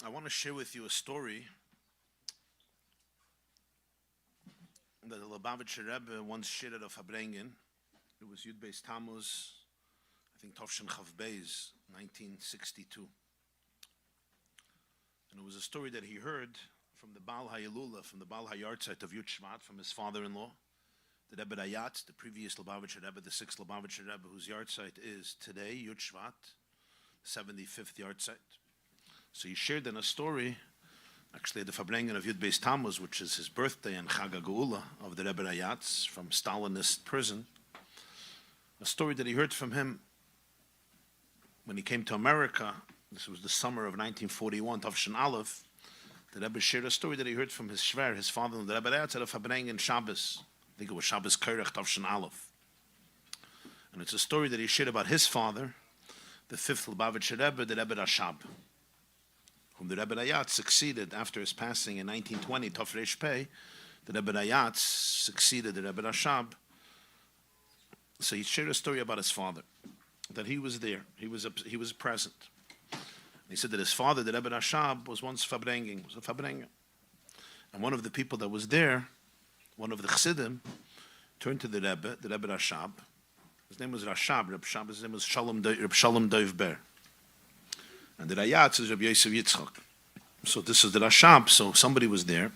I want to share with you a story that the Lubavitcher Rebbe once shared at Farbrengen. It was Yud Beis Tammuz, I think Tovshin Chav Beis, 1962. And it was a story that he heard from the Baal HaYelula, from the Baal HaYartzeit of Yud Shevat, from his father-in-law, the Rebbe Rayatz, the previous Lubavitcher Rebbe, the sixth Lubavitcher Rebbe, whose Yartzeit is today, Yud Shevat, 75th Yartzeit. So he shared in a story, actually at the Farbrengen of Yud Beis Tammuz, which is his birthday and Chag HaGeula of the Rebbe Rayatz from Stalinist prison, a story that he heard from him when he came to America. This was the summer of 1941, Tovshin Aleph. The Rebbe shared a story that he heard from his shver, his father, the Rebbe Rayatz at a Farbrengen Shabbos. I think it was Shabbos Kerech Tovshin Aleph. And it's a story that he shared about his father, the fifth Lubavitcher Rebbe, the Rebbe Rashab, whom the Rebbe Rayatz succeeded after his passing in 1920, Tov Reish Pei. The Rebbe Rayatz succeeded the Rebbe Rashab. So he shared a story about his father, that he was there, he was present. He said that his father, the Rebbe Rashab, was once Farbrengen, was a Farbrengen. And one of the people that was there, one of the Chassidim, turned to the Rebbe Rashab. His name was Rashab, his name was Shalom Dov Ber. And the Rayatz is Rabbi Yosef Yitzchak. So this is the Rashab, so somebody was there.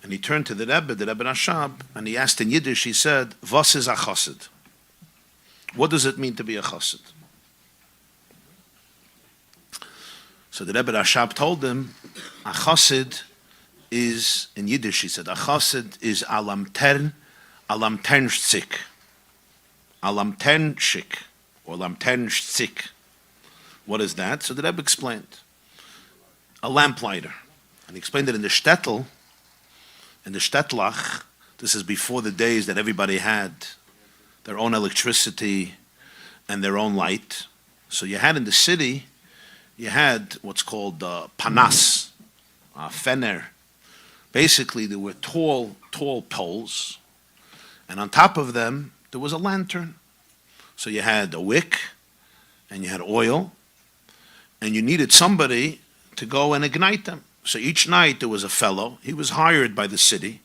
And he turned to the Rebbe Rashab, and he asked in Yiddish, he said, "Was is a chassid?" What does it mean to be a chassid? So the Rebbe Rashab told him, a chassid is, in Yiddish he said, a chassid is alamternshik, or lamternshik. What is that? So the Rebbe explained. A lamplighter. And he explained it in the shtetl, in the shtetlach. This is before the days that everybody had their own electricity and their own light. So you had in the city, you had what's called panas, fener. Basically, there were tall poles, and on top of them, there was a lantern. So you had a wick, and you had oil, and you needed somebody to go and ignite them. So each night there was a fellow, he was hired by the city,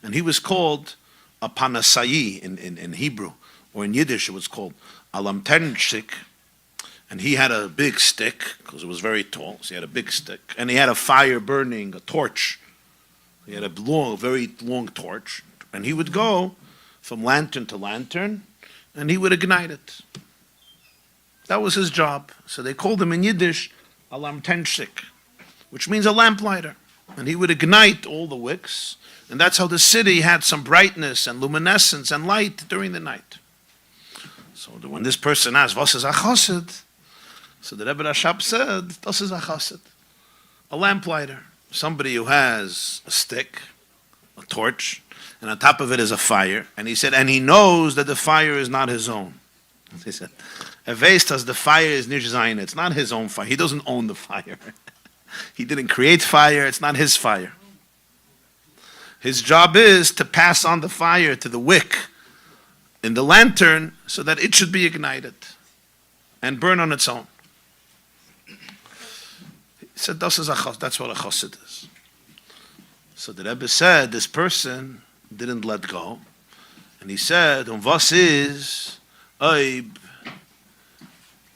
and he was called a panasayi in Hebrew, or in Yiddish it was called a lamternshik, and he had a big stick, because it was very tall, so he had a big stick, and he had a fire burning, a torch. He had a very long torch, and he would go from lantern to lantern, and he would ignite it. That was his job. So they called him in Yiddish a lamternshik, which means a lamplighter. And he would ignite all the wicks, and that's how the city had some brightness and luminescence and light during the night. So when this person asked, "Was is a chassid?" So the Rebbe Rashab said, "Das is a chassid, a lamplighter, somebody who has a stick, a torch, and on top of it is a fire." And he said, and he knows that the fire is not his own. He said, "Evestas, the fire is nicht sein. It's not his own fire. He doesn't own the fire. He didn't create fire. It's not his fire. His job is to pass on the fire to the wick in the lantern so that it should be ignited and burn on its own." He said, that's what a chassid is. So the Rebbe said, this person didn't let go. And he said, was is oib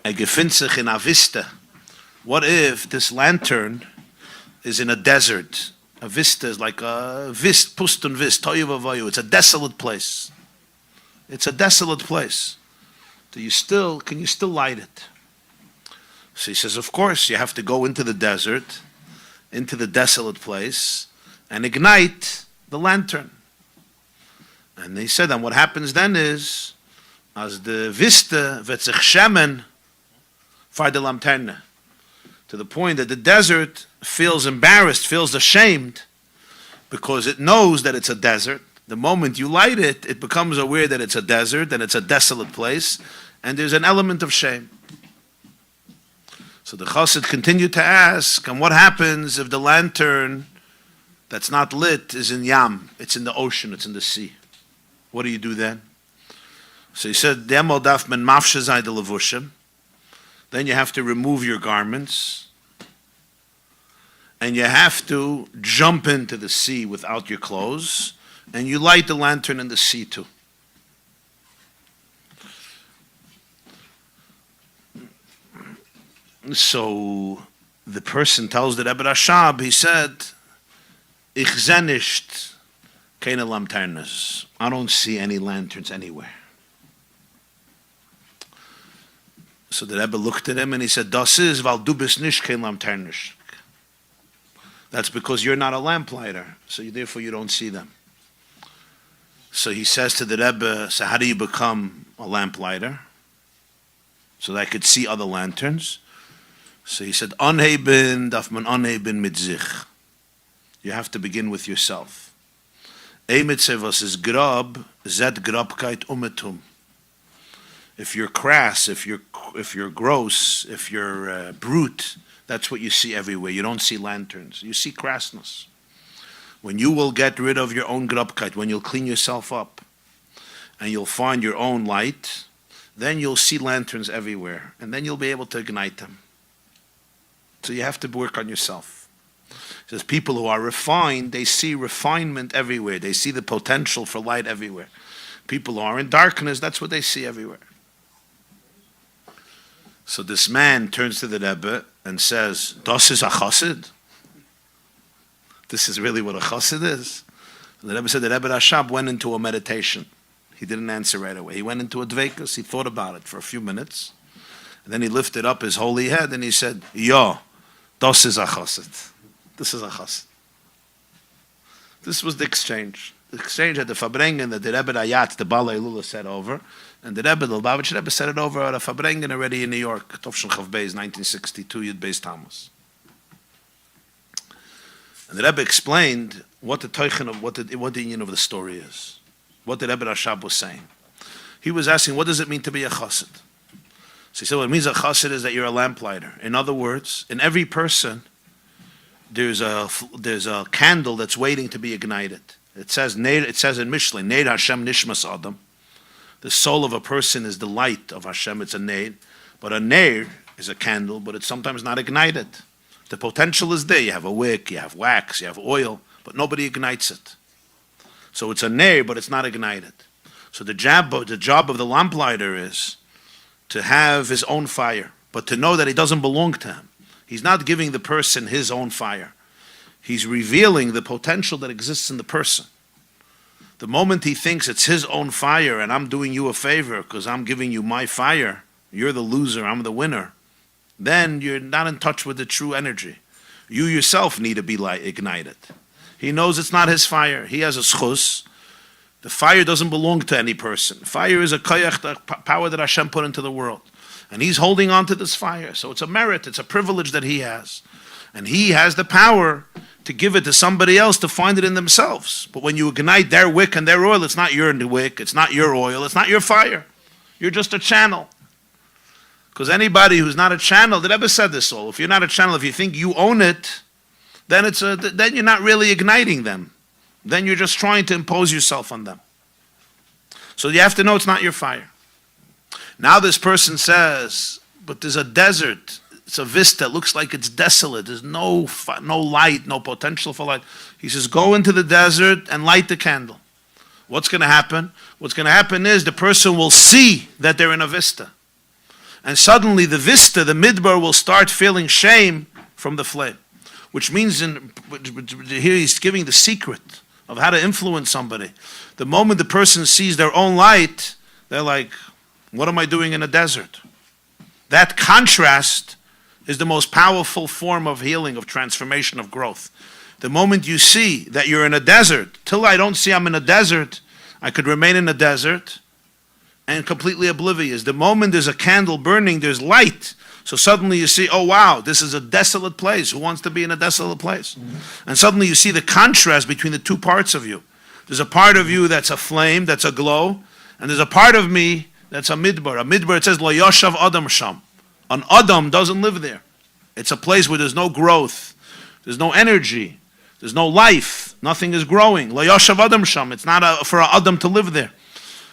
gefindt sich in a vista? What if this lantern is in a desert? A vista is like a vist, pustun vist, toyu vavoyu. It's a desolate place. It's a desolate place. Can you still light it? So he says, of course, you have to go into the desert, into the desolate place, and ignite the lantern. And he said, and what happens then is, as the vista wird sich schämen for the lanterne, to the point that the desert feels embarrassed, feels ashamed, because it knows that it's a desert. The moment you light it, it becomes aware that it's a desert and it's a desolate place, and there's an element of shame. So the chassid continued to ask, and what happens if the lantern that's not lit is in yam, it's in the ocean, it's in the sea? What do you do then? So he said, then you have to remove your garments, and you have to jump into the sea without your clothes, and you light the lantern in the sea too. So the person tells the Rebbe Rashab, he said, Ich seh nicht keine Lanternes. I don't see any lanterns anywhere. So the Rebbe looked at him and he said, Das ist, weil du bist nicht kein Lanternes. That's because you're not a lamplighter, so therefore you don't see them. So he says to the Rebbe, so how do you become a lamplighter? So that I could see other lanterns. So he said, Anheben darf man anheben mit sich. You have to begin with yourself. Emitze was is grab, zet grabkeit umetum. If you're crass, if you're gross, if you're brute, that's what you see everywhere. You don't see lanterns. You see crassness. When you will get rid of your own grabkeit, when you'll clean yourself up, and you'll find your own light, then you'll see lanterns everywhere, and then you'll be able to ignite them. So you have to work on yourself. It says people who are refined, they see refinement everywhere. They see the potential for light everywhere. People who are in darkness, that's what they see everywhere. So this man turns to the Rebbe and says, Das is a chassid? This is really what a chassid is? And the Rebbe said the Rebbe Rashab went into a meditation. He didn't answer right away. He went into a dveikus. He thought about it for a few minutes. And then he lifted up his holy head and he said, Yo, das is a chassid. This is a chassid. This was the exchange. The exchange at the Farbrengen that the Rebbe Rayat, the Balei Lula, said over. And the Rebbe, the Lubavitch Rebbe, said it over at a Farbrengen already in New York, Tovshin Chav Beis, 1962, Yud Beis Tammuz. And the Rebbe explained what the teichen of what the union of the story is, what the Rebbe Rashab was saying. He was asking, what does it mean to be a chassid? So he said, what it means a chassid is that you're a lamplighter. In other words, in every person, there's a candle that's waiting to be ignited. It says in Mishlei, Neid Hashem Nishmas Adam. The soul of a person is the light of Hashem. It's a Neid. But a Neid is a candle, but it's sometimes not ignited. The potential is there. You have a wick, you have wax, you have oil, but nobody ignites it. So it's a Neid, but it's not ignited. So the job of the lamplighter is to have his own fire, but to know that it doesn't belong to him. He's not giving the person his own fire. He's revealing the potential that exists in the person. The moment he thinks it's his own fire and I'm doing you a favor because I'm giving you my fire, you're the loser, I'm the winner, then you're not in touch with the true energy. You yourself need to be ignited. He knows it's not his fire. He has a schus. The fire doesn't belong to any person. Fire is a koyach, the power that Hashem put into the world. And he's holding on to this fire. So it's a merit, it's a privilege that he has. And he has the power to give it to somebody else to find it in themselves. But when you ignite their wick and their oil, it's not your wick, it's not your oil, it's not your fire. You're just a channel. Because anybody who's not a channel, the Rebbe said this all, if you're not a channel, if you think you own it, then then you're not really igniting them. Then you're just trying to impose yourself on them. So you have to know it's not your fire. Now this person says, but there's a desert. It's a vista. It looks like it's desolate. There's no light, no potential for light. He says, go into the desert and light the candle. What's going to happen? What's going to happen is the person will see that they're in a vista. And suddenly the vista, the midbar, will start feeling shame from the flame. Which means, here he's giving the secret of how to influence somebody. The moment the person sees their own light, they're like, what am I doing in a desert? That contrast is the most powerful form of healing, of transformation, of growth. The moment you see that you're in a desert, till I don't see I'm in a desert, I could remain in a desert and completely oblivious. The moment there's a candle burning, there's light. So suddenly you see, oh wow, this is a desolate place. Who wants to be in a desolate place? Mm-hmm. And suddenly you see the contrast between the two parts of you. There's a part of you that's a flame, that's a glow, and there's a part of me that's a midbar. A midbar, it says, Lo yoshav adam sham. An adam doesn't live there. It's a place where there's no growth, there's no energy, there's no life, nothing is growing. Lo yoshav adam sham. It's not for an adam to live there.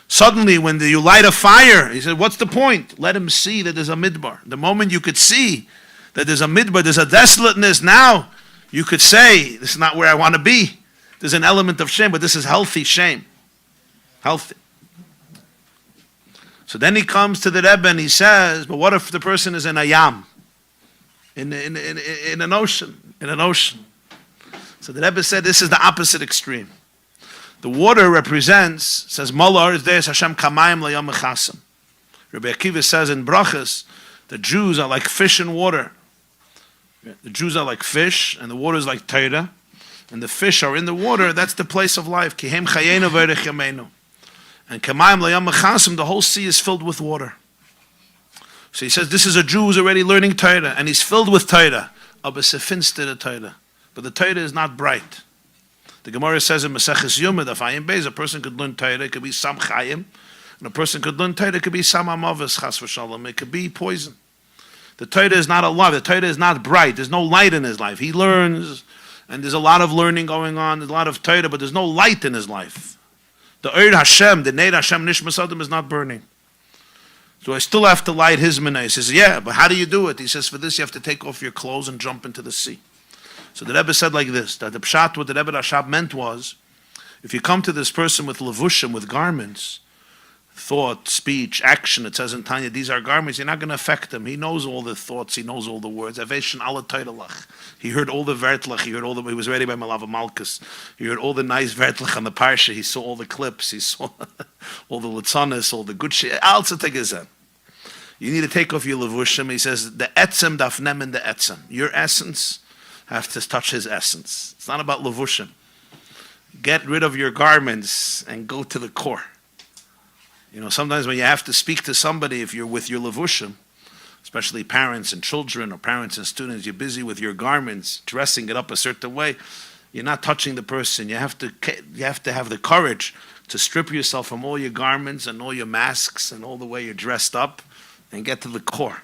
Suddenly, when you light a fire, he said, what's the point? Let him see that there's a midbar. The moment you could see that there's a midbar, there's a desolateness, now You could say, this is not where I want to be. There's an element of shame, but this is healthy shame. Healthy. So then he comes to the Rebbe and he says, but what if the person is in a yam? In an ocean. In an ocean. So the Rebbe said this is the opposite extreme. The water represents, says, Molar is there, Hashem kamayim layom mechasim. Rabbi Akiva says in Brachas, the Jews are like fish in water. The Jews are like fish, and the water is like Torah. And the fish are in the water, that's the place of life. Kihem chayenu v'erech yameinu. And kamayim layom mechasim, the whole sea is filled with water. So he says, this is a Jew who's already learning Torah, and he's filled with Torah. Aber se finster Torah. But the Torah is not bright. The Gemara says in Maseches Yomid, Afayim Beis, a person could learn Torah, it could be Sam Chayim, and a person could learn Torah, it could be Sam Amavis, Chas v'Shalom, it could be poison. The Torah is not alive, the Torah is not bright, there's no light in his life. He learns, and there's a lot of learning going on, there's a lot of Torah, but there's no light in his life. The Eir Hashem, the Neid Hashem Nishmas Adam is not burning. So I still have to light his minay. He says, yeah, but how do you do it? He says, for this you have to take off your clothes and jump into the sea. So the Rebbe said like this, that the pshat, what the Rebbe Rashab meant was, if you come to this person with levushim, with garments, thought, speech, action, it says in Tanya, these are garments, you're not going to affect him. He knows all the thoughts, he knows all the words. He heard all the vertlach, he was ready by Malava Malkus. He heard all the nice vertlach on the parsha, he saw all the clips, he saw all the litzanis, all the good shit. You need to take off your levushim. He says, the etzem dafnem in the etzem. Your essence have to touch his essence. It's not about levushim. Get rid of your garments and go to the core. You know, sometimes when you have to speak to somebody, if you're with your levushim, especially parents and children or parents and students, you're busy with your garments, dressing it up a certain way, you're not touching the person. You have to have the courage to strip yourself from all your garments and all your masks and all the way you're dressed up and get to the core.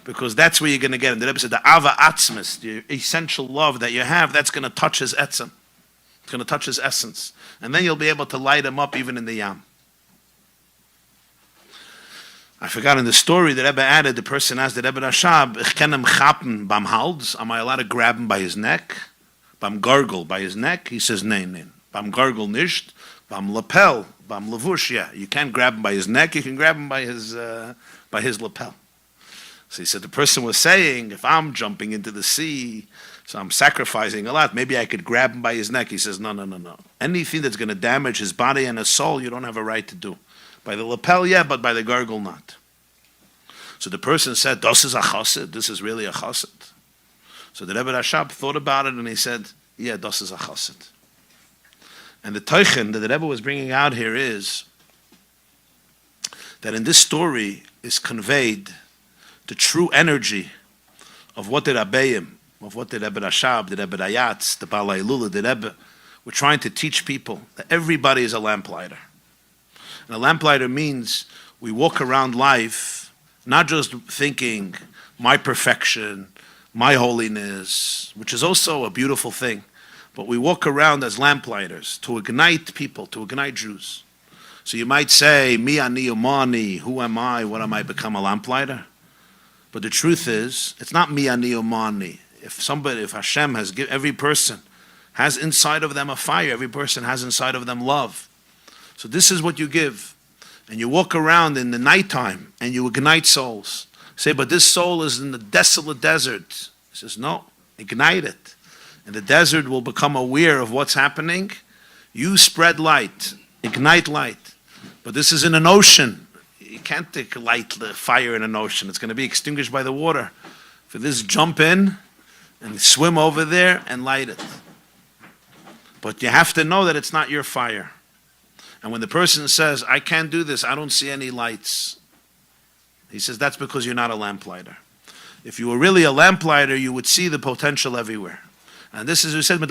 Because that's where you're going to get. And the Rebbe said, the ava atzmis, the essential love that you have, that's going to touch his etzem. It's going to touch his essence. And then you'll be able to light him up even in the yam. I forgot in the story, the Rebbe added, the person asked the Rebbe Rashab, ich kann ihm chappen beim Hals? Am I allowed to grab him by his neck? Beim Gargle, by his neck? He says, nein. Beim Gargle nicht. Beim Lapel, beim Lavush, yeah. You can't grab him by his neck, you can grab him by his lapel. So he said, the person was saying, if I'm jumping into the sea, so I'm sacrificing a lot, maybe I could grab him by his neck. He says, no. Anything that's going to damage his body and his soul, you don't have a right to do. By the lapel, yeah, but by the gargle, not. So the person said, this is a chassid, this is really a chassid. So the Rebbe Rashab thought about it and he said, yeah, this is a chassid. And the teichen that the Rebbe was bringing out here is that in this story is conveyed the true energy of what the Rabbeim, of what the Rebbe Rashab, the Rebbe Rayatz, the Balai Lula, the Rebbe, were trying to teach people that everybody is a lamplighter. And a lamplighter means we walk around life not just thinking my perfection, my holiness, which is also a beautiful thing, but we walk around as lamplighters to ignite people, to ignite Jews. So you might say, mi ani umani, who am I, what am I, become a lamplighter? But the truth is, it's not mi ani umani. If Hashem has given, every person has inside of them a fire, every person has inside of them love. So this is what you give. And you walk around in the nighttime and you ignite souls. Say, but this soul is in the desolate desert. He says, no, ignite it. And the desert will become aware of what's happening. You spread light, ignite light. But this is in an ocean. You can't light the fire in an ocean. It's going to be extinguished by the water. For this, jump in and swim over there and light it. But you have to know that it's not your fire. And when the person says, I can't do this, I don't see any lights, he says, that's because you're not a lamplighter. If you were really a lamplighter, you would see the potential everywhere. And this is, we said,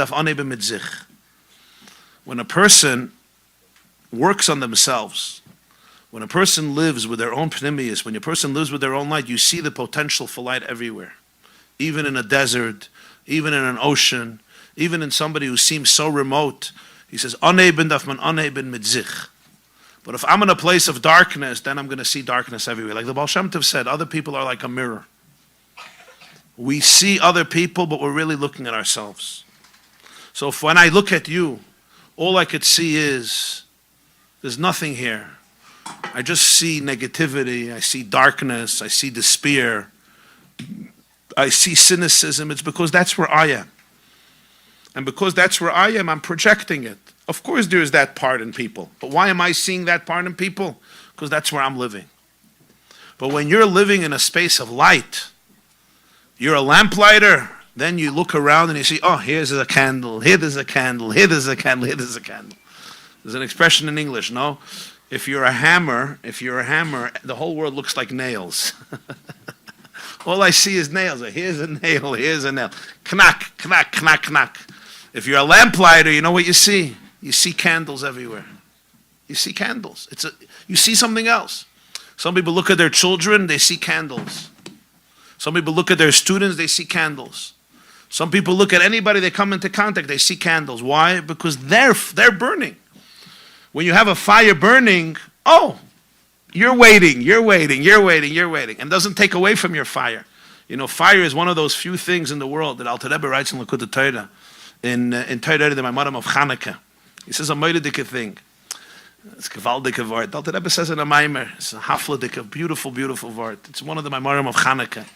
when a person works on themselves, when a person lives with their own pnimius, when a person lives with their own light, you see the potential for light everywhere. Even in a desert, even in an ocean, even in somebody who seems so remote. He says, Aneben darf man aneben mit sich. But if I'm in a place of darkness, then I'm going to see darkness everywhere. Like the Baal Shem Tov said, other people are like a mirror. we see other people, but we're really looking at ourselves. So when I look at you, all I could see is, there's nothing here. I just see negativity, I see darkness, I see despair, I see cynicism. It's because that's where I am. And because that's where I am, I'm projecting it. Of course there is that part in people. But why am I seeing that part in people? Because that's where I'm living. But when you're living in a space of light, you're a lamplighter, then you look around and you see, oh, here's a candle, here there's a candle, here there's a candle, here there's a candle. There's an expression in English, no? If you're a hammer, the whole world looks like nails. All I see is nails. Here's a nail, here's a nail. Knack, knack, knack, knack. If you're a lamplighter, you know what you see? You see candles everywhere. You see candles. You see something else. Some people look at their children, they see candles. Some people look at their students, they see candles. Some people look at anybody they come into contact, they see candles. Why? Because they're burning. When you have a fire burning, oh, you're waiting, and it doesn't take away from your fire. You know, fire is one of those few things in the world that Alter Rebbe writes in Likkutei Torah, in Torah, the Maimarim of Chanukah. He says a moededike thing. It's gewaldige word. Alter Rebbe says in a Maimer, it's a hafledike, beautiful, beautiful word. It's one of the Maimarim of Chanukah.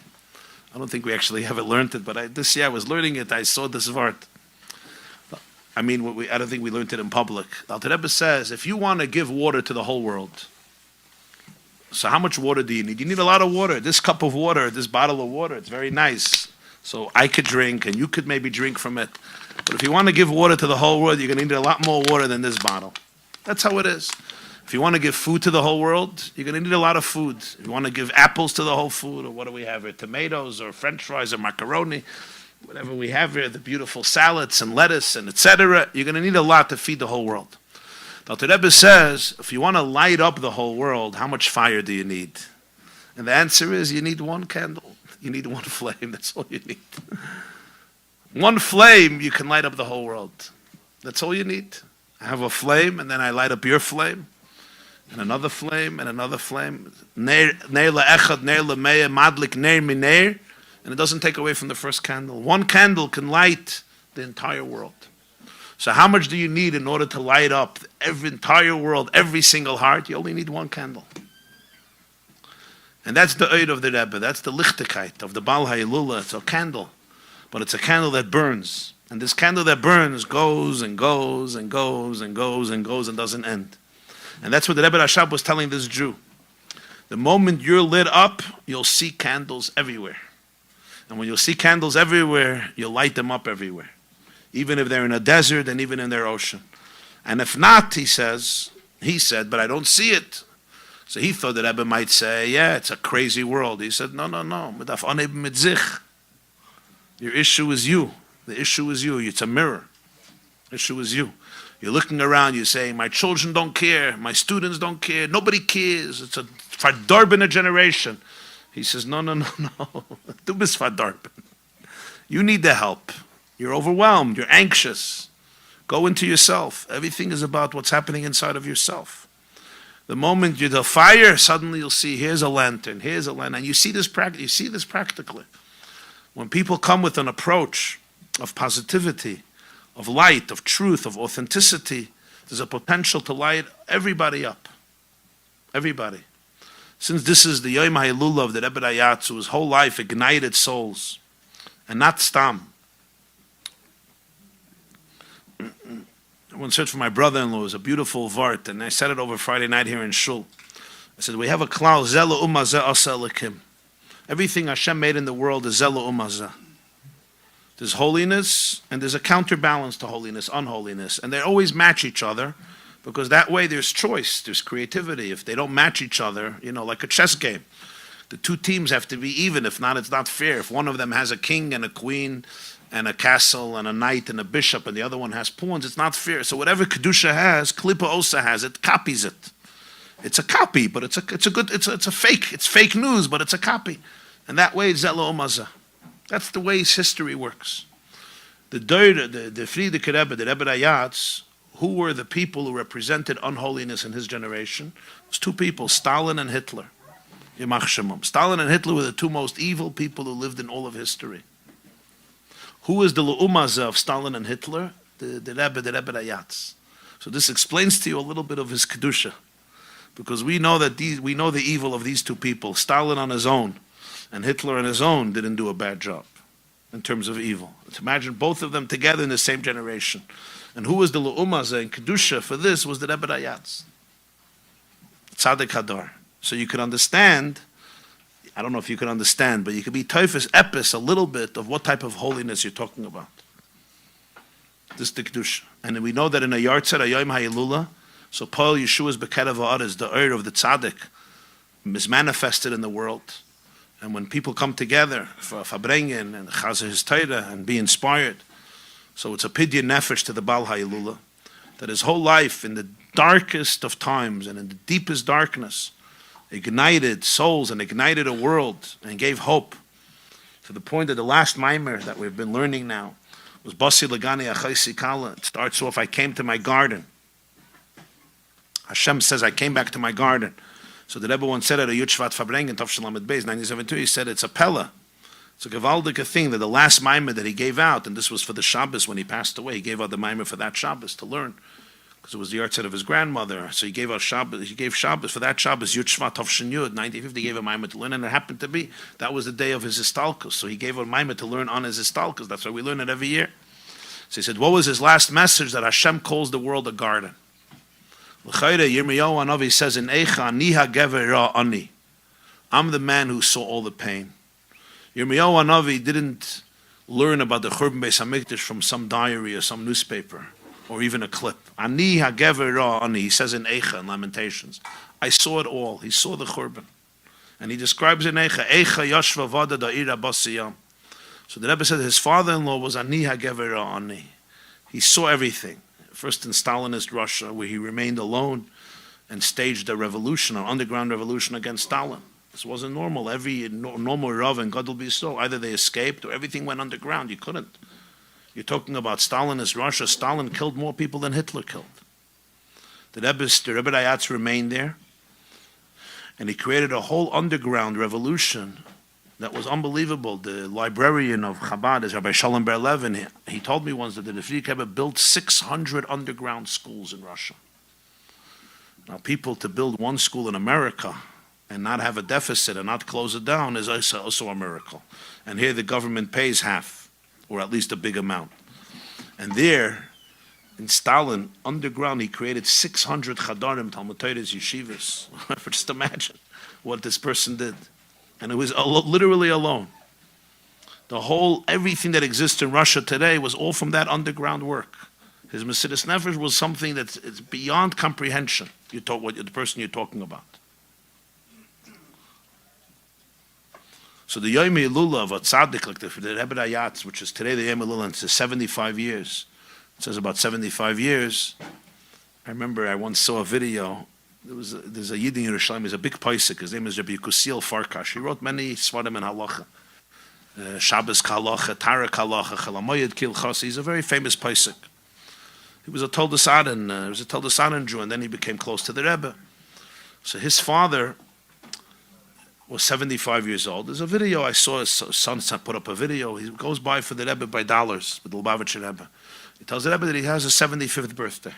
I don't think we actually haven't learned it, but this year I was learning it, I saw this word. I mean, I don't think we learned it in public. Alter Rebbe says, if you want to give water to the whole world, so how much water do you need? You need a lot of water. This cup of water, this bottle of water, it's very nice. So I could drink, and you could maybe drink from it. But if you want to give water to the whole world, you're going to need a lot more water than this bottle. That's how it is. If you want to give food to the whole world, you're going to need a lot of food. If you want to give apples to the whole food, or what do we have here? Tomatoes, or French fries, or macaroni, whatever we have here, the beautiful salads and lettuce and etc. You're going to need a lot to feed the whole world. The Alter Rebbe says, if you want to light up the whole world, how much fire do you need? And the answer is, you need one candle. You need one flame. That's all you need. One flame, you can light up the whole world. That's all you need. I have a flame, and then I light up your flame, and another flame, and another flame. Neir le'echad, neir le'meya, madlik neir mineir. And it doesn't take away from the first candle. One candle can light the entire world. So how much do you need in order to light up every entire world, every single heart? You only need one candle. And that's the Eid of the Rebbe. That's the Lichtigkeit of the Baal HaYilula. It's a candle. But it's a candle that burns. And this candle that burns goes and goes and goes and goes and goes and doesn't end. And that's what the Rebbe Rashab was telling this Jew. The moment you're lit up, you'll see candles everywhere. And when you'll see candles everywhere, you'll light them up everywhere. Even if they're in a desert and even in their ocean. And if not, he said, but I don't see it. So he thought that Rebbe might say, yeah, it's a crazy world. He said, no. Your issue is you. The issue is you. It's a mirror. The issue is you. You're looking around, you're saying, my children don't care, my students don't care, nobody cares. It's a fardarbin generation. He says, no. Du bist fardarbin. You need the help. You're overwhelmed. You're anxious. Go into yourself. Everything is about what's happening inside of yourself. The moment you're the fire, suddenly you'll see, here's a lantern, and you see this practically. When people come with an approach of positivity, of light, of truth, of authenticity, there's a potential to light everybody up. Everybody. Since this is the Yom HaYilula of the Rebbe Rayatz, whose whole life ignited souls, and not stam. I once searched for my brother-in-law. It was a beautiful vart, and I said it over Friday night here in Shul. I said, we have a klal, zela umaza asa elikim. Everything Hashem made in the world is zela umaza. There's holiness, and there's a counterbalance to holiness, unholiness. And they always match each other, because that way there's choice, there's creativity. If they don't match each other, like a chess game, the two teams have to be even. If not, it's not fair. If one of them has a king and a queen and a castle and a knight and a bishop, and the other one has pawns, it's not fair. So whatever Kedusha has, Klippa also has it, copies it. It's a copy, but it's a fake. It's fake news, but it's a copy. And that way, Zelo Umaza. That's the way history works. The Frierdiker Rebbe, the Rebbe Rayatz, who were the people who represented unholiness in his generation? It was two people, Stalin and Hitler. Yamach Shemam. Stalin and Hitler were the two most evil people who lived in all of history. Who is the Le'umazah of Stalin and Hitler? The Rebbe Rayatz. So this explains to you a little bit of his Kedusha. Because we know we know the evil of these two people. Stalin on his own and Hitler on his own didn't do a bad job in terms of evil. To imagine both of them together in the same generation. And who was the Le'umazah and Kedusha for this was the Rebbe Rayatz. Tzaddik Hadar. So you could understand, I don't know if you could understand, but you could be Teufus Epis a little bit of what type of holiness you're talking about. This is the Kedusha. And we know that in a Yartzeit, a Yom HaYilula, so Paul Yeshua's Bekedav Ha'aretz, the Ur of the Tzaddik, is manifested in the world. And when people come together for Farbrengen and Chazer his Torah and be inspired, so it's a Pidyon Nefesh to the Baal HaYilula, that his whole life in the darkest of times and in the deepest darkness ignited souls and ignited a world and gave hope to the point that the last mimer that we've been learning now was Basi Lagani Achaisi Kala. It starts off, I came to my garden. Hashem says, I came back to my garden. So the Rebbe once said at a Shevat Farbrengen, Tov Lamed Beis, 1972, he said, it's a Pella. It's a Gewaldige thing that the last mimer that he gave out, and this was for the Shabbos when he passed away, he gave out the mimer for that Shabbos to learn. Because it was the Yartzeit of his grandmother, so he gave out Shabbos. He gave Shabbos for that Shabbos. Yud Shvat Tovshin Yud, 1950, gave a mimer to learn, and it happened to be that was the day of his Istalkus. So he gave a mimer to learn on his Istalkus. That's why we learn it every year. So he said, what was his last message? That Hashem calls the world a garden. L'chayre Yirmiyahu Hanavi says in Eicha Niha Gever Ra Ani. I'm the man who saw all the pain. Yirmiyahu Hanavi didn't learn about the Churban Beis Hamikdash from some diary or some newspaper, or even a clip. Ani hagever ra ani, he says in Eicha, in Lamentations. I saw it all. He saw the Churban. And he describes in Eicha, Eicha yashva vada da'ira basiyam. So the Rebbe said his father-in-law was Ani hagever ra ani. He saw everything. First in Stalinist Russia, where he remained alone and staged a revolution, an underground revolution against Stalin. This wasn't normal. Every normal Rav and Gadol B'Yisrael, either they escaped or everything went underground. You couldn't. You're talking about Stalinist Russia. Stalin killed more people than Hitler killed. The Rebbe Rayatz remained there, and he created a whole underground revolution that was unbelievable. The librarian of Chabad is Rabbi Shalom Ber Levin. He told me once that the Nefri Rebbe built 600 underground schools in Russia. Now, people to build one school in America and not have a deficit and not close it down is also a miracle. And here the government pays half, or at least a big amount. And there, in Stalin, underground, he created 600 chadarim, Talmud Torahs, yeshivas. Just imagine what this person did. And it was literally alone. Everything that exists in Russia today was all from that underground work. His Mesilas Nefesh was something that's beyond comprehension. The person you're talking about. So the Yom HaYilula of a tzaddik, like the Rebbe Rayatz, which is today the Yom HaYilula, it's 75 years. It says about 75 years. I remember I once saw a video. There's a Yid in Yerushalayim, he's a big paisik. His name is Rabbi Kusil Farkash. He wrote many svarim in halacha. Shabbos halacha, Tarak halacha, Chalamoyed Kilchas. He's a very famous paisik. He was a Toldos Aden Jew, and then he became close to the Rebbe. So his father was 75 years old. There's a video I saw, his son put up a video. He goes by for the Rebbe by dollars, with the Lubavitcher Rebbe. He tells the Rebbe that he has a 75th birthday.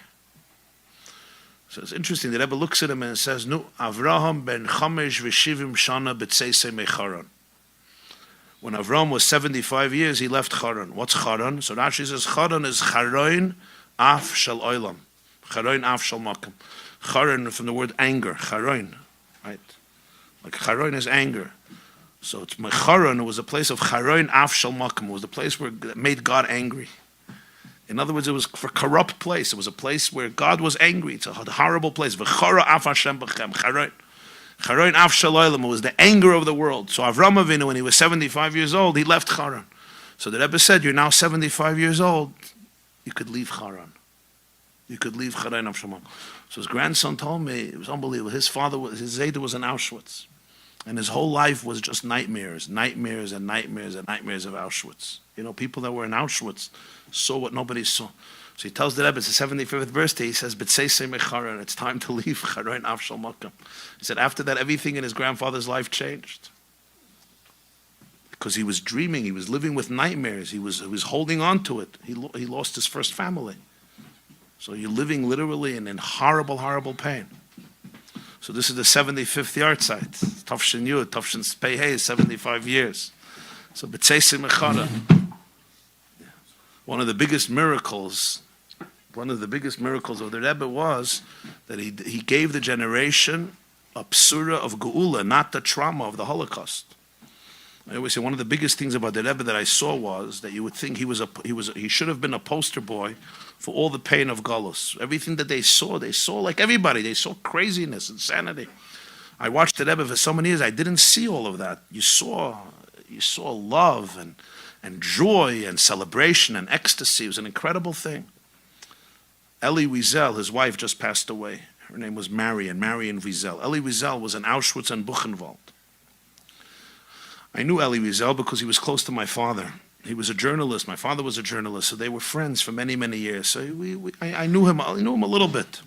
So it's interesting, the Rebbe looks at him and says, Nu, Avraham ben Chamesh v'shivim shana b'tzeisei mecharan. When Avraham was 75 years, he left Charan. What's Charan? So Rashi says, Charan is Charoin af shel oilam. Charoin af shel makom. Charan from the word anger, Charoin, right? Like Charoin is anger. So it's Mecharon, it was a place of Charoin af shel makom. It was the place where it made God angry. In other words, it was a corrupt place. It was a place where God was angry. It's a horrible place. V'chora af Hashem b'chem. Charoin af shel oilam. It was the anger of the world. So Avram Avinu, when he was 75 years old, he left Charan. So the Rebbe said, you're now 75 years old. You could leave Charan. You could leave Charoin af shel makom. So his grandson told me, it was unbelievable. His father, his Zayda was in Auschwitz. And his whole life was just nightmares and nightmares of Auschwitz. You know, people that were in Auschwitz saw what nobody saw. So he tells the Rebbe, it's his 75th birthday, he says, it's time to leave. He said, after that, everything in his grandfather's life changed. Because he was dreaming, he was living with nightmares, he was holding on to it. He lost his first family. So you're living literally in horrible, horrible pain. So this is the 75th yard site. Tafshin Yud, Tafshin Pei 75 years. So B'tzeisi Mechara. One of the biggest miracles of the Rebbe was that he gave the generation a psura of Geula, not the trauma of the Holocaust. I always say one of the biggest things about the Rebbe that I saw was that you would think he should have been a poster boy for all the pain of Galus. Everything that they saw like everybody. They saw craziness, insanity. I watched the Rebbe for so many years. I didn't see all of that. You saw love and joy and celebration and ecstasy. It was an incredible thing. Elie Wiesel, his wife, just passed away. Her name was Marion Wiesel. Elie Wiesel was in Auschwitz and Buchenwald. I knew Elie Wiesel because he was close to my father. He was a journalist. My father was a journalist, so they were friends for many, many years. So I knew him. I knew him a little bit.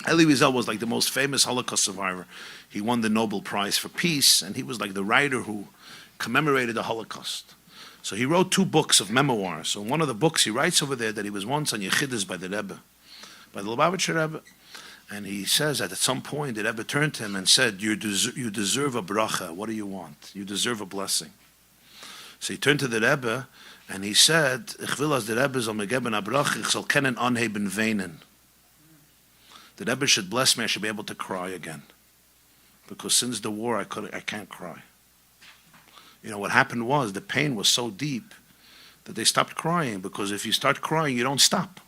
Elie Wiesel was like the most famous Holocaust survivor. He won the Nobel Prize for Peace, and he was like the writer who commemorated the Holocaust. So he wrote 2 books of memoirs. So in one of the books he writes over there that he was once on Yechidus by the Rebbe, by the Lubavitcher Rebbe. And he says that at some point the Rebbe turned to him and said, you deserve a bracha. What do you want? You deserve a blessing. So he turned to the Rebbe and he said, Ich will as the Rebbe soll mir geben a bracha, ich soll kennen anheben weinen. The Rebbe should bless me, I should be able to cry again. Because since the war, I can't cry. You know, what happened was the pain was so deep that they stopped crying, because if you start crying, you don't stop.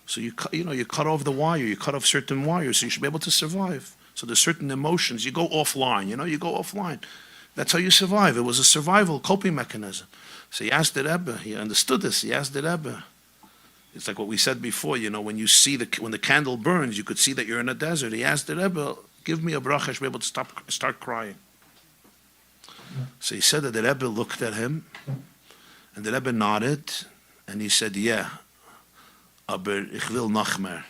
So you cut off the wire, you cut off certain wires, so you should be able to survive. So there's certain emotions, you go offline, you go offline. That's how you survive. It was a survival coping mechanism. So he asked the Rebbe, he understood this, he asked the Rebbe. It's like what we said before, when you see when the candle burns, you could see that you're in a desert. He asked the Rebbe, give me a bracha, I should be able to start crying. So he said that the Rebbe looked at him, and the Rebbe nodded, and he said, yeah, aber ich will noch mehr.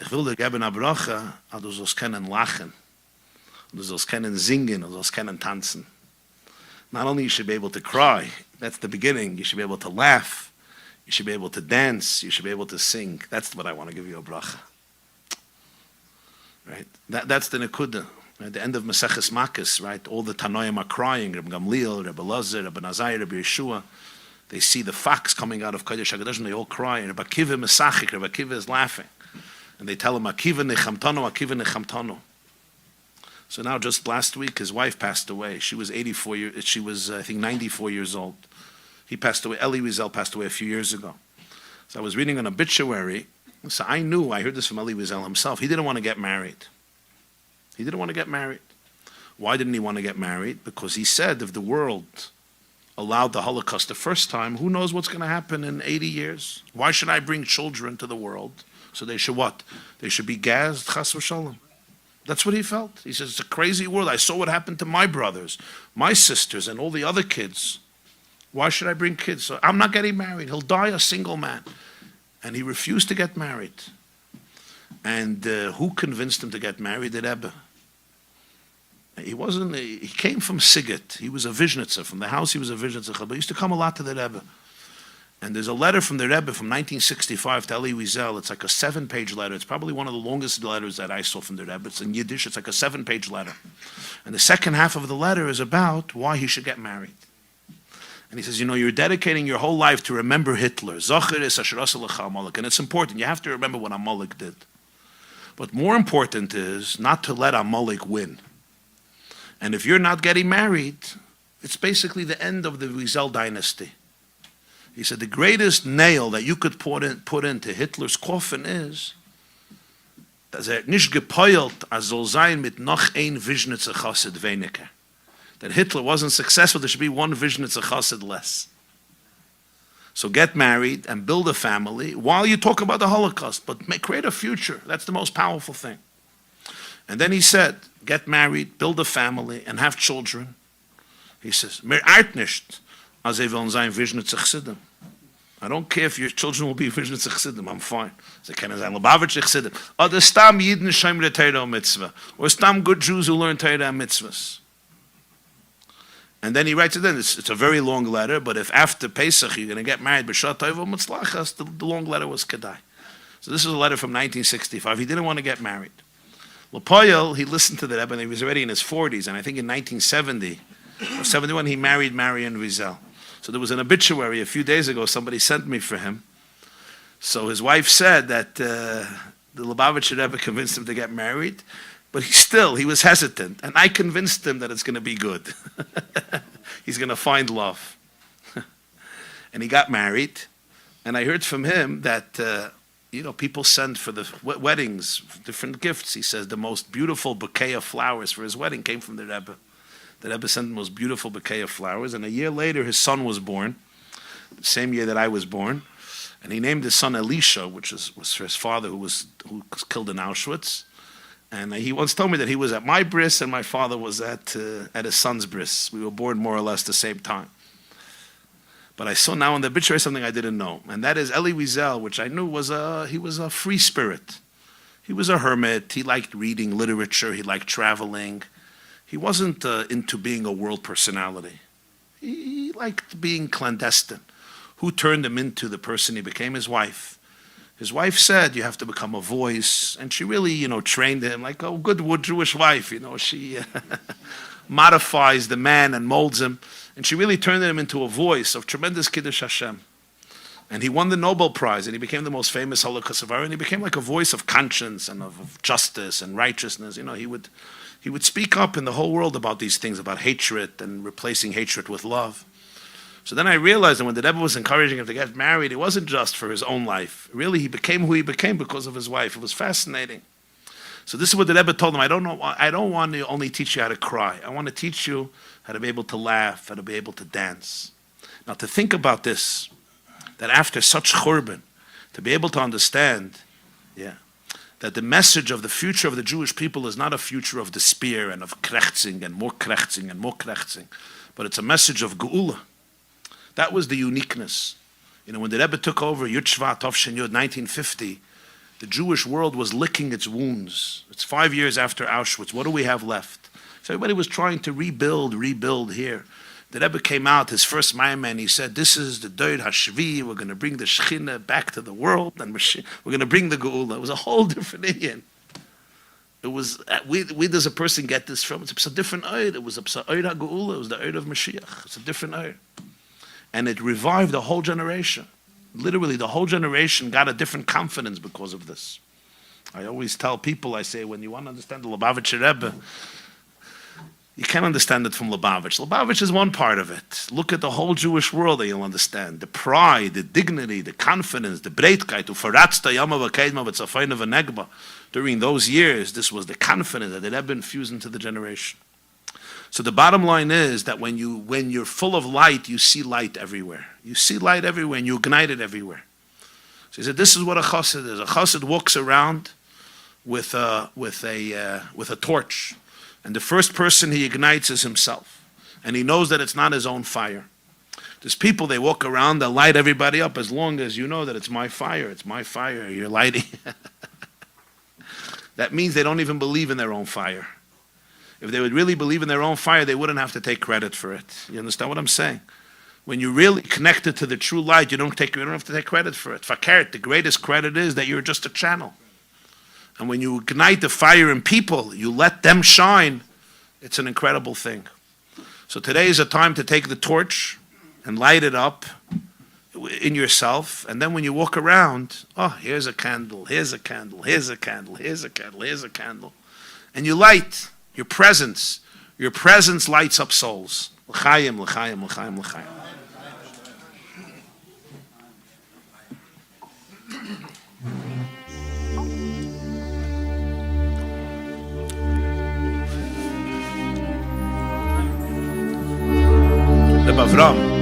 Ich will dir geben a bracha, aber du sollst können lachen, du sollst können singen, du sollst können tanzen. Not only you should be able to cry, that's the beginning, you should be able to laugh, you should be able to dance, you should be able to sing. That's what I want to give you a bracha. Right? That's the nekuda. At the end of Maseches Makos, right? All the Tanoim are crying. Rabbi Gamliel, Rabbi Lazar, Rabbi Nazai, Rabbi Yeshua. They see the fox coming out of Kodesh HaKadosh and they all cry. And Rabbi Akiva Mesachik, Rabbi Akiva is laughing. And they tell him, Akiva nechamtano, Akiva nechamtano. So now just last week, his wife passed away. She was 84 years, she was, I think, 94 years old. He passed away, Elie Wiesel passed away a few years ago. So I was reading an obituary. So I heard this from Elie Wiesel himself. He didn't want to get married. He didn't want to get married. Why didn't he want to get married? Because he said if the world allowed the Holocaust the first time, who knows what's going to happen in 80 years? Why should I bring children to the world? So they should what? They should be gassed, chas v'shalom. That's what he felt. He says, it's a crazy world. I saw what happened to my brothers, my sisters, and all the other kids. Why should I bring kids? So I'm not getting married. He'll die a single man. And he refused to get married. And who convinced him to get married? The Rebbe. He came from Sighet. He was a Vishnitzer. From the house he was a Vishnitzer. But he used to come a lot to the Rebbe. And there's a letter from the Rebbe from 1965 to Elie Wiesel. It's like a 7-page letter. It's probably one of the longest letters that I saw from the Rebbe. It's in Yiddish. It's like a 7-page letter. And the second half of the letter is about why he should get married. And he says, you're dedicating your whole life to remember Hitler. Zocher is asher asa lecha Amalek. And it's important. You have to remember what Amalek did. But more important is not to let Amalek win. And if you're not getting married, it's basically the end of the Wiesel dynasty. He said the greatest nail that you could put into Hitler's coffin is that nicht gepoilt soll sein mit noch ein Vishnitzer Chassid weniger. That Hitler wasn't successful, there should be one Vishnitzer Chassid less. So get married and build a family while you talk about the Holocaust, but create a future. That's the most powerful thing. And then he said, get married, build a family, and have children. He says, mir art nicht, als wollen sein Vishnitz Chassidim. I don't care if your children will be Vishnitz Chassidim, I'm fine. They can say Lubavitch Chassidim. Oder stam Yidden Shemre Torah Mitzvah. Or stam good Jews who learn Torah and Mitzvahs. And then he writes it in. It's a very long letter, but if after Pesach you're going to get married, B'Shat Tova Mitzlachas, the long letter was Kedai. So this is a letter from 1965. He didn't want to get married. L'Poyel, he listened to the Rebbe, and he was already in his 40s, and I think in 1970 or 71 he married Marion Wiesel. So there was an obituary a few days ago somebody sent me for him. So his wife said that the Lubavitcher Rebbe convinced him to get married, but he was hesitant, and I convinced him that it's going to be good. He's going to find love. And he got married, and I heard from him that people send for the weddings different gifts. He says the most beautiful bouquet of flowers for his wedding came from the Rebbe. The Rebbe sent the most beautiful bouquet of flowers, and a year later his son was born, the same year that I was born, and he named his son Elisha, which was for his father who was killed in Auschwitz. And he once told me that he was at my bris and my father was at his son's bris. We were born more or less the same time. But I saw now in the obituary something I didn't know, and that is Eli Wiesel, which I knew he was a free spirit. He was a hermit. He liked reading literature. He liked traveling. He wasn't into being a world personality. He liked being clandestine. Who turned him into the person he became? His wife. His wife said, you have to become a voice. And she really, trained him like a good Jewish wife. She modifies the man and molds him. And she really turned him into a voice of tremendous Kiddush Hashem. And he won the Nobel Prize, and he became the most famous Holocaust survivor, and he became like a voice of conscience and of justice and righteousness. He would speak up in the whole world about these things, about hatred and replacing hatred with love. So then I realized that when the Rebbe was encouraging him to get married, it wasn't just for his own life. Really, he became who he became because of his wife. It was fascinating. So this is what the Rebbe told him. I don't want to only teach you how to cry. I want to teach you how to be able to laugh, how to be able to dance. Now, to think about this, that after such churban, to be able to understand, that the message of the future of the Jewish people is not a future of despair and of krechzing and more krechzing and more krechzing, but it's a message of geula. That was the uniqueness. When the Rebbe took over Yud Shvat Tov Yud 1950, the Jewish world was licking its wounds. It's 5 years after Auschwitz. What do we have left? So everybody was trying to rebuild here. The Rebbe came out, his first Maimon, he said, this is the Doid HaShvi, we're going to bring the Shechina back to the world, and we're going to bring the Geula. It was a whole different Indian. It was, where does a person get this from? It's a different Oid. It was a Oid HaGeula, it was the Oid of Mashiach. It's a different Oid. And it revived the whole generation. Literally, the whole generation got a different confidence because of this. I always tell people, I say, when you want to understand the Lubavitcher Rebbe, you can't understand it from Lubavitch. Lubavitch is one part of it. Look at the whole Jewish world that you'll understand. The pride, the dignity, the confidence, the breitkeit, during those years, this was the confidence that it had been infused into the generation. So the bottom line is that when you're full of light, you see light everywhere. You see light everywhere and you ignite it everywhere. So he said, this is what a chassid is. A chassid walks around with a torch. And the first person he ignites is himself. And he knows that it's not his own fire. There's people, they walk around, they light everybody up as long as you know that it's my fire, you're lighting. That means they don't even believe in their own fire. If they would really believe in their own fire, they wouldn't have to take credit for it. You understand what I'm saying? When you're really connected to the true light, you don't have to take credit for it. Fakert, the greatest credit is that you're just a channel. And when you ignite the fire in people, you let them shine, it's an incredible thing. So today is a time to take the torch and light it up in yourself. And then when you walk around, here's a candle, here's a candle, here's a candle, here's a candle, here's a candle. And you light your presence. Your presence lights up souls. L'chaim, l'chaim, l'chaim, l'chaim. Reb Avram.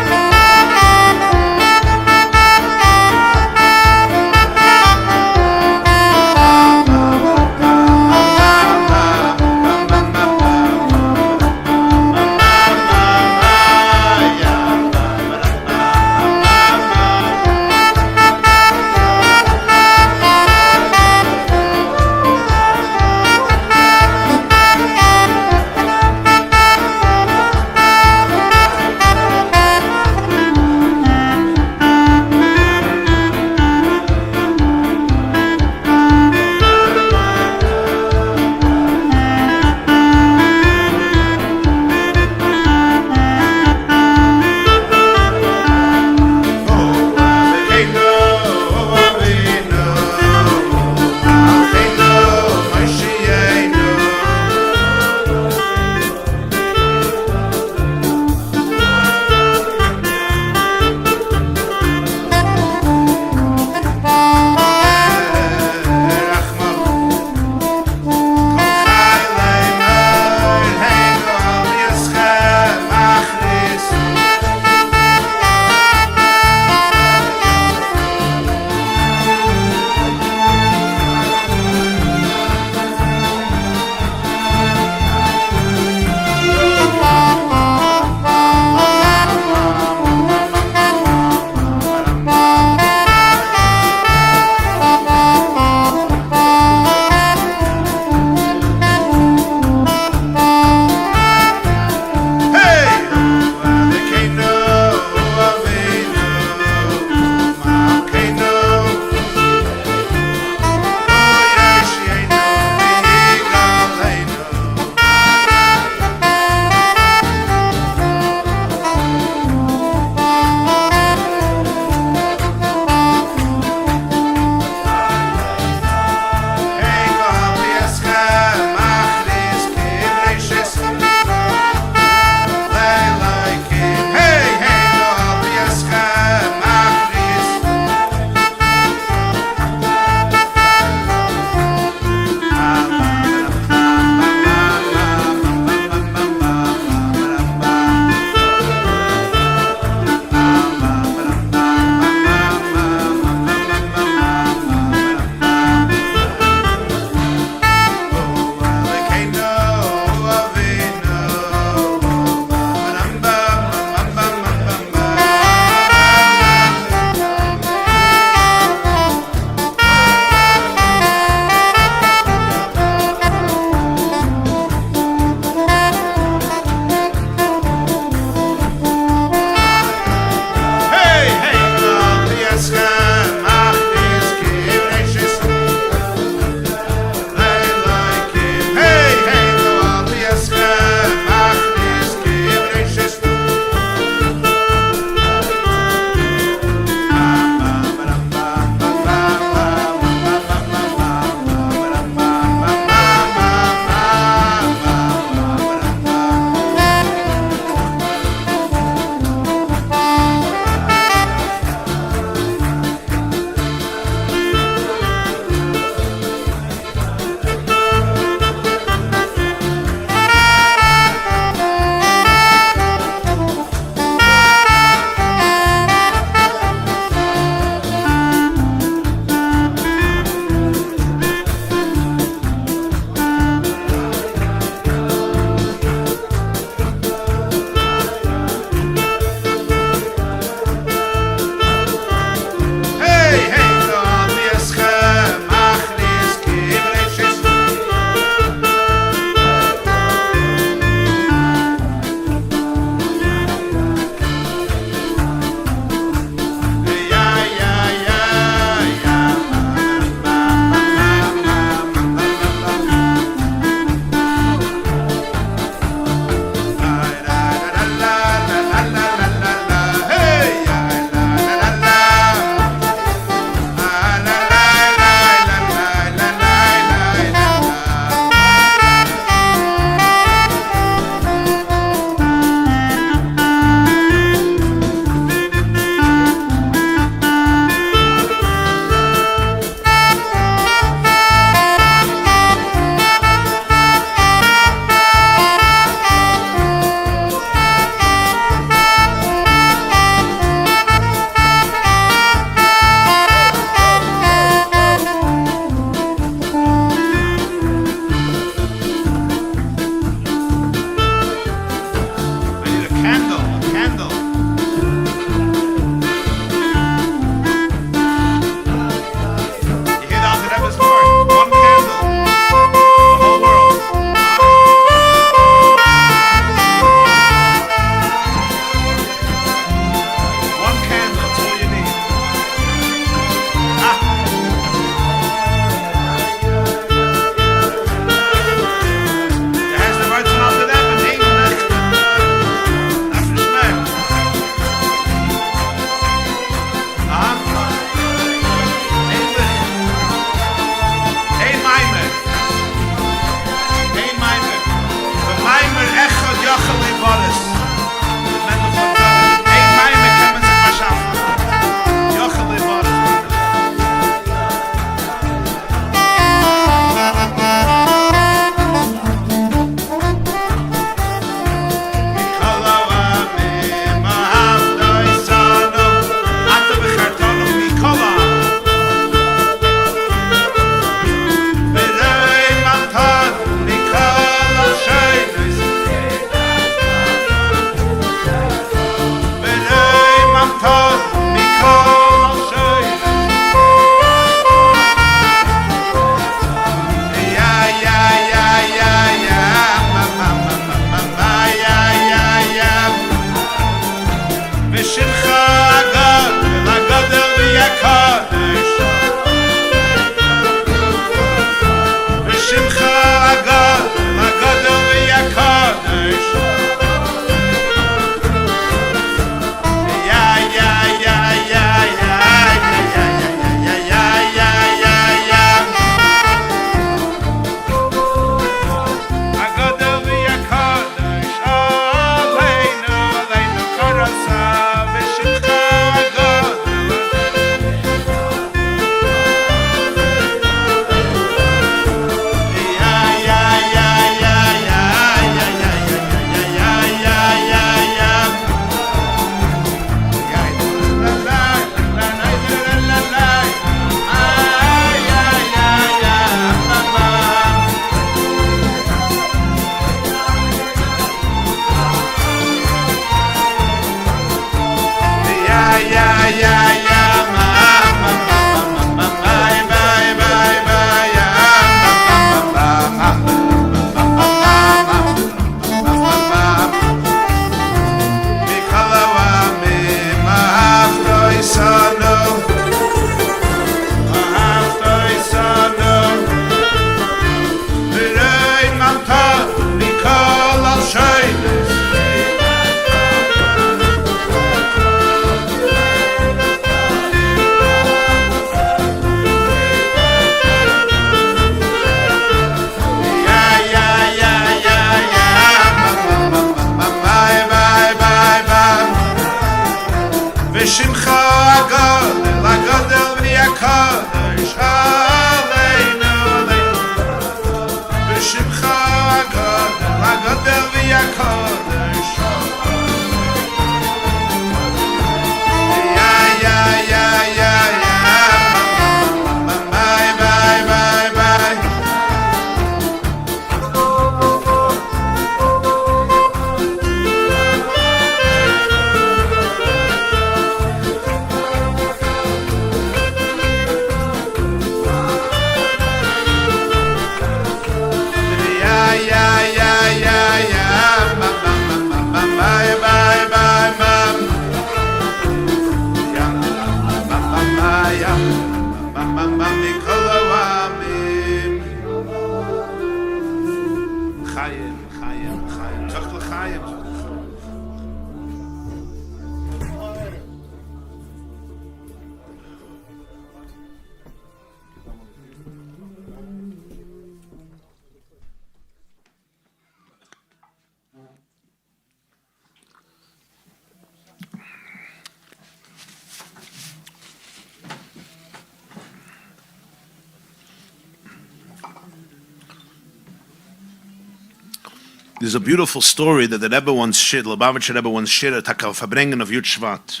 There's a beautiful story that the Rebbe once shared, the Lubavitcher Rebbe once shared at Farbrengen of Shevat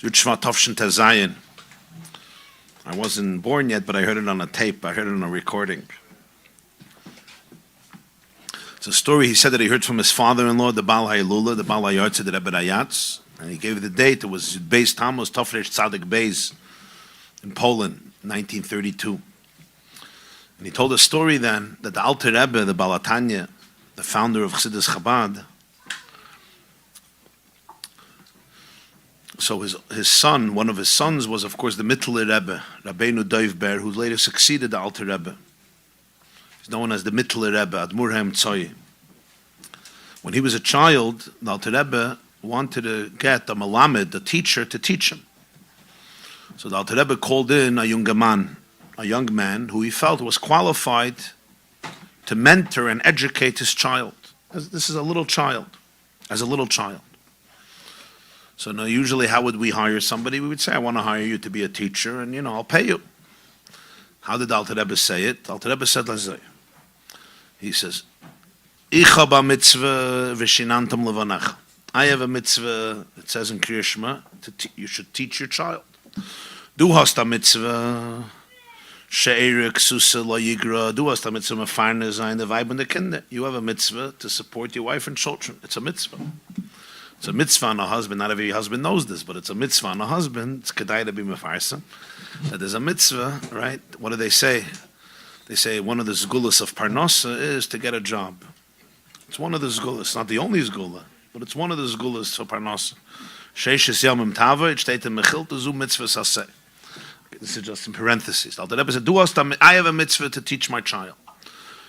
Tovshin Tezayin. I wasn't born yet, but I heard it on a tape. I heard it on a recording. It's a story he said that he heard from his father-in-law, the Baal Hailula, the Baal Hayartze, the Rebbe Rayatz, and he gave the date. It was Beis Tammuz Tofresh Tzadik Beis in Poland, 1932. And he told a story then that the Alter Rebbe, the Baal HaTanya, the founder of Chassidus Chabad, so his son, one of his sons was, of course, the Mittler Rebbe, Rabbeinu Dov Ber, who later succeeded the Alter Rebbe. He's known as the Mittler Rebbe, Admurhem Tzoi. When he was a child, the Alter Rebbe wanted to get a Malamed, a teacher, to teach him. So the Alter Rebbe called in a young man who he felt was qualified to mentor and educate his child. This is a little child, as a little child. So now usually how would we hire somebody? We would say, I want to hire you to be a teacher and, I'll pay you. How did Alter Rebbe say it? Alter Rebbe said, let's say, he says, Ich hab a mitzvah v'shinantam levanach. I have a mitzvah, it says in Kriya Shema, you should teach your child. Du hast a mitzvah, she'erik susa lo yigra. Du hast a mitzvah mefarner sein the Weib und the Kinder. You have a mitzvah to support your wife and children. It's a mitzvah. It's a mitzvah on a husband. Not every husband knows this, but it's a mitzvah on a husband. It's kedai to be mefarsa. That there's a mitzvah, right? What do they say? They say one of the zgulas of parnasa is to get a job. It's one of the zgulas, not the only zgula, but it's one of the zgulas of parnasa. Sheishes yamim tava, it steht in Mechilta zu mitzvah saseh. This is just in parentheses. The Rebbe said, I have a mitzvah to teach my child.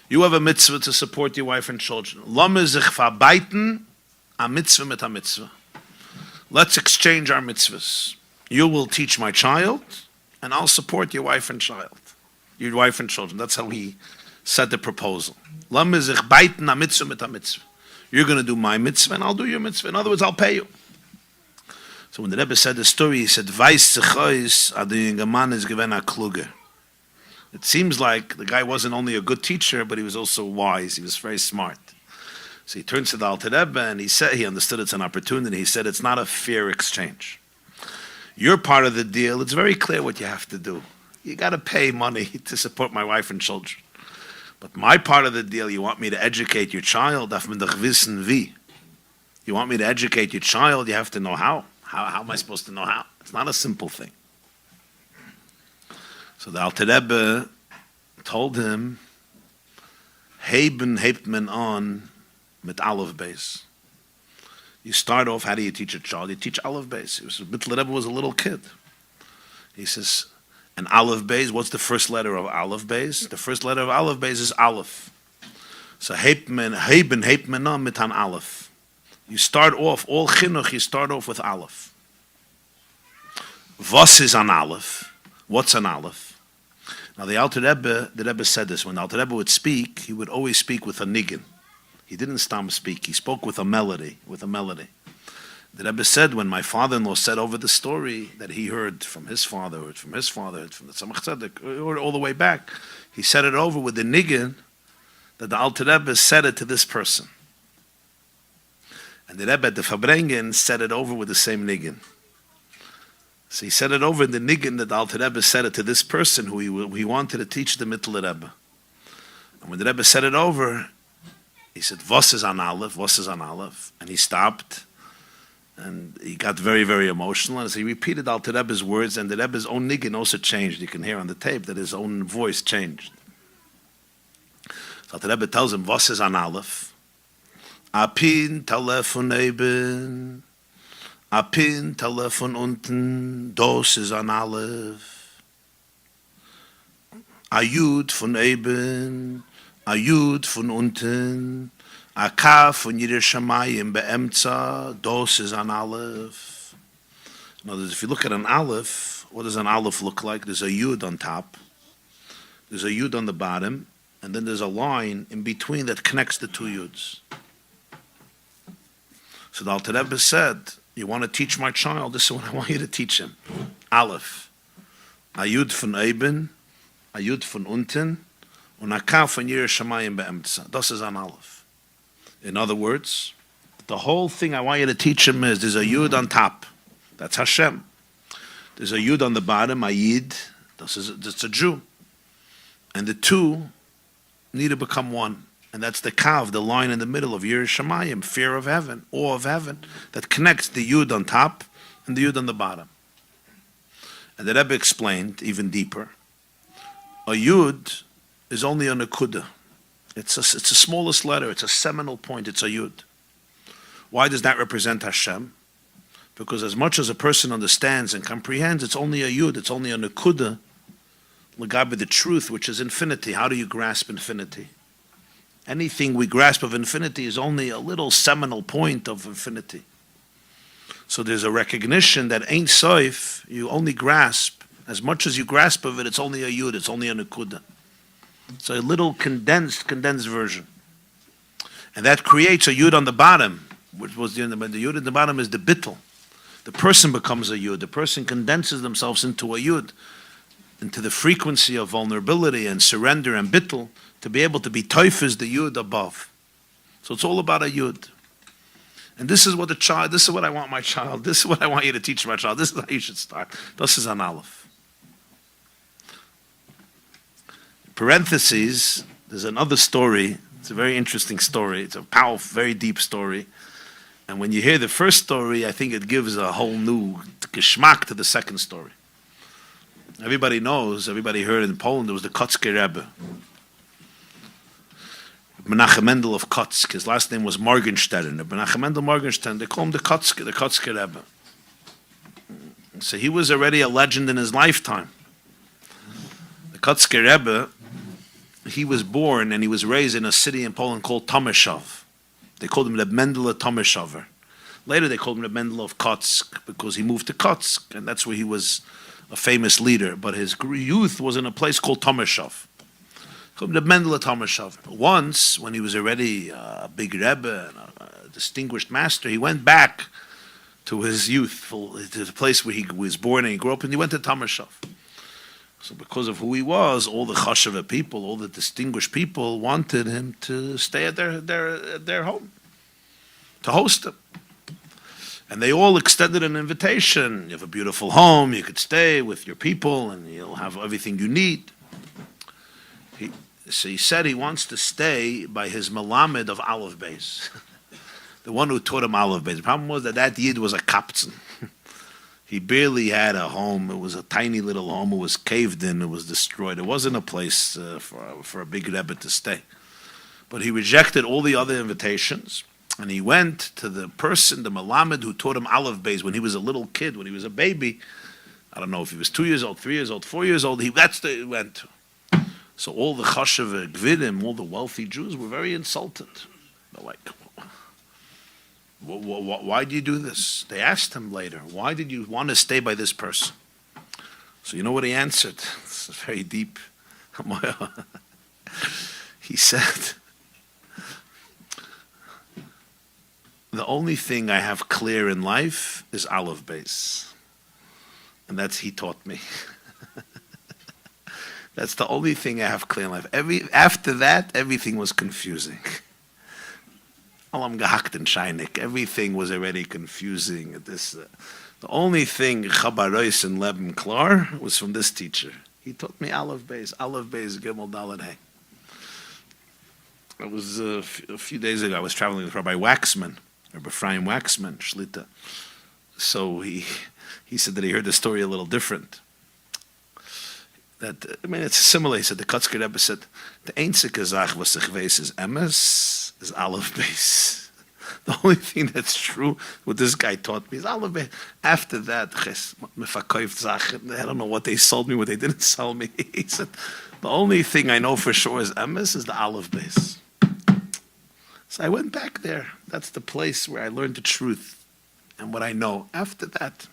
You have a mitzvah to support your wife and children. Lamme sich verbeiten a mitzvah mit a mitzvah. Let's exchange our mitzvahs. You will teach my child, and I'll support your wife and child. Your wife and children. That's how he said the proposal. Lamme sich beiten a mitzvah mit a mitzvah. You're going to do my mitzvah, and I'll do your mitzvah. In other words, I'll pay you. So when the Rebbe said the story, he said, Weiss sich aus, a der junge Mann ist gewesen a kluger. It seems like the guy wasn't only a good teacher, but he was also wise. He was very smart. So he turns to the Alter Rebbe, and he understood it's an opportunity. He said, it's not a fair exchange. You're part of the deal. It's very clear what you have to do. You got to pay money to support my wife and children. But my part of the deal, you want me to educate your child, darf man doch wissen wie. You want me to educate your child, you have to know how. How am I supposed to know how? It's not a simple thing. So the Alter Rebbe told him, Heben hebt men on mit Aleph Beis. You start off, how do you teach a child? You teach Aleph Beis. Mittler Rebbe was a little kid. He says, and Aleph Beis, what's the first letter of Aleph Beis? The first letter of Aleph Beis is Aleph. So Heben on mit an Aleph. You start off, all chinuch, you start off with Aleph. Was is an Aleph? What's an Aleph? Now the Rebbe said this. When the Alter Rebbe would speak, he would always speak with a niggin. He didn't stam speak. He spoke with a melody. The Rebbe said, when my father-in-law said over the story that he heard from his father, heard from the Tzemach Tzedek, or all the way back, he said it over with the niggin that the Alter Rebbe said it to this person. And the Rebbe at the Farbrengen said it over with the same niggin. So he said it over in the niggin that the Alter Rebbe said it to this person who he wanted to teach the Mittler Rebbe. And when the Rebbe said it over, he said, "Was is an Aleph? Was is an Aleph?" And he stopped, and he got very, very emotional. And so he repeated Alter Rebbe's words, and the Rebbe's own niggin also changed. You can hear on the tape that his own voice changed. So Alter Rebbe tells him, "Was is an Aleph? Apin telefon eben, apin telefon unten, dos is an Aleph. A Yud von eben, a Yud von unten, A kaf von Yireh Shamayim be'emtza, dos is an Aleph. In other words, if you look at an Aleph, what does an Aleph look like? There's a Yud on top, there's a Yud on the bottom, and then there's a line in between that connects the two Yuds. So the Alter Rebbe said, you want to teach my child, this is what I want you to teach him. Aleph. A Yud von oben, a Yud von unten, und a Kaf von Yireh Shamayim be'emtza. Das is an Aleph. In other words, the whole thing I want you to teach him is there's a Yud on top. That's Hashem. There's a Yud on the bottom, a Yid. That's a Jew. And the two need to become one. And that's the Kav, the line in the middle of Yireh Shamayim, fear of heaven, awe of heaven, that connects the Yud on top and the Yud on the bottom. And the Rebbe explained even deeper. A Yud is only a Nekuda. It's the smallest letter. It's a seminal point. It's a Yud. Why does that represent Hashem? Because as much as a person understands and comprehends, it's only a Yud. It's only a Nekuda. L'gabe the truth, which is infinity. How do you grasp infinity? Anything we grasp of infinity is only a little seminal point of infinity. So there's a recognition that Ein Sof, you only grasp, as much as you grasp of it, it's only a Yud. It's only a Nekuda. It's a little condensed version. And that creates a Yud on the bottom, which was the Yud on the bottom is the bittul. The person becomes a Yud. The person condenses themselves into a Yud, into the frequency of vulnerability and surrender and bittul, to be able to be toifes the Yud above. So it's all about a Yud. And this is what this is what I want my child, this is what I want you to teach my child, this is how you should start. This is an Aleph. Parentheses, there's another story. It's a very interesting story. It's a powerful, very deep story. And when you hear the first story, I think it gives a whole new geschmack to the second story. Everybody knows, everybody heard in Poland, there was the Kotzker Rebbe. Menachem Mendel of Kotsk. His last name was Morgenstern. Menachem Mendel Morgenstern, they call him the Kotzker Rebbe. So he was already a legend in his lifetime. The Kotzker Rebbe, he was born and he was raised in a city in Poland called Tomaszów. They called him the Mendel of Tomaszover. Later they called him the Mendel of Kotsk because he moved to Kotsk and that's where he was a famous leader. But his youth was in a place called Tomaszów. Called him the Mendel of Tomaszover. Once, when he was already a big Rebbe and a distinguished master, he went back to his youth, to the place where he was born and he grew up, and he went to Tomaszów. So because of who he was, all the chashava people, all the distinguished people wanted him to stay at their home, to host them. And they all extended an invitation. You have a beautiful home, you could stay with your people, and you'll have everything you need. So he said he wants to stay by his Melamed of Aleph Beis, the one who taught him Aleph Beis. The problem was that Yid was a Kaptzen. He barely had a home. It was a tiny little home. It was caved in. It was destroyed. It wasn't a place for a big Rebbe to stay. But he rejected all the other invitations, and he went to the person, the Melamed, who taught him Aleph Beis when he was a little kid, when he was a baby. I don't know if he was 2 years old, 3 years old, 4 years old. He went to. So all the Chashav Gvidim, all the wealthy Jews were very insulted. They're like, why do you do this? They asked him later, why did you want to stay by this person? So you know what he answered? It's very deep. He said, the only thing I have clear in life is Aleph Beis. And that's he taught me. That's the only thing I have clear in life. After that, everything was confusing. Alam gehakt and sheinik. Everything was already confusing. The only thing chabarois and leben klar was from this teacher. He taught me Aleph Beis Gimel Daled Hey. It was a few days ago. I was traveling with Rabbi Waxman, Rabbi Ephraim Waxman, Shlita. So he said that he heard the story a little different. It's similar. He said the Kotzker Rebbe said the einzige Zach was sich weiß is emes is Aleph Beis. The only thing that's true, what this guy taught me, is Aleph Beis. After that, I don't know what they sold me, what they didn't sell me. He said the only thing I know for sure is emes is the Aleph Beis. So I went back there. That's the place where I learned the truth and what I know. After that,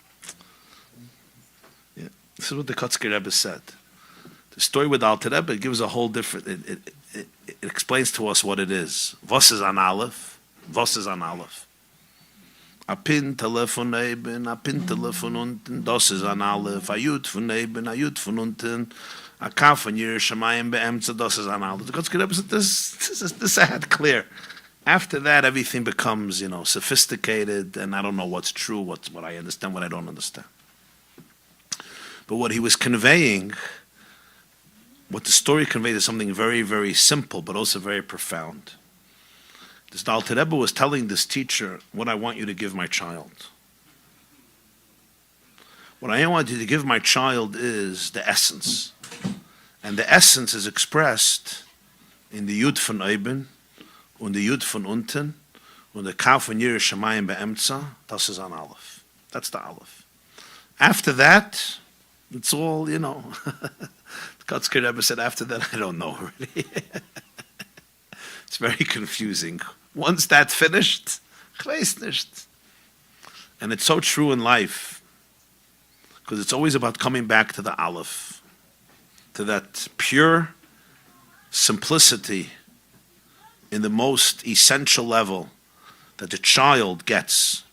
yeah, this is what the Kotzker Rebbe said. The story with Alter Rebbe gives a whole different, it explains to us what it is. Was is an Aleph? Was is an Aleph? A Pintele von oben, a Pintele von unten, das ist an Aleph. A Jud von oben, a Jud von unten, a Kaf von Yerushalayim be'emtza, das ist an Aleph. The Kotzker Rebbe said, this I had clear. After that, everything becomes, sophisticated, and I don't know what's true, what I understand, what I don't understand. But what he was conveying, what the story conveyed, is something very, very simple, but also very profound. This Alter Rebbe was telling this teacher, what I want you to give my child. What I want you to give my child is the essence. And the essence is expressed in the Yud von oben, und die Yud von unten, und der Kaf von Yerushalayim be'emtza, das ist an Aleph. That's the Aleph. After that, it's all, the Kotzker Rebbe said, after that, I don't know really. It's very confusing. Once that's finished, ich weiß nicht. And it's so true in life, because it's always about coming back to the Aleph, to that pure simplicity in the most essential level that the child gets.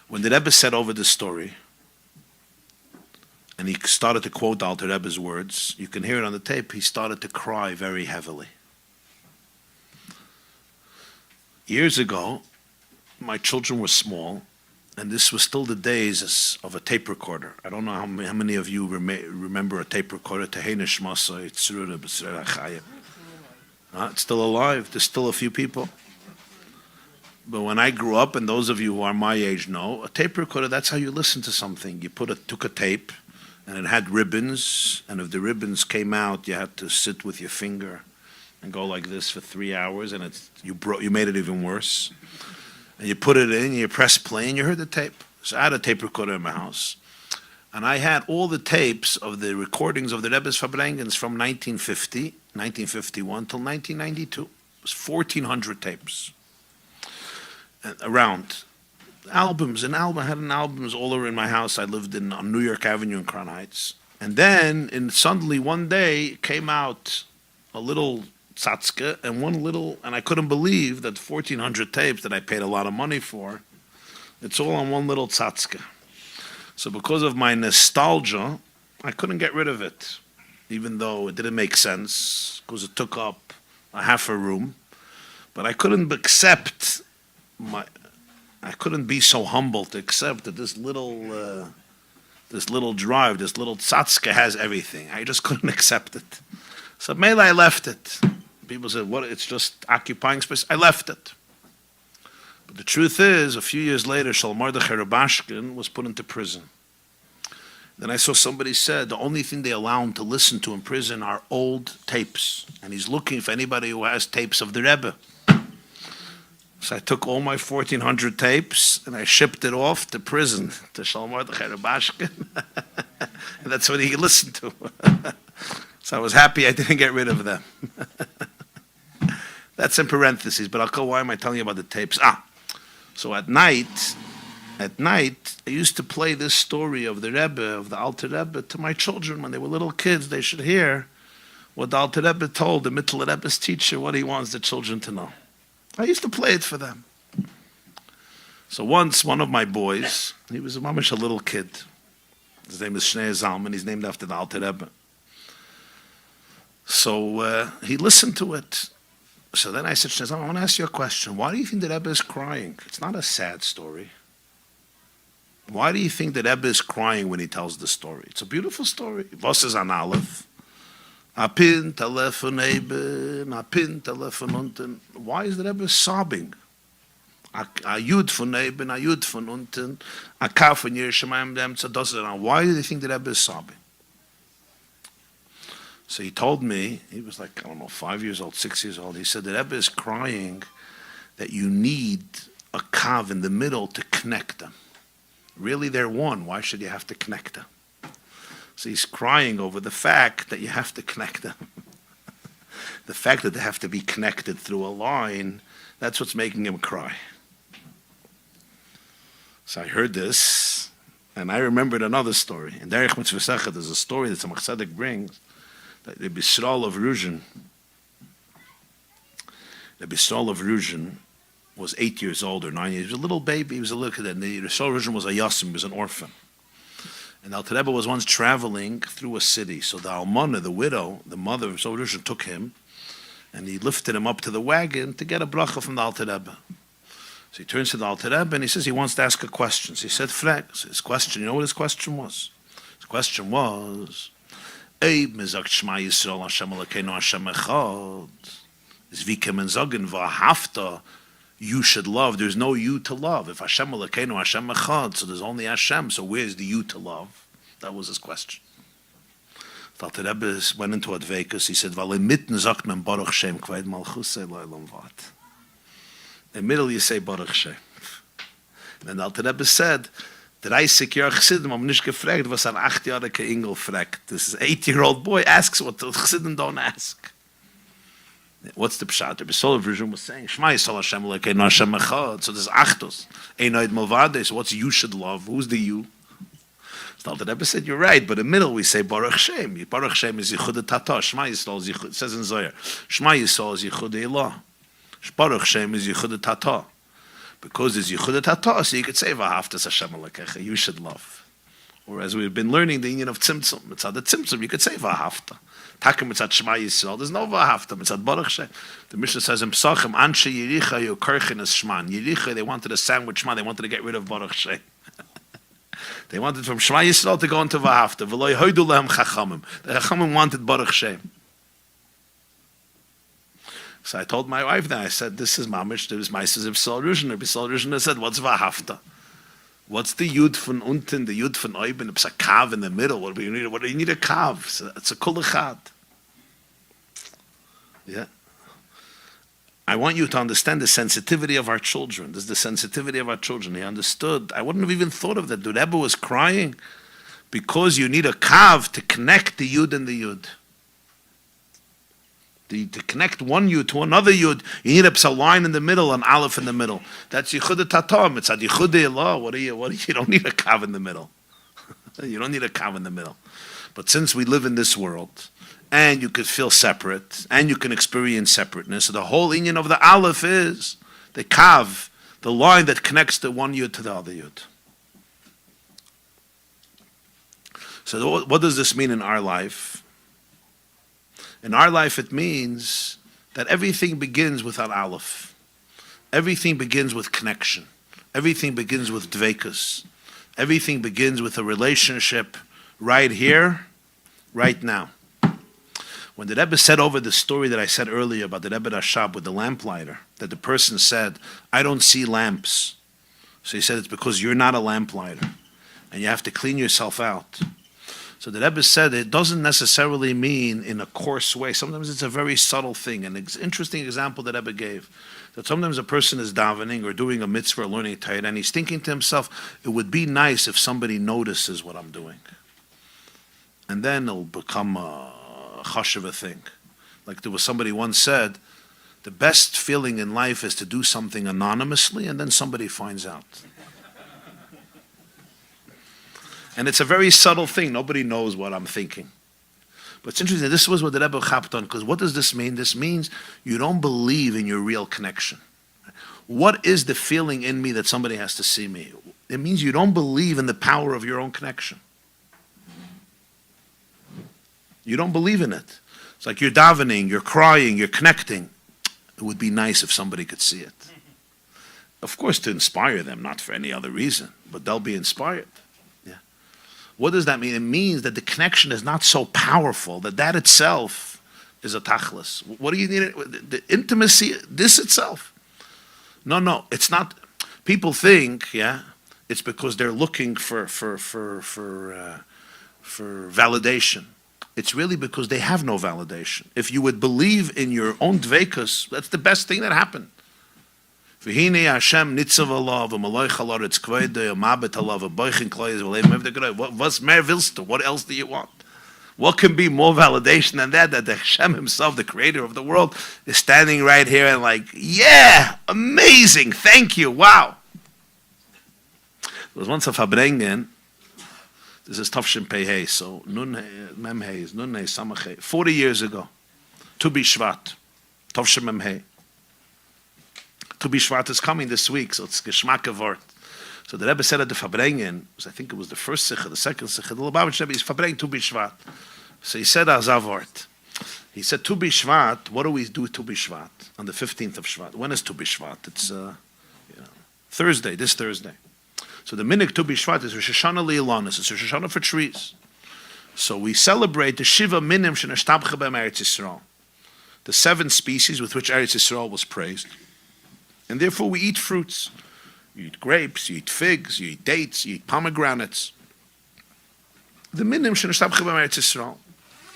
When the Rebbe said over this story, and he started to quote Alter Rebbe's words, you can hear it on the tape, he started to cry very heavily. Years ago, my children were small, and this was still the days of a tape recorder. I don't know how many of you remember a tape recorder. It's still alive. There's still a few people. But when I grew up, and those of you who are my age know, a tape recorder, that's how you listen to something. You took a tape, and it had ribbons, and if the ribbons came out, you had to sit with your finger and go like this for 3 hours, and you made it even worse. And you put it in, you press play, and you heard the tape. So I had a tape recorder in my house. And I had all the tapes of the recordings of the Rebbe's Farbrengens from 1950, 1951 till 1992. It was 1,400 tapes. And around. Albums. I had albums all over in my house. I lived on New York Avenue in Crown Heights. And then, suddenly one day, came out a little tzatzke and I couldn't believe that 1,400 tapes that I paid a lot of money for, it's all on one little tzatzke. So because of my nostalgia, I couldn't get rid of it, even though it didn't make sense, because it took up a half a room. But I couldn't be so humble to accept that this little drive, this little tzatzke has everything. I just couldn't accept it. So maybe I left it. People said, "What? It's just occupying space." I left it. But the truth is, a few years later, Shalmardach Rabashkin was put into prison. Then I saw somebody said the only thing they allow him to listen to in prison are old tapes, and he's looking for anybody who has tapes of the Rebbe. So I took all my 1,400 tapes and I shipped it off to prison to Shalmardach Rabashkin, and that's what he could listen to. So I was happy I didn't get rid of them. That's in parentheses, but I'll go, why am I telling you about the tapes? So at night, I used to play this story of the Rebbe, of the Alter Rebbe, to my children when they were little kids. They should hear what the Alter Rebbe told the Mittel Rebbe's teacher, what he wants the children to know. I used to play it for them. So once, one of my boys, he was a little kid. His name is Shnei Zalman. He's named after the Alter Rebbe. So he listened to it. So then I said, Shnei Zalman, I want to ask you a question. Why do you think the Rebbe is crying? It's not a sad story. Why do you think the Rebbe is crying when he tells the story? It's a beautiful story. Was is an Aleph? Apin telefon eben, apin telefon unten. Why is the Rebbe sobbing? A Yud von eben, a Yud von unten, a Kaf von Yerushalayim be'emtza. Why do they think the Rebbe is sobbing? So he told me, he was like, 5 years old, 6 years old. He said the Rebbe is crying that you need a kav in the middle to connect them. Really, they're one. Why should you have to connect them? So he's crying over the fact that you have to connect them. The fact that they have to be connected through a line, that's what's making him cry. So I heard this, and I remembered another story. In Derech Mitzvah there's a story that Tzemach Tzedek brings, that the Bistral of Ruzhin was 8 years old or 9 years. He was a little baby. He was a little kid. And the Bistral of Ruzhin was a yasim. He was an orphan. And Alter Rebbe was once traveling through a city. So the almana, the widow, the mother of Bistral of Ruzhin, took him, and he lifted him up to the wagon to get a bracha from the Alter Rebbe. So he turns to the Alter Rebbe and he says he wants to ask a question. So he said, Frek. So his question, you know what his question was? His question was, Eib mezagt Shema Yisrael Hashem Elokeinu Hashem Echad. Is wie kemen sagen, v'ahavta, you should love. There's no you to love. If Hashem Elokeinu Hashem Echad, so there's only Hashem, so where's the you to love? That was his question. The Alter Rebbe went into Advekus. He said, V'ale mitten sagt men Baruch Shem Kveid Malchusei Lo'elam Vat. In the middle you say Baruch Shem. And the Alter Rebbe said, 30 Jahre Chassidim haben nicht gefragt, was ein 8 Jahre Engel fragt. This 8-year-old boy asks what the Chassidim don't ask. What's the pshat? The Bistral of Ruzhin was saying, Shema Yisrael Hashem Elokeinu Hashem Echad. So there's achtos. Einoid Malvade. So what's you should love? Who's the you? So the Rebbe said, you're right, but in the middle we say Baruch Shem. Baruch Shem is Yichud Tata. Shema Yisrael is Yichud. It says in Zohar. Shema Yisrael is Yichud Elah. Baruch Shem is Yichud Tata. Because there's Yichud Tata, so you could say V'ahavtas Hashem Elokecha. You should love. Or as we've been learning the union of Tzimtzum. It's at the Tzimtzum, you could say V'ahavta. Takim mitzat Shema Yisrael. There's no V'ahavta. Mitzat Baruch Shem. The Mishnah says in Psachim, Anshe Yericha Yokarchin es Shman. Yericha, they wanted to sandwich Shema. They wanted to get rid of Baruch Shem. They wanted from Shema Yisrael to go into V'ahavta. V'lo Yehoidu lehem Chachamim. The Chachamim wanted Baruch Shem. So I told my wife that, I said, this is Mamish, there is Meises of Bistral Ruzhin. Bistral Ruzhin said, what's V'ahavta? What's the Yud von unten, the Yud von oben? It's a kav in the middle. What do you need? What do you need a kav? It's a kol echad. Yeah. I want you to understand the sensitivity of our children. This is the sensitivity of our children. He understood. I wouldn't have even thought of that. The Rebbe was crying because you need a kav to connect the Yud and the Yud. To connect one Yud to another Yud, you need a line in the middle, an Aleph in the middle. That's Yichud Tatam. It's at Yichud Elah. What do you don't need a kav in the middle. You don't need a kav in the middle. But since we live in this world, and you could feel separate, and you can experience separateness, so the whole inyan of the Aleph is the kav, the line that connects the one Yud to the other Yud. So what does this mean in our life? In our life, it means that everything begins with an Aleph. Everything begins with connection. Everything begins with dveikus. Everything begins with a relationship right here, right now. When the Rebbe said over the story that I said earlier about the Rebbe Rashab with the lamplighter, that the person said, I don't see lamps. So he said, it's because you're not a lamplighter, and you have to clean yourself out. So the Rebbe said it doesn't necessarily mean in a coarse way. Sometimes it's a very subtle thing. An interesting example that Rebbe gave, that sometimes a person is davening or doing a mitzvah or learning Torah, and he's thinking to himself, it would be nice if somebody notices what I'm doing. And then it'll become a chashuva thing. Like there was somebody once said, the best feeling in life is to do something anonymously and then somebody finds out. And it's a very subtle thing. Nobody knows what I'm thinking. But it's interesting. This was what the Rebbe chapped on, because what does this mean? This means you don't believe in your real connection. What is the feeling in me that somebody has to see me? It means you don't believe in the power of your own connection. You don't believe in it. It's like you're davening, you're crying, you're connecting. It would be nice if somebody could see it. Of course, to inspire them, not for any other reason, but they'll be inspired. What does that mean? It means that the connection is not so powerful that itself is a tachlis. What do you need? The intimacy, this itself. No, it's not. People think, it's because they're looking for validation. It's really because they have no validation. If you would believe in your own dveikus, that's the best thing that happened. V'hinei Hashem nitzav alav v'maloich halaretz kveidei u'mabet alav v'boichin kloyes v'lev mevde groi. What's mehr willst du? What else do you want? What can be more validation than that the Hashem himself, the creator of the world, is standing right here and like, yeah, amazing, thank you, wow. There was once a Farbrengen, this is Tafshin Pei, so Mem Hey is Nun Hey Samach Hey, 40 years ago, Tu B'Shvat, Tafshin Mem Hey. Tu B'Shvat is coming this week, so it's Geschmack Wort. So the Rebbe said at the Farbrengen, I think it was the first Sikha, the second Sikha, the Lubavitch Rebbe is Farbrengen Tu B'Shvat. So he said Azavort. He said Tu B'Shvat, what do we do with Tu B'Shvat? On the 15th of Shvat. When is Tu B'Shvat? It's Thursday, this Thursday. So the Minik Tu B'Shvat is Rosh Hashanah Le'ilanis. It's Rosh Hashanah for trees. So we celebrate the Shiva Minim Shenashtabcha B'Em Eretz Yisrael, the 7 species with which Eretz Yisrael was praised. And therefore we eat fruits. You eat grapes, you eat figs, you eat dates, you eat pomegranates. The Minim Shenashtabcha B'Em Eretz Yisrael.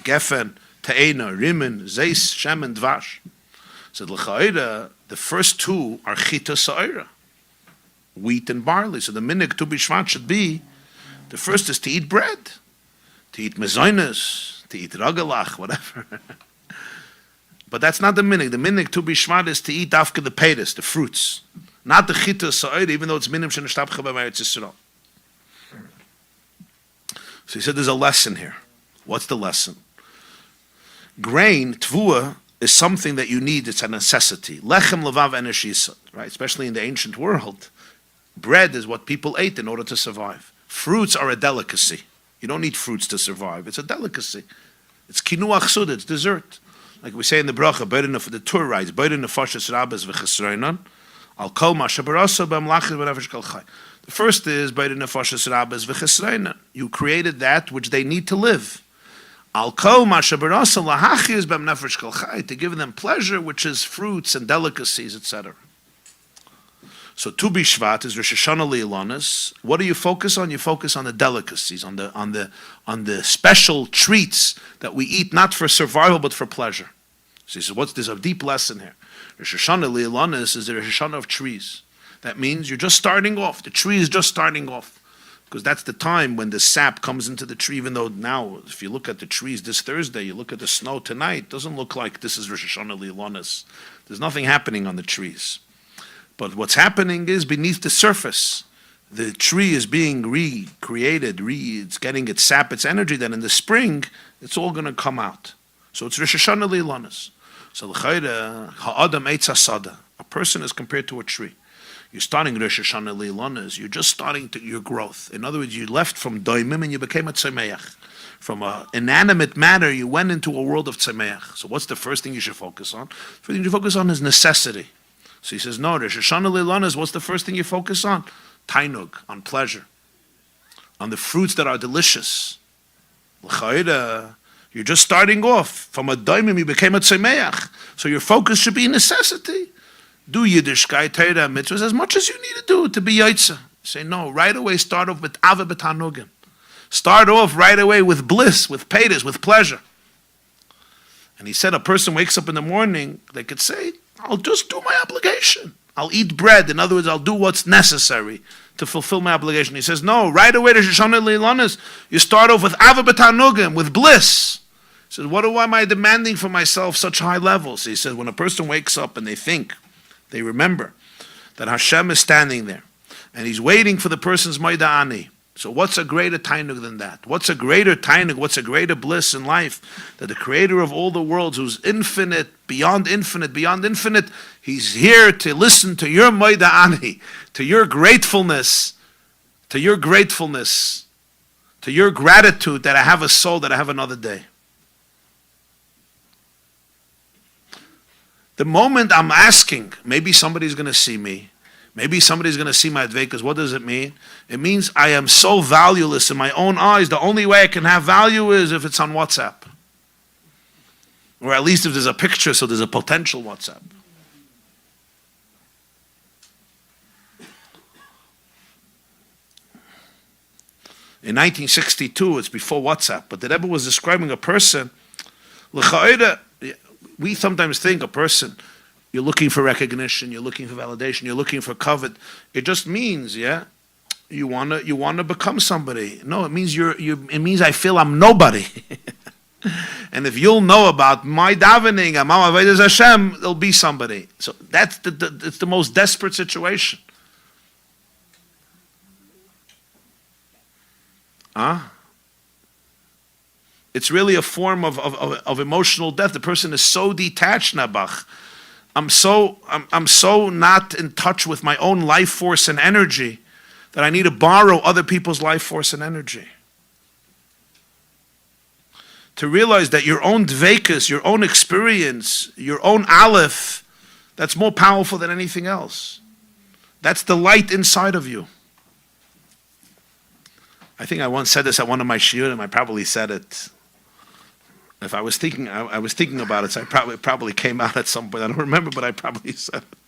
Gefen, Te'ena, Rimen, Zeis, Shemen, Dvash. So the first 2 are Chita Sa'ira, wheat and barley. So the Minik Tu B'Shvat should be, the first is to eat bread, to eat mezainas, to eat ragalach, whatever. But that's not the Minik. The Minik Tu B'Shvat is to eat after the peiros, the fruits. Not the Chita Sa'ira, even though it's Minim Shenashtabcha B'Em Eretz Yisrael. So he said there's a lesson here. What's the lesson? Grain, tvua, is something that you need. It's a necessity. Lechem, levav, eneshisa, right? Especially in the ancient world, bread is what people ate in order to survive. Fruits are a delicacy. You don't need fruits to survive. It's a delicacy. It's kinuach sud, it's dessert. Like we say in the bracha, the Torah writes, the first is, you created that which they need to live. To give them pleasure, which is fruits and delicacies, etc. So Tu B'Shvat is Rosh Hashanah Le'ilanis. What do you focus on? You focus on the delicacies, on the special treats that we eat, not for survival but for pleasure. So he says, there's a deep lesson here. Rosh Hashanah Le'ilanis is the Rosh Hashanah of trees. That means you're just starting off. The tree is just starting off. Because that's the time when the sap comes into the tree, even though now, if you look at the trees this Thursday, you look at the snow tonight, it doesn't look like this is Rosh Hashanah Le'ilanis. There's nothing happening on the trees. But what's happening is beneath the surface, the tree is being recreated, it's getting its sap, its energy, then in the spring, it's all going to come out. So it's Rosh Hashanah Le'ilanis. So ha'adam eitz hasada. A person is compared to a tree. You're starting Rosh Hashanah Le'ilanis, you're just starting your growth. In other words, you left from doimim and you became a tzemeach. From an inanimate matter, you went into a world of tzemeach. So what's the first thing you should focus on? The first thing you focus on is necessity. So he says, no, Rosh Hashanah Le'ilanis, what's the first thing you focus on? Tainug, on pleasure. On the fruits that are delicious. You're just starting off. From a doimim, you became a tzemeach. So your focus should be necessity. Do Yiddishkeit, Torah, mitzvahs as much as you need to do to be Yaitza. Say no, right away start off with Ava B'Tanugim. Start off right away with bliss, with peiros, with pleasure. And he said a person wakes up in the morning, they could say, I'll just do my obligation. I'll eat bread. In other words, I'll do what's necessary to fulfill my obligation. He says, no, right away to Shoshana Leilanis, you start off with Ava B'Tanugim, with bliss. He says, what am I demanding for myself such high levels? He says, when a person wakes up and they remember that Hashem is standing there and he's waiting for the person's Maida Ani. So what's a greater tainug than that? What's a greater tainug? What's a greater bliss in life? That the creator of all the worlds, who's infinite, beyond infinite, he's here to listen to your Maida Ani, to your gratefulness, to your gratitude that I have a soul, that I have another day. The moment I'm asking, maybe somebody's going to see me, maybe somebody's going to see my dveikus, what does it mean? It means I am so valueless in my own eyes. The only way I can have value is if it's on WhatsApp. Or at least if there's a picture, so there's a potential WhatsApp. In 1962, it's before WhatsApp, but the Rebbe was describing a person, we sometimes think a person, you're looking for recognition, you're looking for validation, you're looking for covet. It just means, you wanna become somebody. No, it means it means I feel I'm nobody. And if you'll know about my davening, Amam Avodas Hashem, there'll be somebody. So that's it's the most desperate situation. It's really a form of emotional death. The person is so detached, Nabach. I'm so not in touch with my own life force and energy that I need to borrow other people's life force and energy. To realize that your own dveikus, your own experience, your own Aleph, that's more powerful than anything else. That's the light inside of you. I think I once said this at one of my shiurim. I probably said it. If I was thinking about it, so it probably came out at some point. I don't remember, but I probably said it.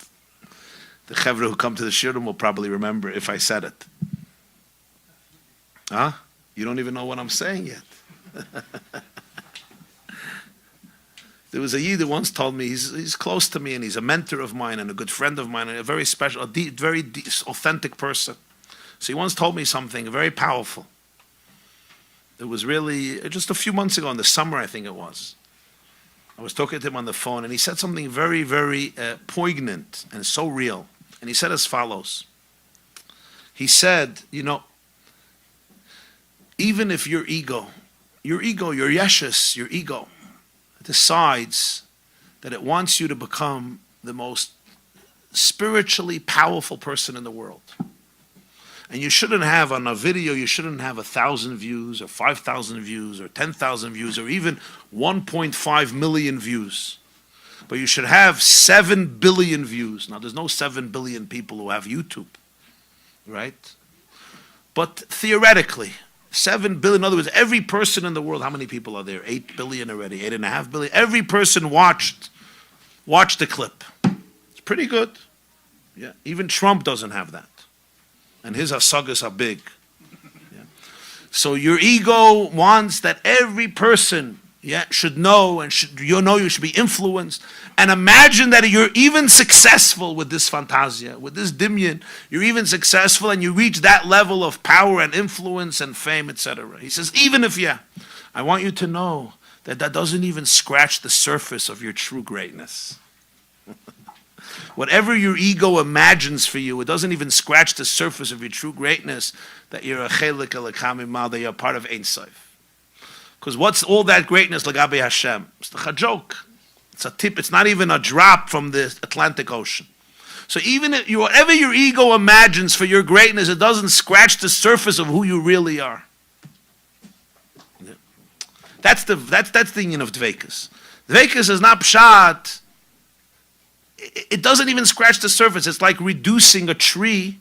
The chevra who come to the shiurim will probably remember if I said it. You don't even know what I'm saying yet. There was a yid who once told me, he's close to me and he's a mentor of mine and a good friend of mine and a very special, very authentic person. So he once told me something very powerful. It was really just a few months ago in the summer, I think it was. I was talking to him on the phone and he said something very, very poignant and so real. And he said as follows. He said, even if your ego, your yeshus, your ego, decides that it wants you to become the most spiritually powerful person in the world. And you shouldn't have on a video, you shouldn't have 1,000 views or 5,000 views or 10,000 views or even 1.5 million views. But you should have 7 billion views. Now there's no 7 billion people who have YouTube, right? But theoretically, 7 billion, in other words, every person in the world, how many people are there? 8 billion already, 8.5 billion. Every person watched the clip. It's pretty good. Yeah, even Trump doesn't have that. And his hasagas are big. Yeah. So your ego wants that every person should know and you should be influenced. And imagine that you're even successful with this fantasia, with this dimyan. You're even successful and you reach that level of power and influence and fame, etc. He says, even if I want you to know that doesn't even scratch the surface of your true greatness. Whatever your ego imagines for you, it doesn't even scratch the surface of your true greatness, that you're a chelik elokam, that you're part of Ein Sof. Because what's all that greatness, Lagabe Hashem? It's a joke. It's a tip. It's not even a drop from the Atlantic Ocean. So even if whatever your ego imagines for your greatness, it doesn't scratch the surface of who you really are. Yeah. That's the union of dveikus. Dveikus is not pshat. It doesn't even scratch the surface. It's like reducing a tree.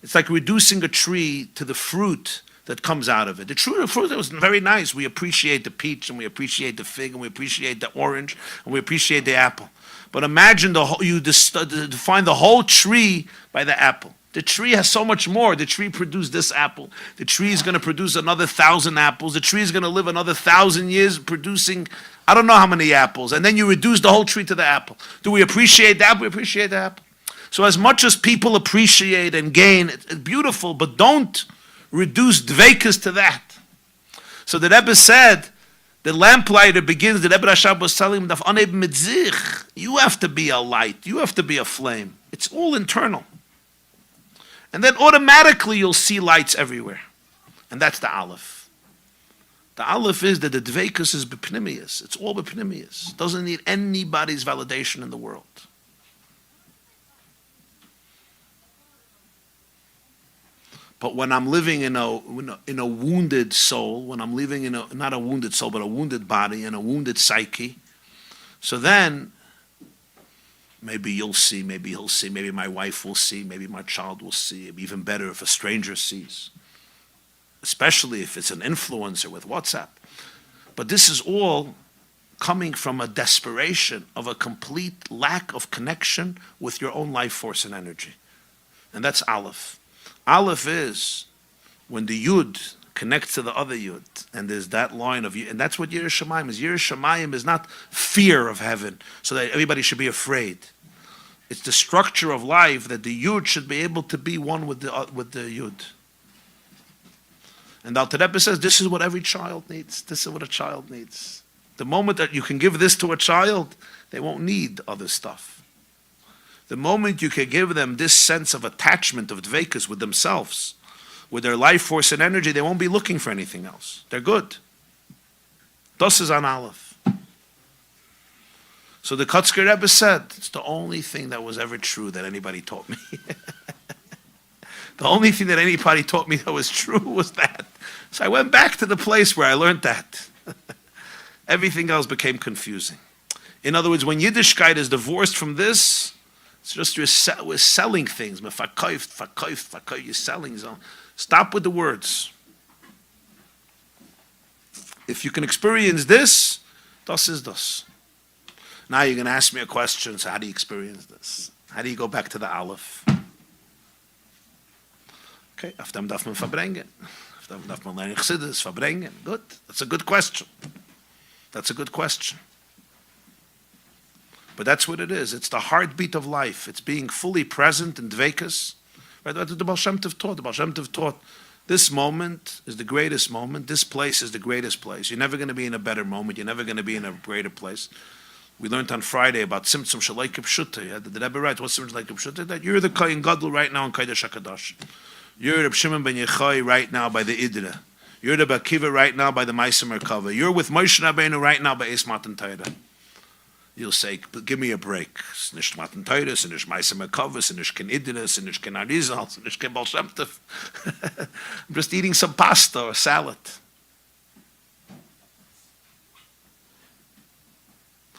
It's like reducing a tree to the fruit that comes out of it. The fruit was very nice. We appreciate the peach, and we appreciate the fig, and we appreciate the orange, and we appreciate the apple. But imagine you define the whole tree by the apple. The tree has so much more. The tree produced this apple. The tree is going to produce another 1,000 apples. The tree is going to live another 1,000 years producing I don't know how many apples. And then you reduce the whole tree to the apple. Do we appreciate the apple? We appreciate the apple. So as much as people appreciate and gain, it's beautiful, but don't reduce dveikus to that. So the Rebbe said, the lamplighter begins, the Rebbe Rashab was telling him, you have to be a light. You have to be a flame. It's all internal. And then automatically you'll see lights everywhere. And that's the Aleph. The Aleph is that the dveikus is bepnimius. It's all bepnimius. It doesn't need anybody's validation in the world. But when I'm living in a wounded soul, when I'm living in not a wounded soul, but a wounded body and a wounded psyche, so then maybe you'll see, maybe he'll see, maybe my wife will see, maybe my child will see. It'd be even better if a stranger sees. Especially if it's an influencer with WhatsApp. But this is all coming from a desperation of a complete lack of connection with your own life force and energy. And that's Aleph. Aleph is when the Yud connects to the other Yud, and there's that line of Yud, and that's what Yiras Shamayim is. Yiras Shamayim is not fear of heaven, so that everybody should be afraid. It's the structure of life that the Yud should be able to be one with the Yud. And the Alter Rebbe says, this is what every child needs. This is what a child needs. The moment that you can give this to a child, they won't need other stuff. The moment you can give them this sense of attachment, of dveikus with themselves, with their life force and energy, they won't be looking for anything else. They're good. Das is on Aleph. So the Kotzker Rebbe said, it's the only thing that was ever true that anybody taught me. The only thing that anybody taught me that was true was that. So I went back to the place where I learned that. Everything else became confusing. In other words, when Yiddishkeit is divorced from this, it's just we're selling things. You're selling. Stop with the words. If you can experience this, das is das. Now you're going to ask me a question. So how do you experience this? How do you go back to the Aleph? Okay, auf dem darf man Farbrengen. Auf dem darf man lernen Chassidus, Farbrengen. Good. That's a good question. That's a good question. But that's what it is. It's the heartbeat of life. It's being fully present in dveikus. Right? What the Baal Shem Tov taught. The Baal Shem Tov taught this moment is the greatest moment. This place is the greatest place. You're never going to be in a better moment. You're never going to be in a greater place. We learned on Friday about Simtzum Shalai Kipshuta. The Rebbe writes, what's Simtzum Shalai Kipshuta? That you're the Kohen Gadol right now in Kodesh HaKadosh. You're Reb Shimon ben Yochai right now by the Idra. You're the Bakiva right now by the Ma'aseh Merkava. You're with Moshe Rabbeinu right now by Eis Matan Torah. You'll say, give me a break. Es nicht Matan Torah, es nicht Ma'aseh Merkava, es nicht kein Idra, es nicht kein Arizal, es nicht kein Baal Shem Tov. I'm just eating some pasta or salad.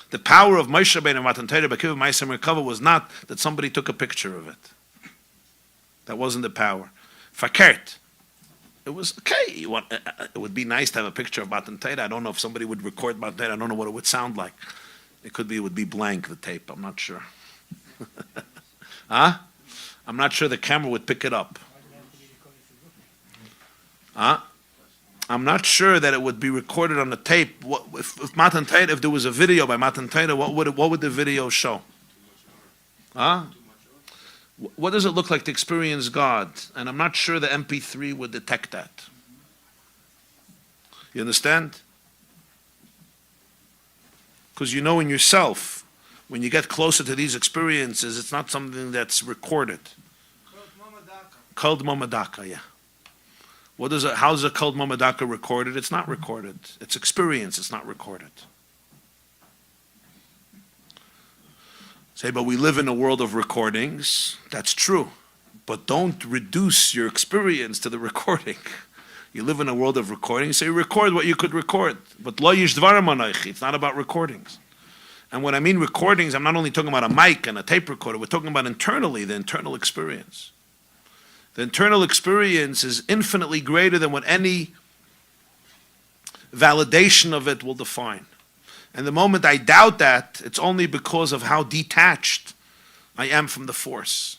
The power of Moshe Rabbeinu and Matan Torah, Bakiva, Ma'aseh Merkava was not that somebody took a picture of it. That wasn't the power. Fakert. It was okay. It would be nice to have a picture of Matan Torah. I don't know if somebody would record Matan Torah. I don't know what it would sound like. It would be blank, the tape. I'm not sure. Huh? I'm not sure the camera would pick it up. Huh? I'm not sure that it would be recorded on the tape. If Matan Torah, if there was a video by Matan Torah, what would the video show? Huh? What does it look like to experience God? And I'm not sure the MP3 would detect that. You understand? Because you know in yourself, when you get closer to these experiences, it's not something that's recorded. Kald Momadaka, yeah. How is a Kald Momadaka recorded? It's not recorded. It's experience, it's not recorded. Say, but we live in a world of recordings. That's true. But don't reduce your experience to the recording. You live in a world of recordings, so you record what you could record. But lo yish dvarim anaychi. It's not about recordings. And when I mean recordings, I'm not only talking about a mic and a tape recorder. We're talking about internally, the internal experience. The internal experience is infinitely greater than what any validation of it will define. And the moment I doubt that, it's only because of how detached I am from the force.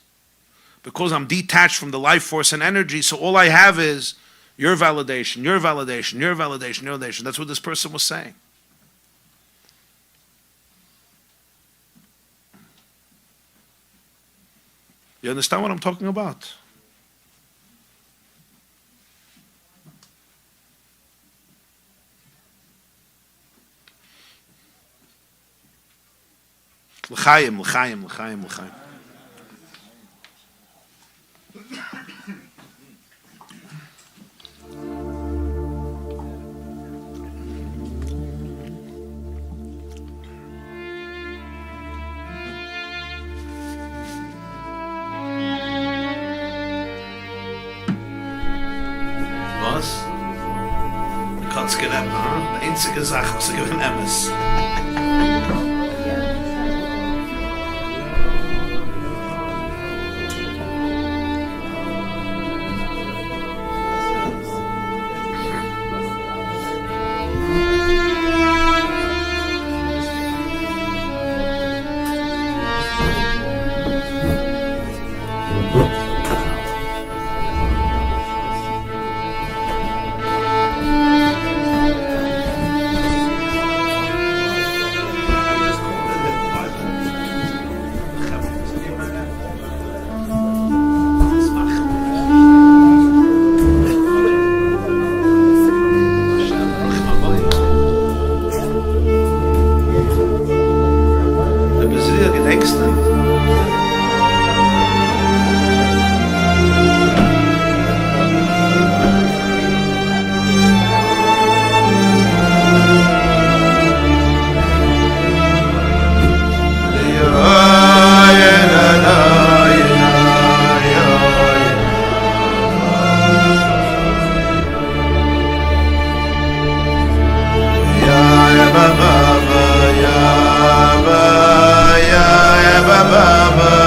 Because I'm detached from the life force and energy, so all I have is your validation, your validation, your validation, your validation. That's what this person was saying. You understand what I'm talking about? L'chaim, l'chaim, l'chaim, l'chaim. Was? Du kannst genehmen, ha? Die einzige Sache, was du gewinnen ist. Baba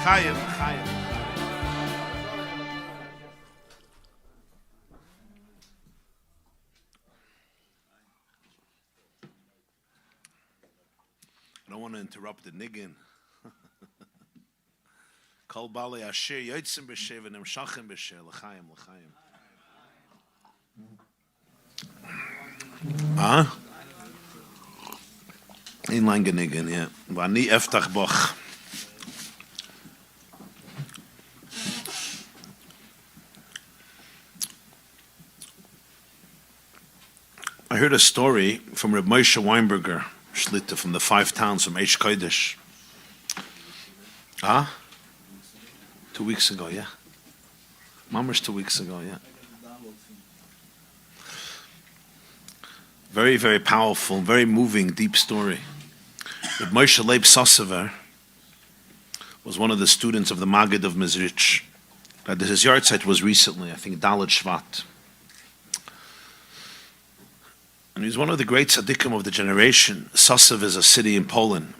L'chaim, l'chaim. I don't want to interrupt the niggin. Kol bali asher yotzim b'sher v'nemshachim b'sher l'chaim, l'chaim. Ein lang niggin, yeah. V'ani eftach boch. I heard a story from Rabbi Moshe Weinberger, Shlita from the 5 towns from Kodesh. 2 weeks ago, yeah. Mamash 2 weeks ago, yeah. Very, very powerful, very moving, deep story. Rabbi Moshe Leib Sossever was one of the students of the Maggid of Mezrich. His yard site was recently, I think, Dalet Shevat. And he was one of the great tzaddikim of the generation. Sossev is a city in Poland.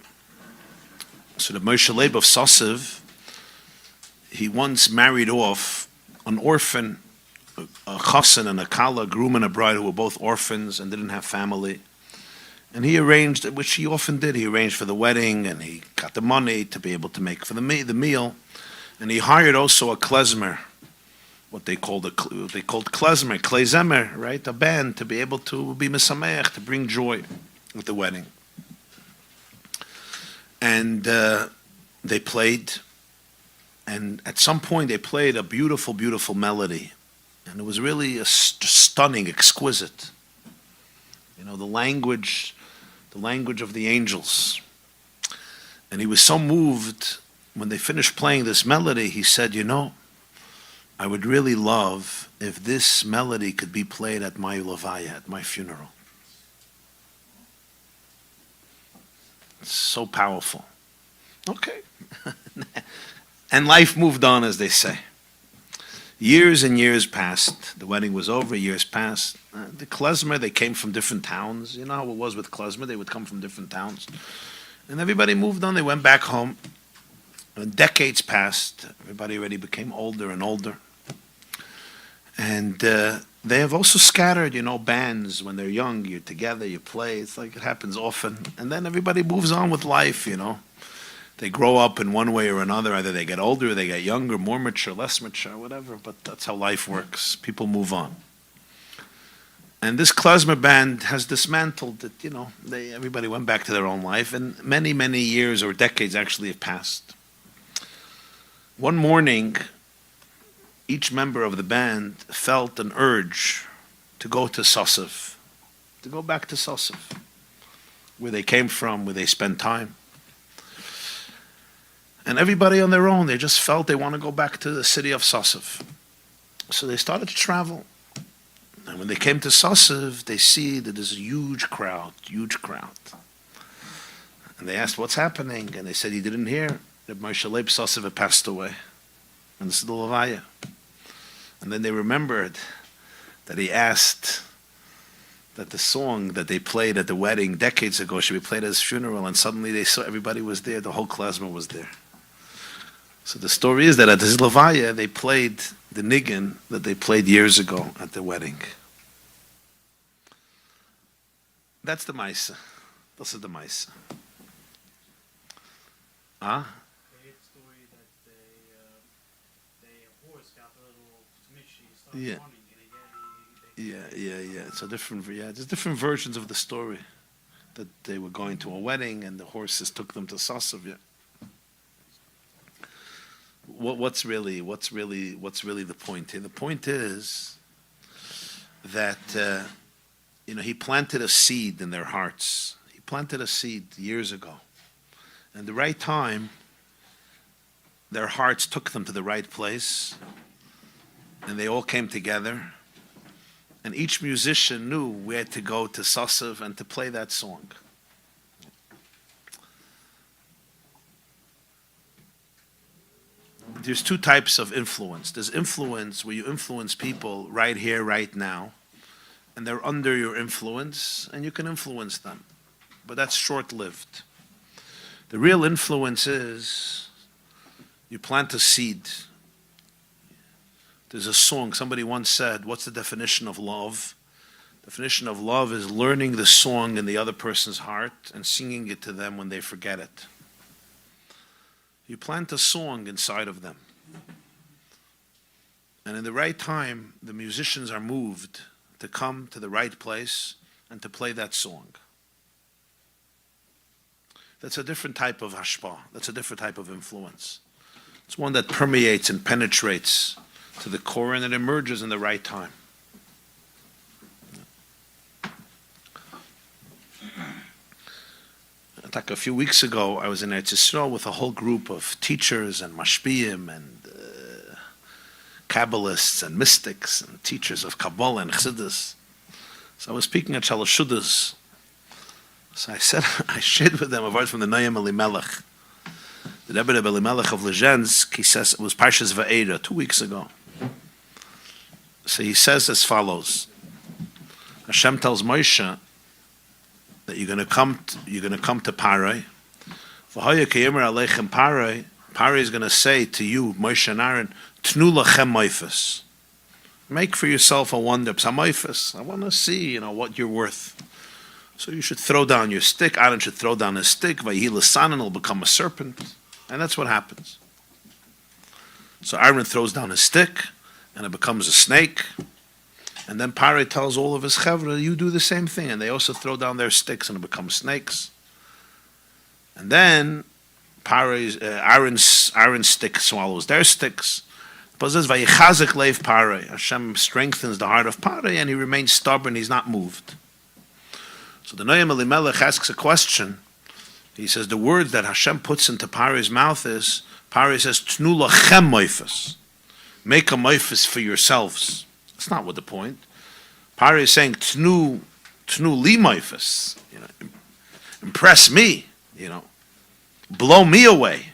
So the Moshe Leib of Sossev, he once married off an orphan, a chassan and a kala, a groom and a bride who were both orphans and didn't have family. And he arranged, which he often did, he arranged for the wedding and he got the money to be able to make for the meal. And he hired also a klezmer, what they called klezmer, klezemer, right? A band to be able to be mesameach, to bring joy at the wedding. And they played, and at some point they played a beautiful, beautiful melody. And it was really stunning, exquisite. You know, the language of the angels. And he was so moved when they finished playing this melody, he said, you know, I would really love if this melody could be played at my levaya, at my funeral. It's so powerful. Okay. And life moved on, as they say. Years and years passed. The wedding was over, years passed. The klezmer, they came from different towns. You know how it was with klezmer, they would come from different towns. And everybody moved on, they went back home. And decades passed, everybody already became older and older. And they have also scattered, you know, bands. When they're young, you're together, you play. It's like it happens often. And then everybody moves on with life, you know. They grow up in one way or another. Either they get older, they get younger, more mature, less mature, whatever. But that's how life works. People move on. And this klezmer band has dismantled it, you know. Everybody went back to their own life. And many, many years or decades actually have passed. One morning, each member of the band felt an urge to go to Sossev, to go back to Sossev, where they came from, where they spent time. And everybody on their own, they just felt they want to go back to the city of Sossev. So they started to travel. And when they came to Sossev, they see that there's a huge crowd. And they asked, what's happening? And they said, he didn't hear that Moshe Leib Sossev had passed away. And this is the levaya. And then they remembered that he asked that the song that they played at the wedding decades ago should be played at his funeral, and suddenly they saw everybody was there, the whole klezmer was there. So the story is that at his levaya, they played the niggin that they played years ago at the wedding. That's the Maisa. This is the Maisa. Yeah. It's a different. There's different versions of the story. That they were going to a wedding and the horses took them to Sossev. Yeah. What's really the point here? The point is that he planted a seed in their hearts. He planted a seed years ago, and the right time, their hearts took them to the right place. And they all came together, and each musician knew where to go to Sossev and to play that song. There's two types of influence. There's influence where you influence people right here, right now, and they're under your influence, and you can influence them. But that's short-lived. The real influence is You plant a seed. There's a song. Somebody once said, what's the definition of love? Definition of love is learning the song in the other person's heart and singing it to them when they forget it. You plant a song inside of them. And in the right time, the musicians are moved to come to the right place and to play that song. That's a different type of hashpah. That's a different type of influence. It's one that permeates and penetrates to the core, and it emerges in the right time. Like a few weeks ago, I was in Eretz Yisrael with a whole group of teachers and mashpiyim and Kabbalists and mystics and teachers of Kabbalah and Chassidus. So I was speaking at Shalashudas. So I said, I shared with them a word from the Noam Elimelech. The Rebbe Elimelech of Lezhensk, he says, it was Parshas Va'era 2 weeks ago. So he says as follows: Hashem tells Moshe that you're going to come to Parai. Parai is going to say to you, Moshe and Aaron, Tnu lachem moifes. Make for yourself a wonder. I want to see, what you're worth. So you should throw down your stick. Aaron should throw down his stick. Vayihi l'sanan, will become a serpent. And that's what happens. So Aaron throws down his stick, and it becomes a snake. And then Parai tells all of his chevra, you do the same thing. And they also throw down their sticks, and it becomes snakes. And then Aaron's stick swallows their sticks. But it says, Vayichazek leiv Parai. Hashem strengthens the heart of Parai, and he remains stubborn. He's not moved. So the Noam Elimelech asks a question. He says the word that Hashem puts into Parai's mouth is, Parai says, Tnu lachem moifes. Make a moifes for yourselves. That's not what the point. Parai is saying, Tnu li moifes. Impress me. Blow me away.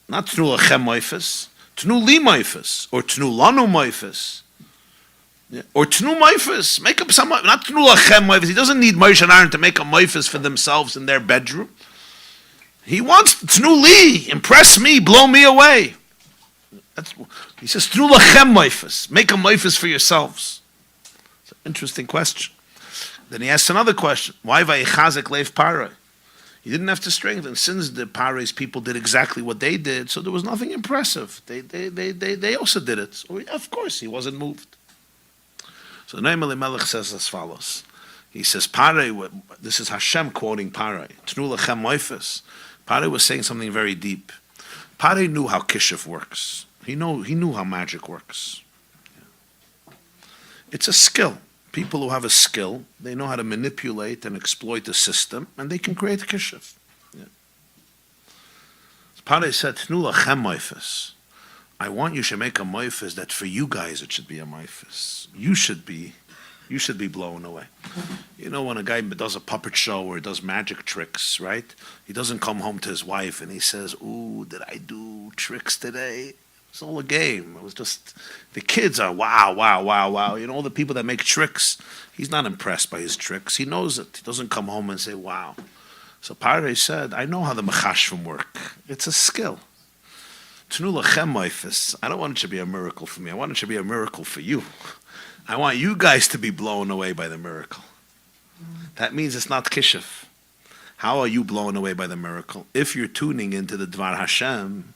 Not Tnu lachem moifes. Tnu li moifes. Or Tnu lanu moifes. Or Tnu moifes. Make up some, not Tnu lachem moifes. He doesn't need Moshe and Aaron to make a moifes for themselves in their bedroom. He wants Tnu li. Impress me. Blow me away. He says, Tnu lachem moifes. Make a moifes for yourselves. It's an interesting question. Then he asks another question. Why vayichazek leiv Parai? He didn't have to strengthen. Since the Parai's people did exactly what they did, so there was nothing impressive. They also did it. So of course, he wasn't moved. So Noam Elimelech says as follows. He says, Parai, this is Hashem quoting Parai. Tnu lachem moifes. Parai was saying something very deep. Parai knew how kishuf works. He knew how magic works. It's a skill. People who have a skill, they know how to manipulate and exploit the system, and they can create kishuf. Parai said, Tnu lachem moifes. I want you to make a moifes that for you guys it should be a moifes. You should be blown away. When a guy does a puppet show or does magic tricks, right? He doesn't come home to his wife and he says, ooh, did I do tricks today? It's all a game. It was just, the kids are wow. All the people that make tricks, he's not impressed by his tricks. He knows it. He doesn't come home and say, wow. So Parai said, I know how the mechashvim work. It's a skill. Tnu lachem moifes. I don't want it to be a miracle for me. I want it to be a miracle for you. I want you guys to be blown away by the miracle. That means it's not kishuf. How are you blown away by the miracle? If you're tuning into the Dvar Hashem,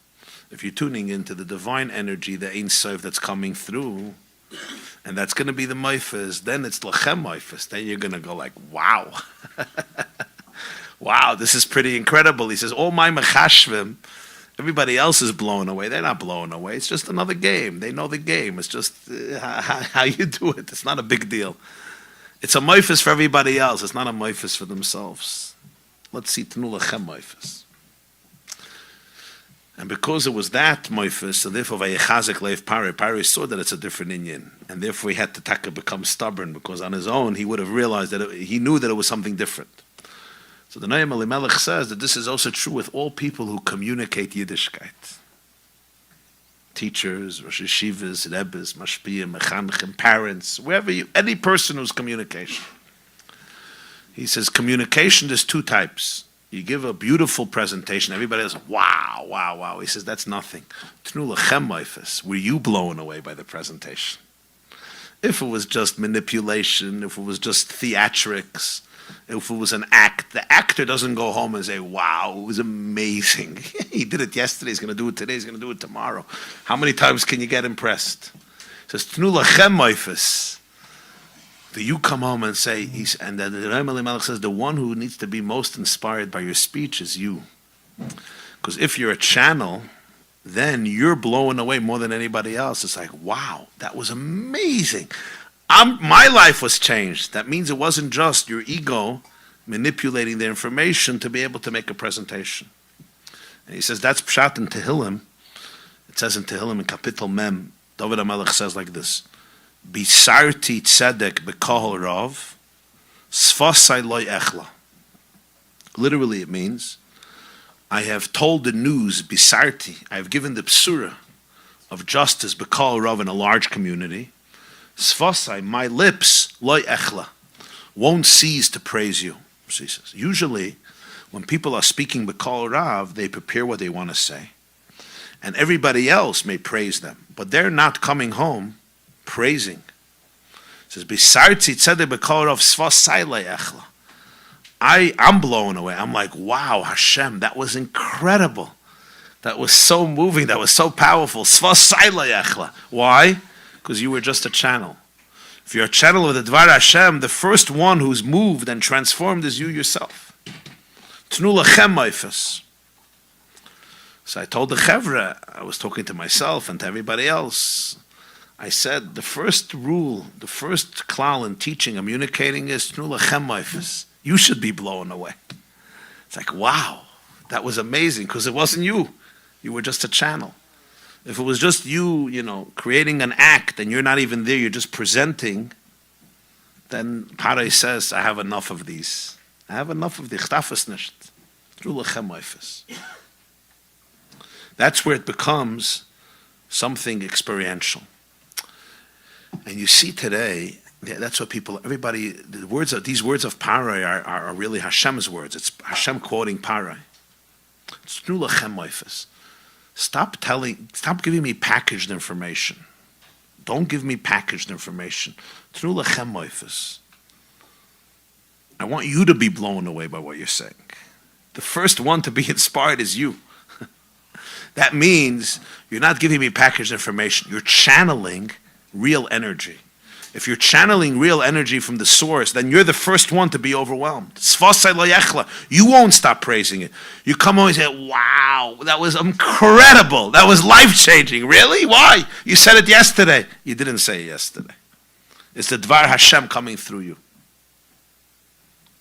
if you're tuning into the divine energy, the Ein Sof that's coming through, and that's going to be the moifes, then it's lachem moifes. Then you're going to go like, wow. Wow, this is pretty incredible. He says, all my mechashvim, everybody else is blown away. They're not blown away. It's just another game. They know the game. It's just how you do it. It's not a big deal. It's a moifes for everybody else. It's not a moifes for themselves. Let's see, Tnu lachem moifes. And because it was that moifes, so therefore vayichazek leiv Parai. Parai saw that it's a different inyan, and therefore he had to become stubborn, because on his own he would have realized that he knew that it was something different. So the Noam Elimelech says that this is also true with all people who communicate Yiddishkeit. Teachers, Rosh Yeshivas, Rebbes, Mashpiyim, Mechanchim, parents, any person who's communication. He says communication, there's two types. You give a beautiful presentation. Everybody else, wow, wow, wow. He says, that's nothing. Tnu lechem moifes. Were you blown away by the presentation? If it was just manipulation, if it was just theatrics, if it was an act, the actor doesn't go home and say, wow, it was amazing. He did it yesterday, he's going to do it today, he's going to do it tomorrow. How many times can you get impressed? It says, Tnu lechem moifes. Do you come home and say, and then the Rebbe Melech says, the one who needs to be most inspired by your speech is you. Because if you're a channel, then you're blown away more than anybody else. It's like, wow, that was amazing. My life was changed. That means it wasn't just your ego manipulating the information to be able to make a presentation. And he says, that's Pshat in Tehillim. It says in Tehillim in Kapitel Mem, David HaMelech says like this, Bisarti tzedek bekahol rav, sfasai loy echla. Literally it means, I have told the news, bisarti, I have given the psura of justice, bekahol rav, in a large community. Sfasai, my lips, loy echla, won't cease to praise you. She says, usually, when people are speaking bekahol rav, they prepare what they want to say. And everybody else may praise them, but they're not coming home praising. It says, Bisarti tzedek b'kol rav svasai le'echla. I'm blown away. I'm like, wow, Hashem, that was incredible. That was so moving. That was so powerful. Svasai le'echla. Why? Because you were just a channel. If you're a channel of the Dvar Hashem, the first one who's moved and transformed is you yourself. Tnu lechem moifes. So I told the Chevra, I was talking to myself and to everybody else, I said, the first rule, the first klal in teaching, communicating is, Tnu lechem moifes. You should be blown away. It's like, wow, that was amazing, because it wasn't you. You were just a channel. If it was just you, creating an act, and you're not even there, you're just presenting, then Paray says, I have enough of these. I have enough of the chtafes nicht. Tnu lechem moifes. That's where it becomes something experiential. And you see today, that's what everybody, these words of Paray are really Hashem's words. It's Hashem quoting Paray. It's Tnu lechem moifes. Stop giving me packaged information. Don't give me packaged information. Tnu lechem moifes. I want you to be blown away by what you're saying. The first one to be inspired is you. That means you're not giving me packaged information. You're channeling real energy. If you're channeling real energy from the source, then you're the first one to be overwhelmed. You won't stop praising it. You come home and say, wow, that was incredible. That was life-changing. Really? Why? You said it yesterday. You didn't say it yesterday. It's the Dvar Hashem coming through you.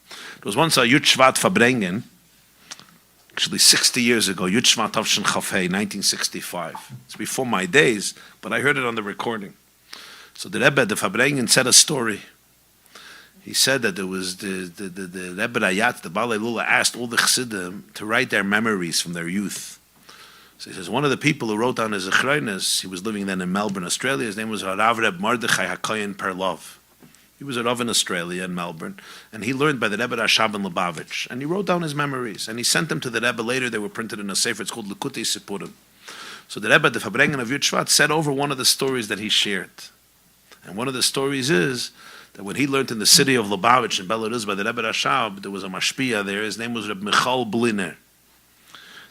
There was once a Shevat Farbrengen, actually 60 years ago, Shevat Tavshin Chafei, 1965. It's before my days, but I heard it on the recording. So the Rebbe, the Farbrengen, said a story. He said that there was the Rebbe Rayat, the Balei Lula, asked all the Chassidim to write their memories from their youth. So he says, one of the people who wrote down his Zechronos, he was living then in Melbourne, Australia, his name was Rav Reb Mordechai HaKoyen Perlov. He was a Rav in Australia, in Melbourne, and he learned by the Rebbe Rashab in Lubavitch, and he wrote down his memories, and he sent them to the Rebbe later. They were printed in a sefer. It's called Likutei Sipurim. So the Rebbe, the Farbrengen of Shevat, said over one of the stories that he shared. And one of the stories is that when he learned in the city of Lubavitch in Belarus by the Rebbe Rashab, there was a mashpia there. His name was Reb Michal Bliner.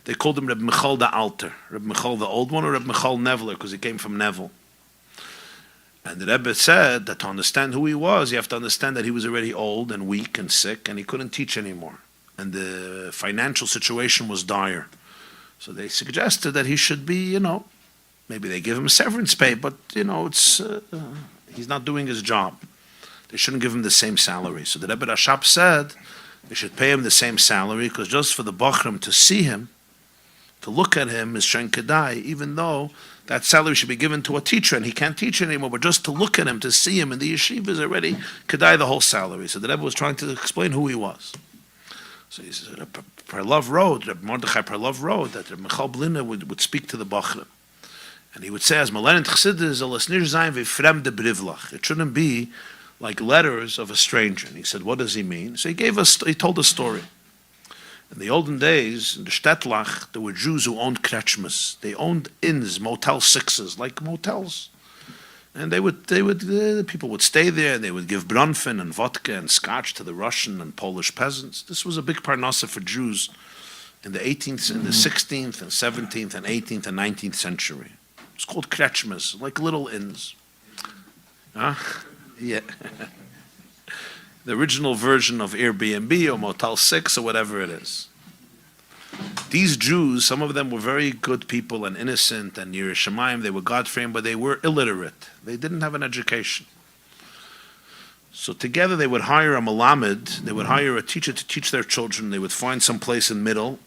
They called him Reb Michal the Alter, Reb Michal the Old One, or Reb Michal Nevler, because he came from Neville. And the Rebbe said that to understand who he was, you have to understand that he was already old and weak and sick, and he couldn't teach anymore. And the financial situation was dire. So they suggested that he should be, maybe they give him severance pay, but, it's he's not doing his job. They shouldn't give him the same salary. So the Rebbe Rashab said they should pay him the same salary, because just for the Bachram to see him, to look at him is Shen Kedai, even though that salary should be given to a teacher, and he can't teach anymore, but just to look at him, to see him in the yeshiva is already Kedai, the whole salary. So the Rebbe was trying to explain who he was. So he said, Perlov wrote, Mordechai Perlov wrote that Michal Bliner would speak to the Bachram. And he would say, as Malenit Chassidus, it shouldn't be like letters of a stranger. And he said, what does he mean? So he told a story. In the olden days, in the Shtetlach, there were Jews who owned kretschmas. They owned inns, Motel 6s, like motels. And people would stay there, and they would give brunfen and vodka and scotch to the Russian and Polish peasants. This was a big parnasa for Jews in the 16th and 17th and 18th and 19th century. It's called kretschmas, like little inns. Yeah. The original version of Airbnb or Motel 6 or whatever it is. These Jews, some of them were very good people and innocent and Yirei Shamayim, they were God-fearing, but they were illiterate. They didn't have an education. So together they would hire a malamed, they would hire a teacher to teach their children, they would find some place in the middle,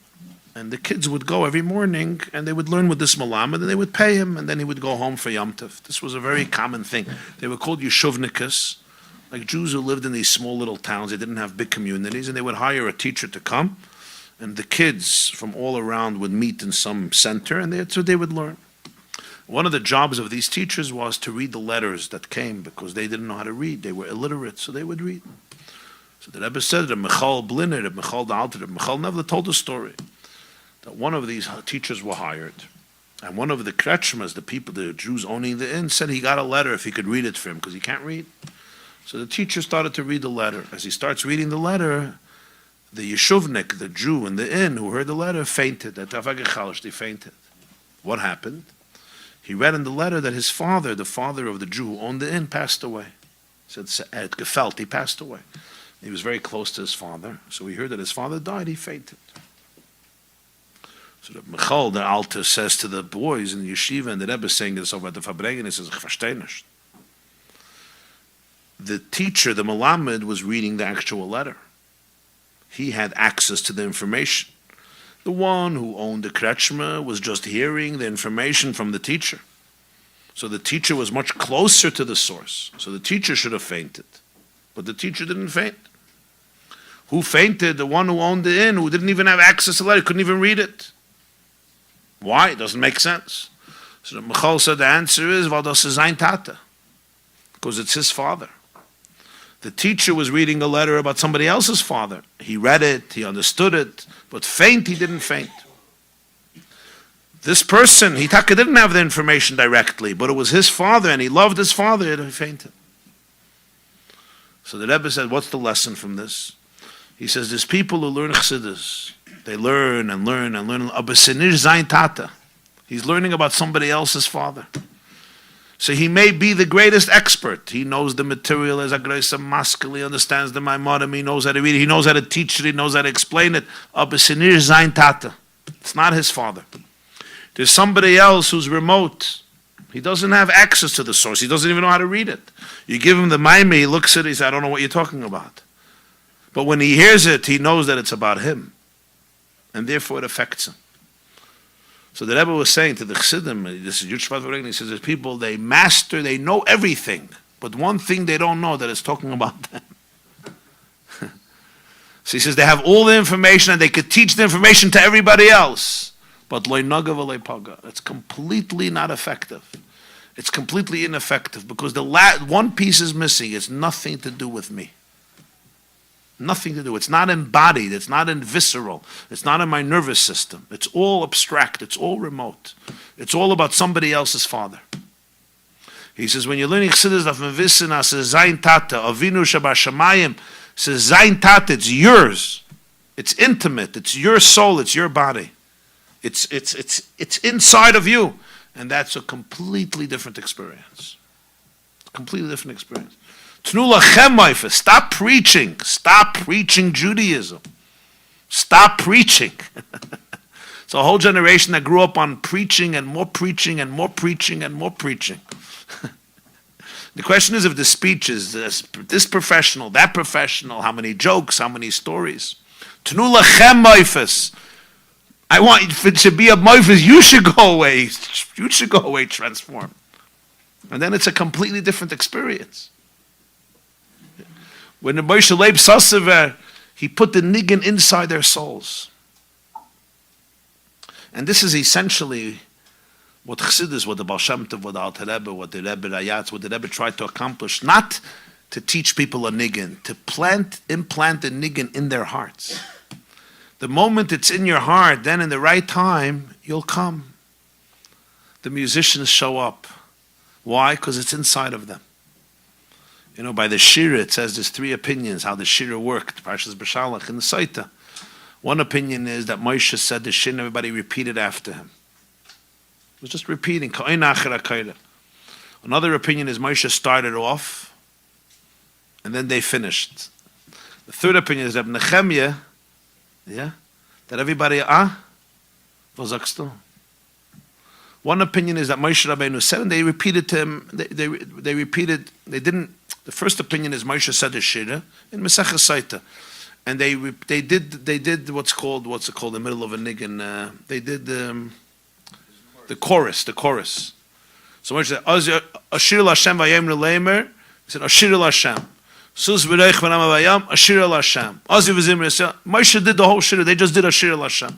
and the kids would go every morning and they would learn with this malamed and they would pay him and then he would go home for Yom Tov. This was a very common thing. They were called Yeshuvnikas, like Jews who lived in these small little towns. They didn't have big communities, and they would hire a teacher to come, and the kids from all around would meet in some center, and that's what they would learn. One of the jobs of these teachers was to read the letters that came, because they didn't know how to read. They were illiterate, so they would read. So the Rebbe said that Michal Bliner, that Michal the Alter, that Michal never told a story, that one of these teachers were hired, and one of the kretschmas, the people, the Jews owning the inn, said he got a letter if he could read it for him, because he can't read. So the teacher started to read the letter. As he starts reading the letter, the Yeshuvnik, the Jew in the inn who heard the letter, fainted. They fainted. What happened? He read in the letter that his father, the father of the Jew who owned the inn, passed away. He said, he passed away. He was very close to his father. So he heard that his father died, he fainted. So the Michal, the Alter, says to the boys in the yeshiva, and the Rebbe is saying this over at the Farbrengen, he says, ich verstehe nicht. The teacher, the Malamed, was reading the actual letter. He had access to the information. The one who owned the kretschma was just hearing the information from the teacher. So the teacher was much closer to the source. So the teacher should have fainted. But the teacher didn't faint. Who fainted? The one who owned the inn, who didn't even have access to the letter, couldn't even read it. Why? It doesn't make sense. So the Michal said the answer is, weil das ist sein Tate. Because it's his father. The teacher was reading a letter about somebody else's father. He read it, he understood it, but faint, he didn't faint. This person, Hitaka didn't have the information directly, but it was his father, and he loved his father, and he fainted. So the Rebbe said, what's the lesson from this? He says, there's people who learn Chassidus. They learn and learn and learn. He's learning about somebody else's father. So he may be the greatest expert. He knows the material as a greater maskell. He understands the Maimonim. He knows how to read it. He knows how to teach it. He knows how to explain it. It's not his father. There's somebody else who's remote. He doesn't have access to the source. He doesn't even know how to read it. You give him the Maimah, he looks at it, he says, I don't know what you're talking about. But when he hears it, he knows that it's about him. And therefore it affects him. So the Rebbe was saying to the Chassidim, this is Shevat Farbrengen, he says, there's people, they know everything, but one thing they don't know, that it's talking about them. So he says, they have all the information and they could teach the information to everybody else, but loy naga v'loy paga. It's completely not effective. It's completely ineffective, because the one piece is missing. It's nothing to do with me. Nothing to do. It's not embodied. It's not in visceral. It's not in my nervous system. It's all abstract. It's all remote. It's all about somebody else's father. He says, when you're learning Chassidus, says Zayin Tata, Avinu Shabashamayim, says Zayin Tata, it's yours. It's intimate. It's your soul. It's your body. It's inside of you. And that's a completely different experience. Completely different experience. Stop preaching. Stop preaching Judaism. Stop preaching. It's a whole generation that grew up on preaching and more preaching and more preaching and more preaching. The question is if the speech is this professional, that professional, how many jokes, how many stories. Tnu lachem moifes. I want, if it should be a moifes, you should go away. You should go away transformed. And then it's a completely different experience. When the Moshe Leib Sassever, he put the niggin inside their souls. And this is essentially what Chassidus, what the Baal Shem Tov, what the Alter Rebbe, what the Rebbe Rayatz, what the Rebbe tried to accomplish, not to teach people a niggin, to implant a niggin in their hearts. The moment it's in your heart, then in the right time, you'll come. The musicians show up. Why? Because it's inside of them. You know, by the Shira, it says there's 3 opinions how the Shira worked. Parshas B'Shalach in the Saita. One opinion is that Moshe said the Shira and everybody repeated after him. It was just repeating. Another opinion is Moshe started off and then they finished. The third opinion is that Nehemiah, that everybody, was sagst du? One opinion is that Moshe Rabbeinu said, and they repeated to him. They repeated. They didn't. The first opinion is Moshe said the Shira in Masechah Saita, and they did what's it called the middle of a niggin. They did the chorus. So Moshe said Ashir Lashem Vayem Leimer. He said Ashir Lashem. Sus V'Reich V'Nam Vayam Ashir Lashem. Azi V'Zimri. Moshe did the whole Shira. They just did Ashir Lashem.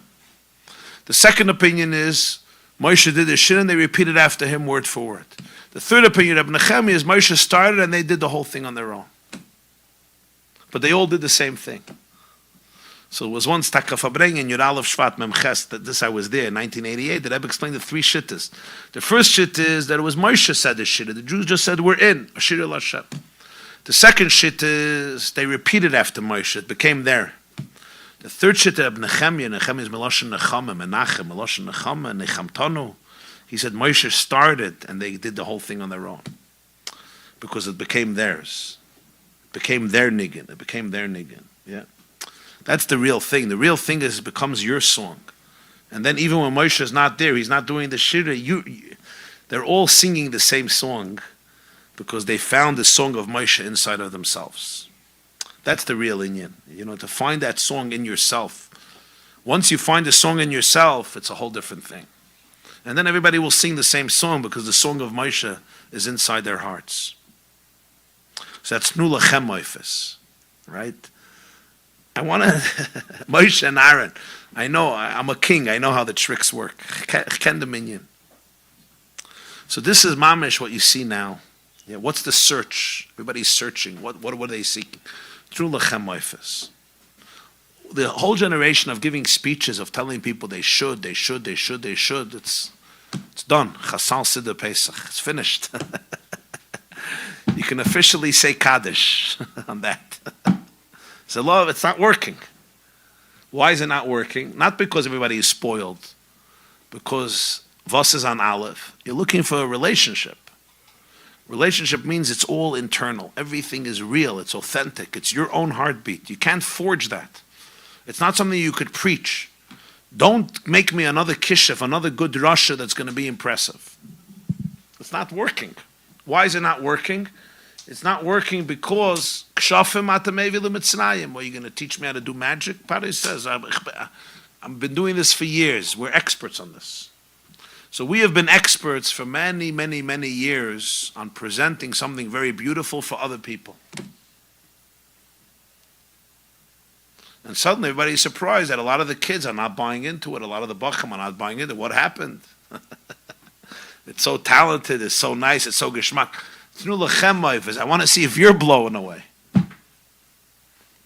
The second opinion is Moshe did the Shira and they repeated after him word for word. The third opinion of Nehemiah is Moshe started and they did the whole thing on their own. But they all did the same thing. So it was once Farbrengen, Yud Aleph Shvat Memches, that this I was there in 1988, that Rabbi explained the 3 shittas. The first shit is that it was Moshe said the Shira. The Jews just said, we're in, Ashir Lashem. The second shit is they repeated after Moshe. It became there. The third shit of Nehemiah is Meloshen Nechama, Menachem, Meloshen Nechama, Nechamtonu. He said Moshe started and they did the whole thing on their own. Because it became theirs. It became their niggin. It became their niggin. Yeah. That's the real thing. The real thing is it becomes your song. And then even when Moshe is not there, he's not doing the Shira, they're all singing the same song because they found the song of Moshe inside of themselves. That's the real inyan. You know, to find that song in yourself. Once you find a song in yourself, it's a whole different thing. And then everybody will sing the same song because the song of Moshe is inside their hearts. So that's Nu Lachem Moifes, right? I want to, Moshe and Aaron, I know, I'm a king, I know how the tricks work. Ken Dominion. So this is mamish what you see now. Yeah, what's the search? Everybody's searching. What are they seeking? Through Lechem Moifes. The whole generation of giving speeches, of telling people they should, it's done. Chasal Siddur Pesach. It's finished. You can officially say Kaddish on that. So love, it's not working. Why is it not working? Not because everybody is spoiled. Because Vos is on Aleph. You're looking for a relationship. Relationship means it's all internal. Everything is real. It's authentic. It's your own heartbeat. You can't forge that. It's not something you could preach. Don't make me another kishef, another good rasha that's going to be impressive. It's not working. Why is it not working? It's not working because kshafim atamevi l'mitzrayim. Well, you're going to teach me how to do magic? Pari says, I've been doing this for years. We're experts on this. So we have been experts for many, many, many years on presenting something very beautiful for other people. And suddenly everybody's surprised that a lot of the kids are not buying into it. A lot of the bacham are not buying into it. What happened? It's so talented. It's so nice. It's so geschmack. I want to see if you're blowing away.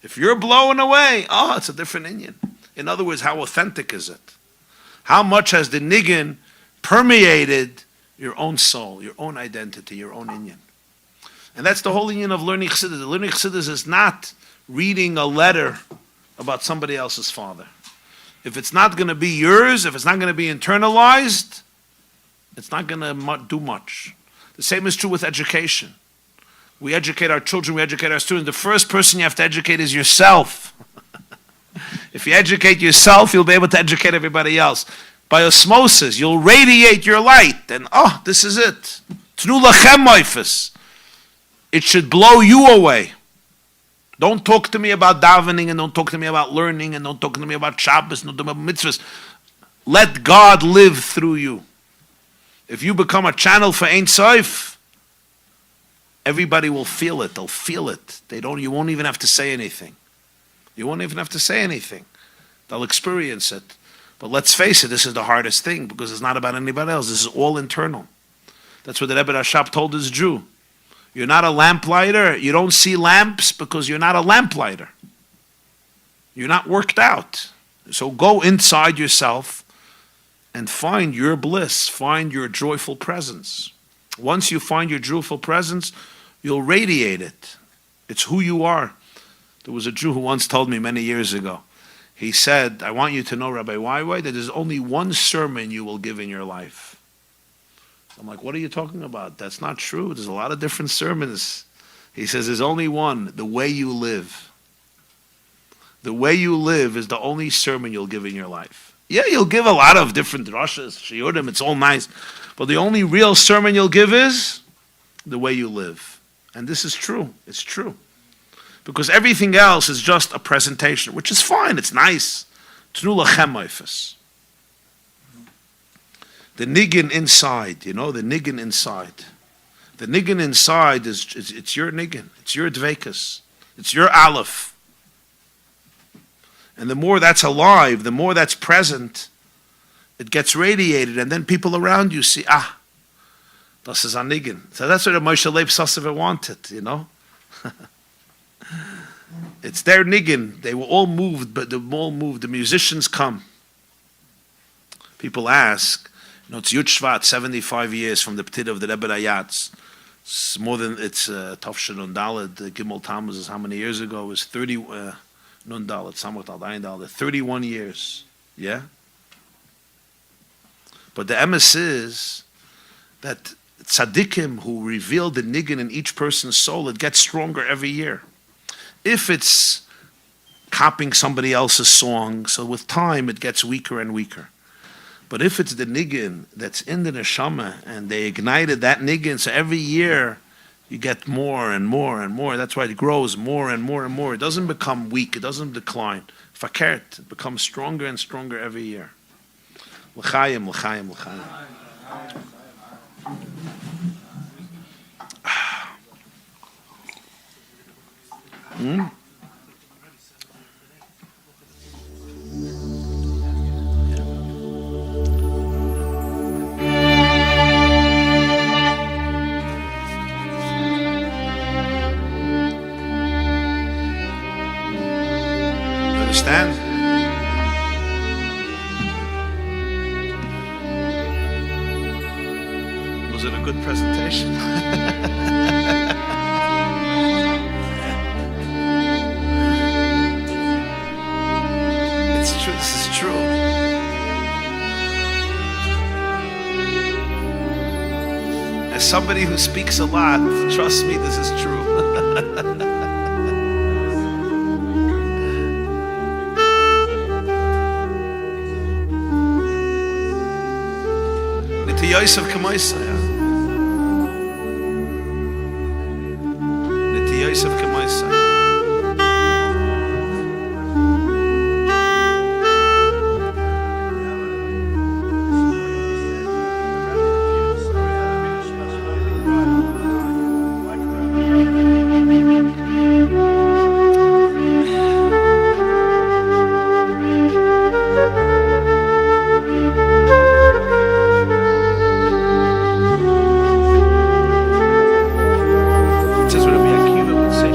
If you're blowing away, it's a different Indian. In other words, how authentic is it? How much has the niggin permeated your own soul, your own identity, your own inyan? And that's the whole inyan of learning Chassidus. Learning Chassidus is not reading a letter about somebody else's father. If it's not going to be yours, if it's not going to be internalized, it's not going to do much. The same is true with education. We educate our children, we educate our students. The first person you have to educate is yourself. If you educate yourself, you'll be able to educate everybody else. By osmosis, you'll radiate your light, and this is it. Tnu lachem moifes. It should blow you away. Don't talk to me about davening, and don't talk to me about learning, and don't talk to me about Shabbos, and don't talk about mitzvahs. Let God live through you. If you become a channel for Ein Sof, everybody will feel it. They'll feel it. You won't even have to say anything. You won't even have to say anything. They'll experience it. But let's face it, this is the hardest thing because it's not about anybody else. This is all internal. That's what the Rebbe Rashab told his Jew. You're not a lamplighter. You don't see lamps because you're not a lamplighter. You're not worked out. So go inside yourself and find your bliss, find your joyful presence. Once you find your joyful presence, you'll radiate it. It's who you are. There was a Jew who once told me many years ago, he said, I want you to know, Rabbi Wai, that there's only one sermon you will give in your life. I'm like, what are you talking about? That's not true. There's a lot of different sermons. He says, there's only one, the way you live. The way you live is the only sermon you'll give in your life. Yeah, you'll give a lot of different drashas, shiurim, it's all nice. But the only real sermon you'll give is the way you live. And this is true. It's true. Because everything else is just a presentation, which is fine, it's nice. Tnu lachem oifes. The niggin inside, the niggin inside. The niggin inside it's your niggin, it's your dvekas, it's your Aleph. And the more that's alive, the more that's present, it gets radiated, and then people around you see, das is a niggin. So that's what Moshe Leib Sassover wanted, It's their niggin. They were all moved, but the musicians come. People ask, it's Yud Shevat, 75 years from the Ptid of the Rebbe Rayatz. It's more than, it's Tafshin und Daled, Gimel Tammuz is how many years ago? It was 30, Nun Daled, Samach Dayin Daled, 31 years. Yeah? But the emes is that tzaddikim who reveal the niggin in each person's soul, it gets stronger every year. If it's copying somebody else's song, so with time it gets weaker and weaker. But if it's the niggin that's in the neshama and they ignited that niggin, so every year you get more and more and more. That's why it grows more and more and more. It doesn't become weak. It doesn't decline. Fakert, it becomes stronger and stronger every year. L'chaim, l'chaim, l'chaim. Understand? Was it a good presentation? It's true. This is true. As somebody who speaks a lot, trust me, this is true. Yosef Kamaisa. Niti Yosef Kamaisa. Says Rabbi Akiva would say,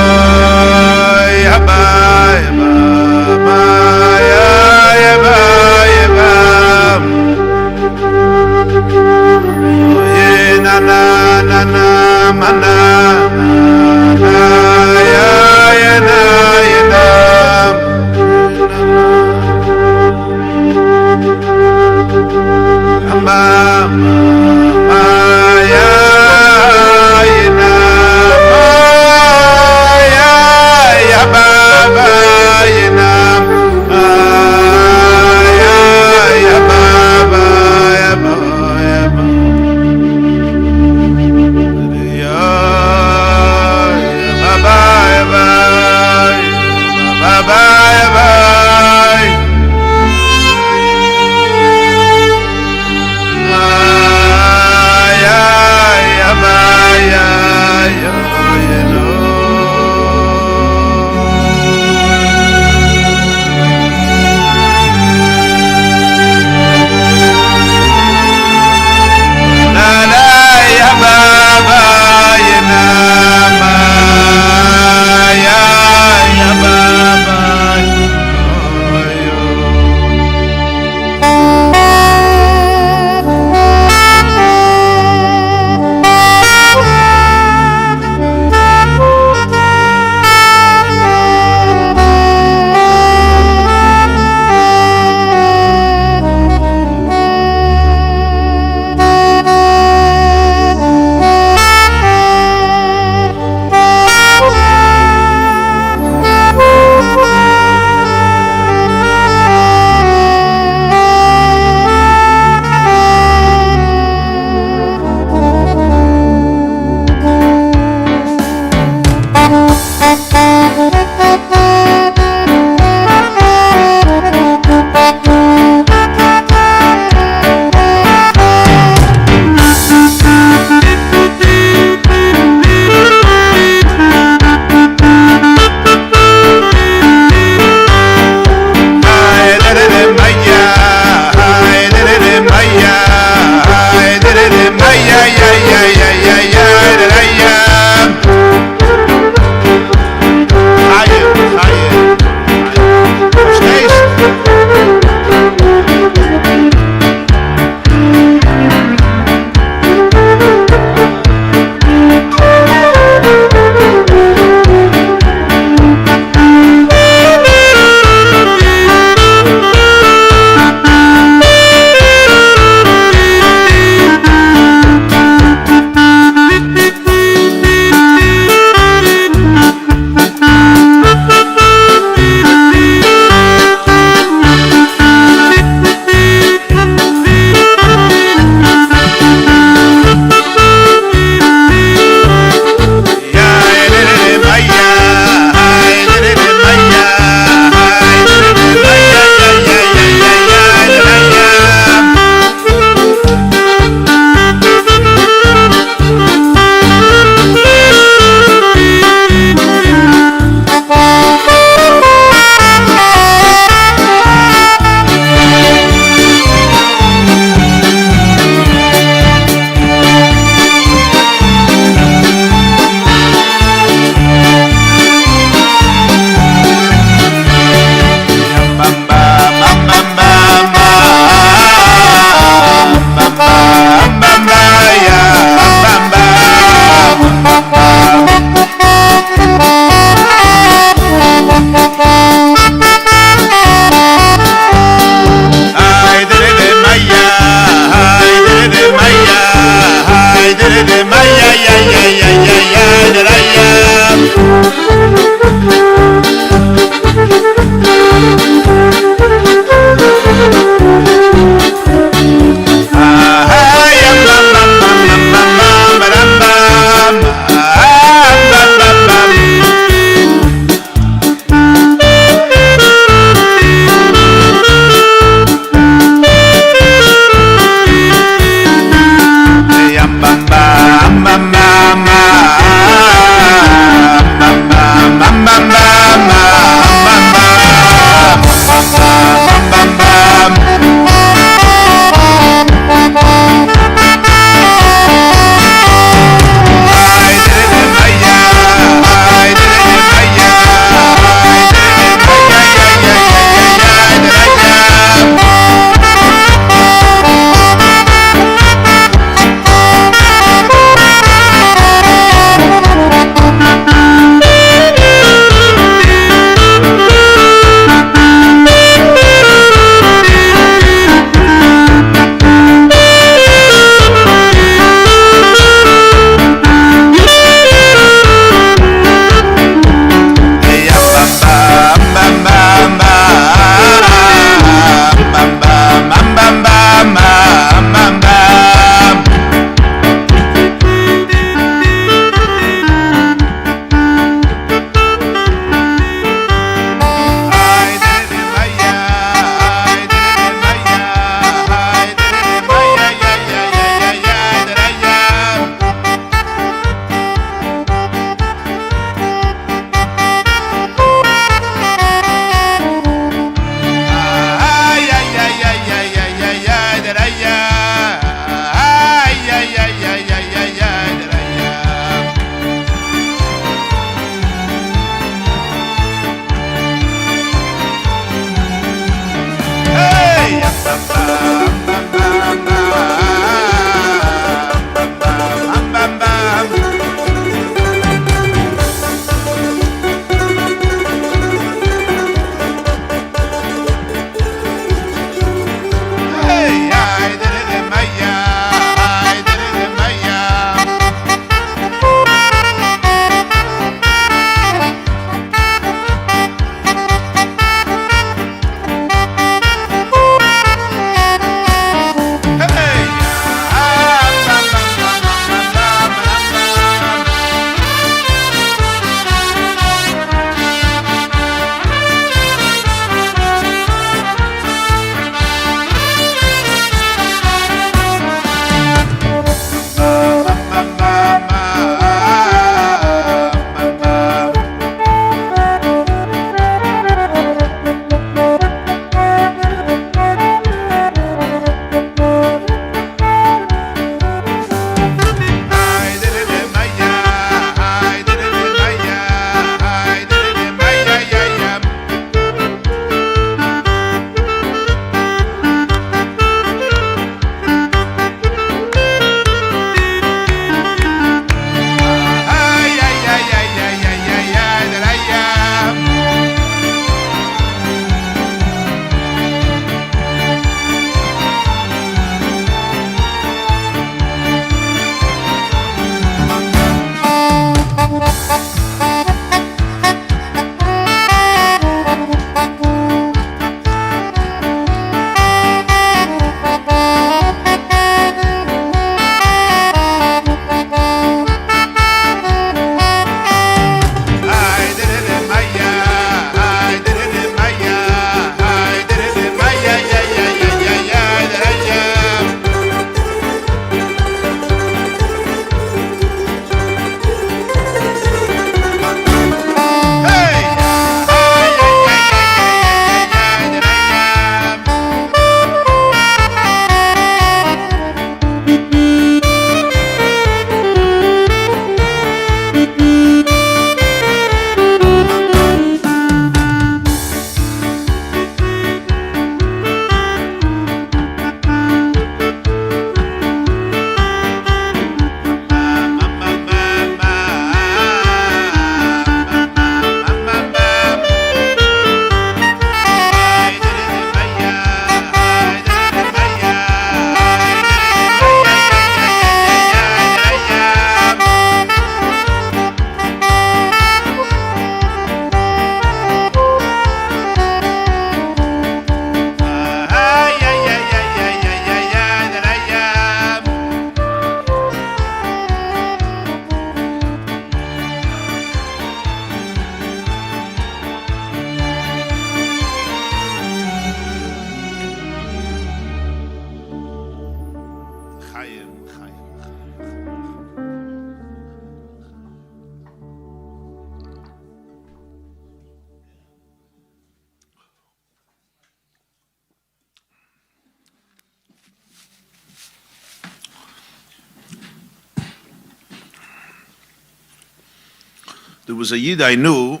There was a Yid I knew,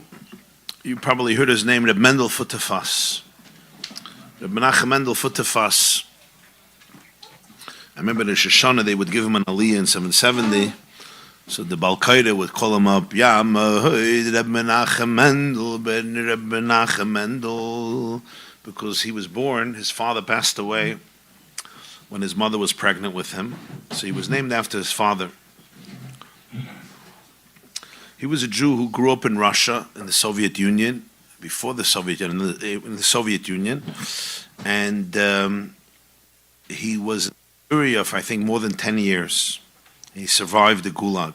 you probably heard his name, Reb Mendel Futefas. Reb Menachem Mendel Futefas. I remember in Shoshana they would give him an aliyah in 770. So the lamplighter would call him up, Reb Menachem Mendel, ben Reb Menachem Mendel. Because he was born, his father passed away when his mother was pregnant with him. So he was named after his father. He was a Jew who grew up in Russia, in the Soviet Union, before the Soviet Union, in the Soviet Union, and he was in Syria for I think more than 10 years. He survived the Gulag.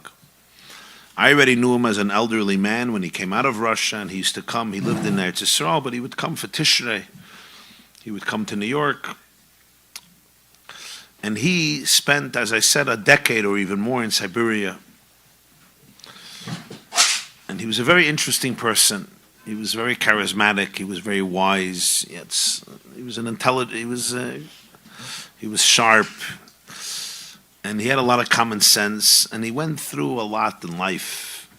I already knew him as an elderly man when he came out of Russia, and he used to come. He lived in Eretz Yisrael, but he would come for Tishrei. He would come to New York, and he spent, as I said, a decade or even more in Siberia. And he was a very interesting person. He was very charismatic. He was very wise. He was an intelligent. He was sharp, and he had a lot of common sense. And he went through a lot in life.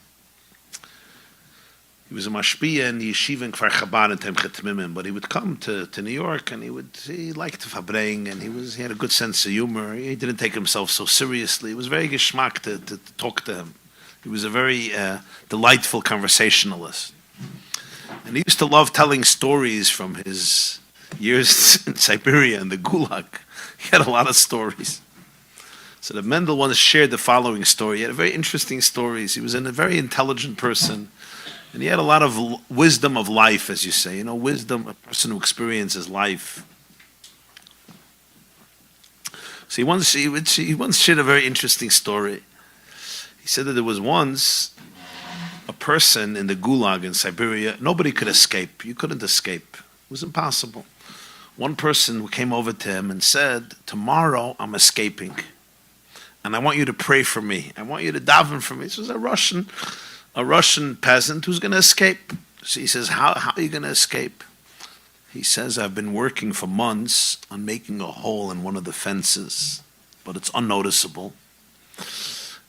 He was a mashpia in the yeshiva in Kfar Chabad in Temchet Mimim, but he would come to New York, and he liked Farbrengen, and he had a good sense of humor. He didn't take himself so seriously. It was very geschmack to talk to him. He was a very delightful conversationalist. And he used to love telling stories from his years in Siberia and the Gulag. He had a lot of stories. So the Mendel once shared the following story. He had very interesting stories. He was a very intelligent person. And he had a lot of wisdom of life, as you say. Wisdom, a person who experiences life. So he once shared a very interesting story. He said that there was once a person in the Gulag in Siberia. Nobody could escape. You couldn't escape. It was impossible. One person came over to him and said, tomorrow I'm escaping. And I want you to pray for me. I want you to daven for me. This was a Russian peasant who's going to escape. So he says, how are you going to escape? He says, I've been working for months on making a hole in one of the fences, but it's unnoticeable.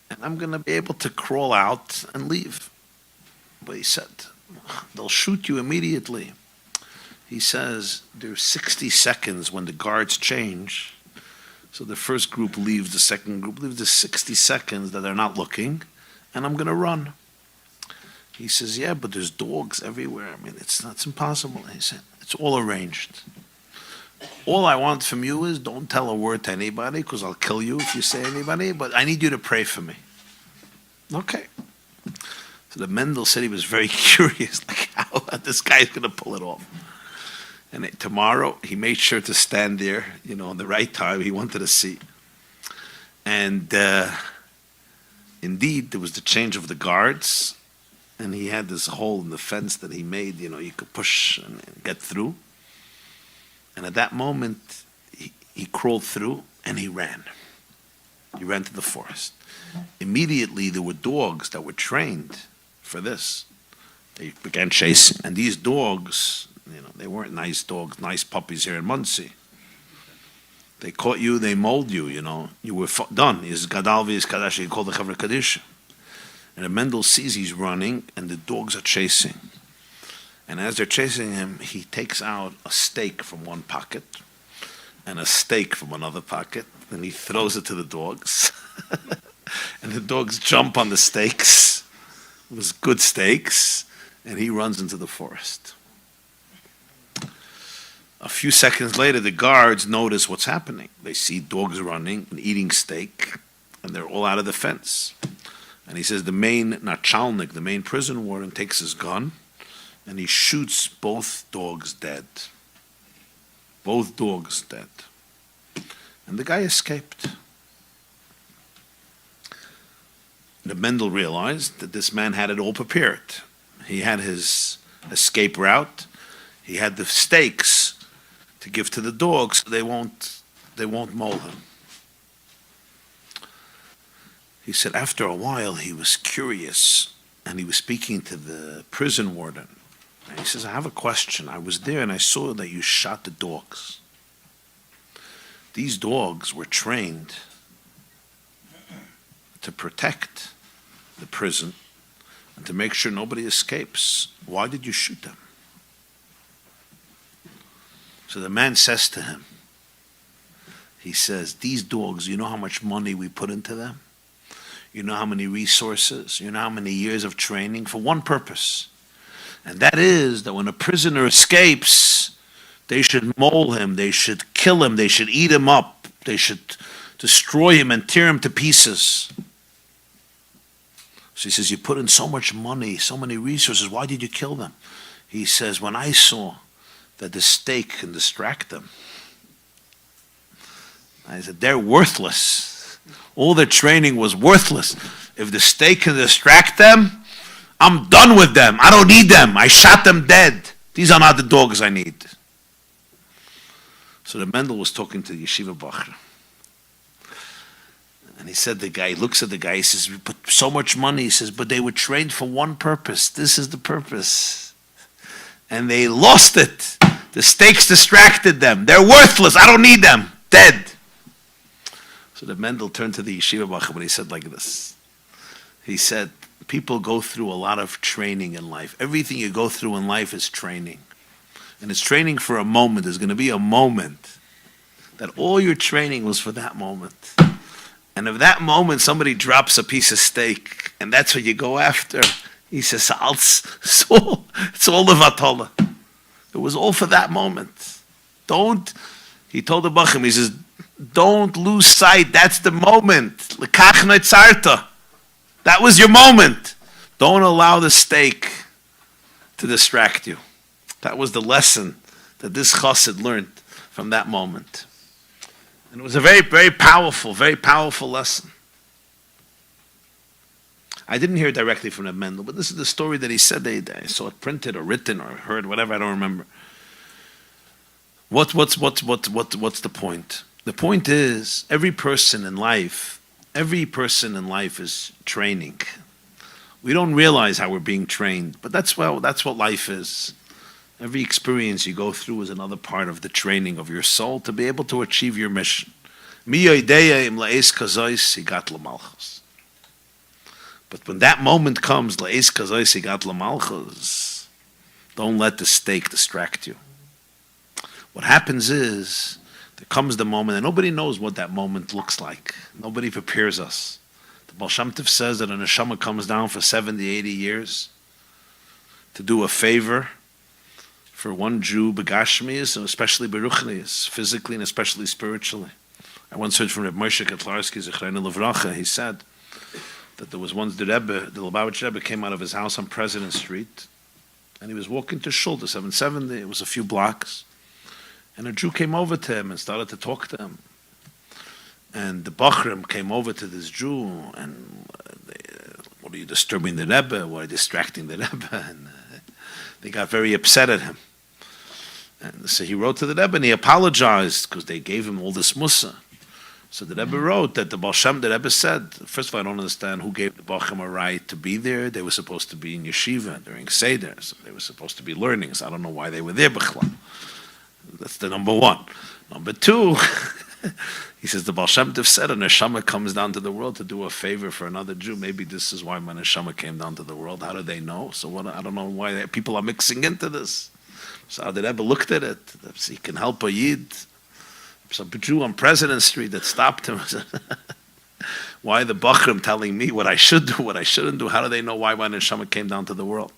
And I'm going to be able to crawl out and leave. But he said, they'll shoot you immediately. He says, there's 60 seconds when the guards change. So the first group leaves, the second group leaves. There's 60 seconds that they're not looking, and I'm going to run. He says, yeah, but there's dogs everywhere. I mean, it's impossible. He said, it's all arranged. All I want from you is don't tell a word to anybody, because I'll kill you if you say anybody, but I need you to pray for me. Okay. So the Mendel said he was very curious, like how this guy's going to pull it off. And tomorrow he made sure to stand there, on the right time. He wanted to see. And indeed, there was the change of the guards, and he had this hole in the fence that he made, you could push and get through. And at that moment, he crawled through and he ran. He ran to the forest. Immediately, there were dogs that were trained for this. They began chasing. And these dogs, they weren't nice dogs, nice puppies here in Muncie. They caught you, they mauled you, You were done. Is Gadalvi, is Kadash, he called the Chavre Kaddish. And the Mendel sees he's running, and the dogs are chasing. And as they're chasing him, he takes out a steak from one pocket and a steak from another pocket, and he throws it to the dogs. And the dogs jump on the steaks. It was good steaks, and he runs into the forest. A few seconds later, the guards notice what's happening. They see dogs running and eating steak, and they're all out of the fence. And he says the main nachalnik, the main prison warden, takes his gun, and he shoots both dogs dead. Both dogs dead. And the guy escaped. The Mendel realized that this man had it all prepared. He had his escape route. He had the steaks to give to the dogs so they won't maul him. He said after a while he was curious, and he was speaking to the prison warden. And he says, I have a question. I was there and I saw that you shot the dogs. These dogs were trained to protect the prison, and to make sure nobody escapes. Why did you shoot them? So the man says to him, he says, these dogs, you know how much money we put into them? You know how many resources? You know how many years of training for one purpose? And that is that when a prisoner escapes, they should maul him, they should kill him, they should eat him up, they should destroy him and tear him to pieces. So he says, you put in so much money, so many resources, why did you kill them? He says, when I saw that the stake can distract them, I said, they're worthless. All their training was worthless. If the stake can distract them, I'm done with them. I don't need them. I shot them dead. These are not the dogs I need. So the Mendel was talking to the yeshiva bacher. And he said, the guy looks at the guy, he says, we put so much money. He says, but they were trained for one purpose. This is the purpose. And they lost it. The stakes distracted them. They're worthless. I don't need them. Dead. So the Mendel turned to the yeshiva bacher and he said like this. He said, people go through a lot of training in life. Everything you go through in life is training. And it's training for a moment. There's going to be a moment that all your training was for that moment. And if that moment somebody drops a piece of steak and that's what you go after, he says, it's all the vatola. It was all for that moment. He told the Bachim, he says, don't lose sight. That's the moment. That was your moment. Don't allow the steak to distract you. That was the lesson that this chassid learned from that moment. And it was a very, very powerful lesson. I didn't hear it directly from the Mendel, but this is the story that he said. I saw it printed or written or heard, whatever, I don't remember. What's the point? The point is, every person in life is training. We don't realize how we're being trained, but that's what life is. Every experience you go through is another part of the training of your soul to be able to achieve your mission. But when that moment comes, don't let the stake distract you. What happens is, there comes the moment, and nobody knows what that moment looks like. Nobody prepares us. The Baal Shem Tov says that a neshama comes down for 70, 80 years to do a favor for one Jew, begashmius, and especially beruchnius, physically and especially spiritually. I once heard from Reb Moshe Katlarski, Zechreinu Levracha, he said that there was once the Lubavitch Rebbe came out of his house on President Street, and he was walking to Shul, to 770, it was a few blocks, and a Jew came over to him and started to talk to him. And the Bachrim came over to this Jew, and what are you disturbing the Rebbe? Why are you distracting the Rebbe? And they got very upset at him. And so he wrote to the Rebbe and he apologized because they gave him all this mussar. So the Rebbe wrote that the Rebbe said, first of all, I don't understand who gave the Bachrim a right to be there. They were supposed to be in yeshiva during Seder, so they were supposed to be learning. So I don't know why they were there, B'chla. That's the number one. Number two, he says the Baal Shem Tov said a neshama comes down to the world to do a favor for another Jew. Maybe this is why my neshama came down to the world. How do they know? So what? I don't know why people are mixing into this. So the Rebbe looked at it. He can help a Yid. Some Jew on President Street that stopped him. Why the Bachrim telling me what I should do, what I shouldn't do? How do they know why my neshama came down to the world?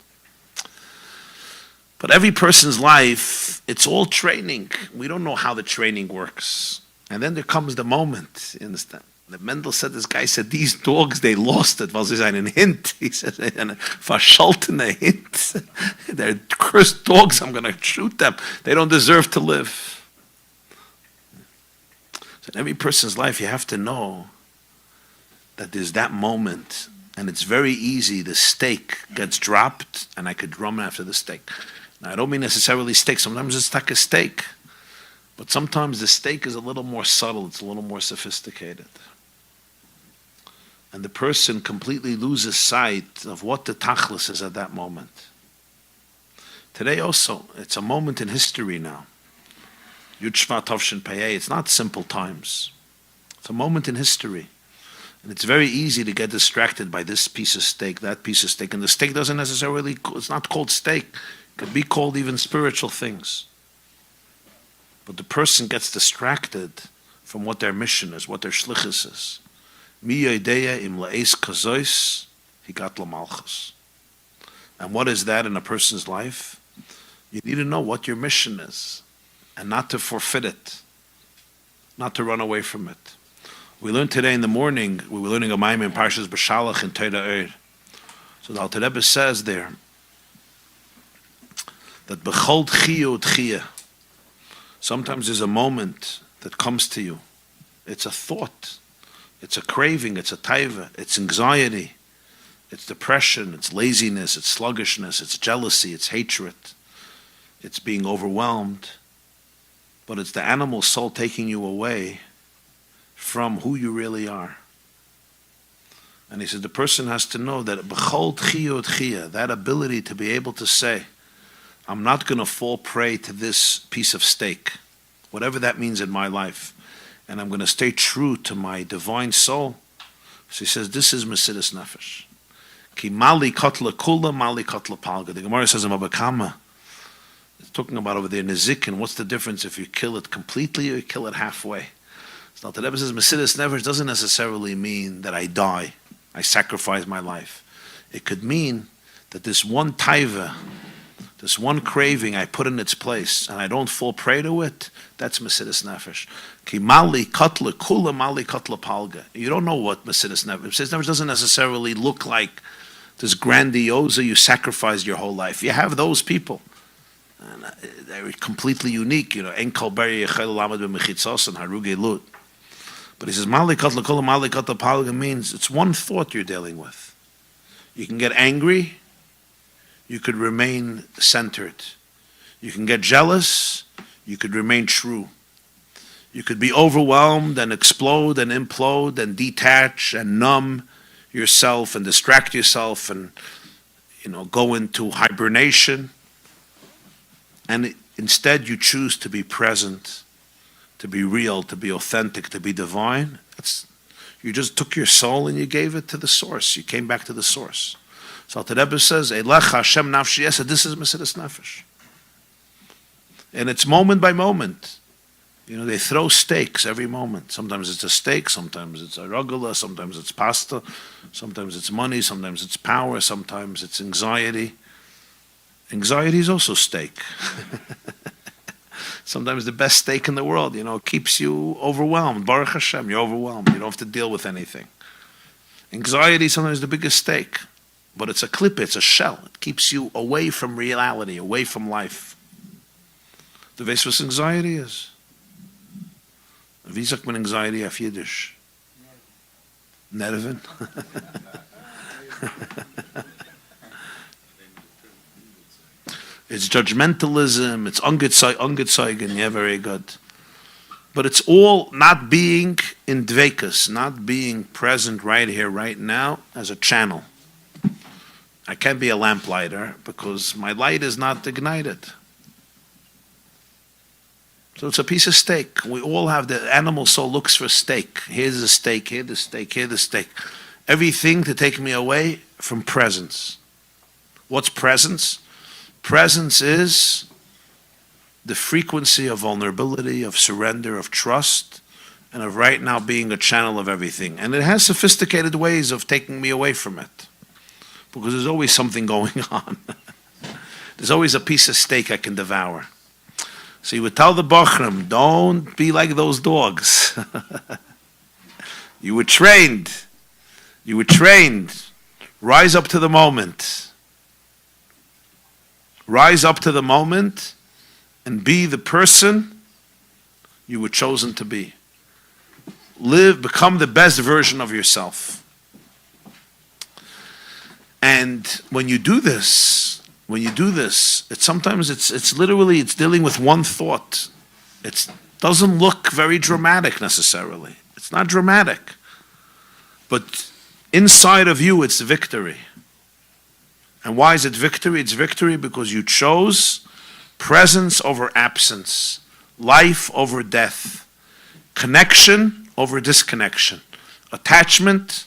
But every person's life, it's all training. We don't know how the training works. And then there comes the moment, you understand? The Mendel said, this guy said, these dogs, they lost it. Was ein hint? He said, verscholtene hint. They're cursed dogs, I'm going to shoot them. They don't deserve to live. So in every person's life, you have to know that there's that moment. And it's very easy. The stake gets dropped, and I could run after the stake. Now, I don't mean necessarily steak. Sometimes it's like a steak. But sometimes the steak is a little more subtle. It's a little more sophisticated. And the person completely loses sight of what the tachlis is at that moment. Today also, it's a moment in history now. Yud Shvat Tovshin Payei. It's not simple times. It's a moment in history. And it's very easy to get distracted by this piece of steak, that piece of steak. And the steak doesn't necessarily, it's not called steak. It could be called even spiritual things. But the person gets distracted from what their mission is, what their shlichus is. Mi yodeya im la'es kazois higat lamalchus. And what is that in a person's life? You need to know what your mission is and not to forfeit it, not to run away from it. We learned today in the morning, we were learning a Maim in Parshas B'Shalach in Torah. So the Alter Rebbe says there that B'chol Tchiya Utchiya, sometimes there's a moment that comes to you. It's a thought, it's a craving, it's a taiva, it's anxiety, it's depression, it's laziness, it's sluggishness, it's jealousy, it's hatred, it's being overwhelmed. But it's the animal soul taking you away from who you really are. And he said the person has to know that b'chol tchiya utchiya, that ability to be able to say, I'm not going to fall prey to this piece of steak, whatever that means in my life, and I'm going to stay true to my divine soul. So he says this is Mesidus Nefesh. Ki mali kotla kula, mali kotla palga. The Gemara says in Baba Kama, it's talking about over there Nezikin, what's the difference if you kill it completely or you kill it halfway? So the Rebbe says Mesidus Nefesh doesn't necessarily mean that I die, I sacrifice my life. It could mean that this one taiva, this one craving I put in its place and I don't fall prey to it, that's Mesidus Nefesh. Ki mali kotla kula, mali kotla palga. You don't know what Mesidus Nefesh. Mesidus Nefesh doesn't necessarily look like this grandiosa, you sacrifice your whole life. You have those people. And they're completely unique, En kol beri yechel lamad b'mechitzos and haruge lut. But he says, Mali katla kula, Mali katla palga means it's one thought you're dealing with. You can get angry, you could remain centered. You can get jealous, you could remain true. You could be overwhelmed and explode and implode and detach and numb yourself and distract yourself and, go into hibernation. And instead you choose to be present, to be real, to be authentic, to be divine. You just took your soul and you gave it to the source. You came back to the source. So the Rebbe says, Eilecha Hashem nafshi yesed, this is Mesidus Nefesh. And it's moment by moment. They throw steaks every moment. Sometimes it's a steak, sometimes it's a ragula, sometimes it's pasta, sometimes it's money, sometimes it's power, sometimes it's anxiety. Anxiety is also steak. Sometimes the best steak in the world, keeps you overwhelmed. Baruch Hashem, you're overwhelmed. You don't have to deal with anything. Anxiety is sometimes the biggest steak. But it's a clip, it's a shell. It keeps you away from reality, away from life. The base was anxiety is. Wie sagt man anxiety auf Yiddish? Nerven? It's judgmentalism, it's ungezeugen, yeah, very good. But it's all not being in dvekas, not being present right here, right now, as a channel. I can't be a lamplighter because my light is not ignited. So it's a piece of steak. We all have, the animal soul looks for steak. Here's the steak, here's the steak, here's the steak. Everything to take me away from presence. What's presence? Presence is the frequency of vulnerability, of surrender, of trust, and of right now being a channel of everything. And it has sophisticated ways of taking me away from it. Because there's always something going on. There's always a piece of steak I can devour. So you would tell the Bachram, don't be like those dogs. You were trained. You were trained. Rise up to the moment. Rise up to the moment and be the person you were chosen to be. Live, become the best version of yourself. And when you do this, sometimes it's literally dealing with one thought. It doesn't look very dramatic necessarily. It's not dramatic. But inside of you, it's victory. And why is it victory? It's victory because you chose presence over absence, life over death, connection over disconnection, Attachment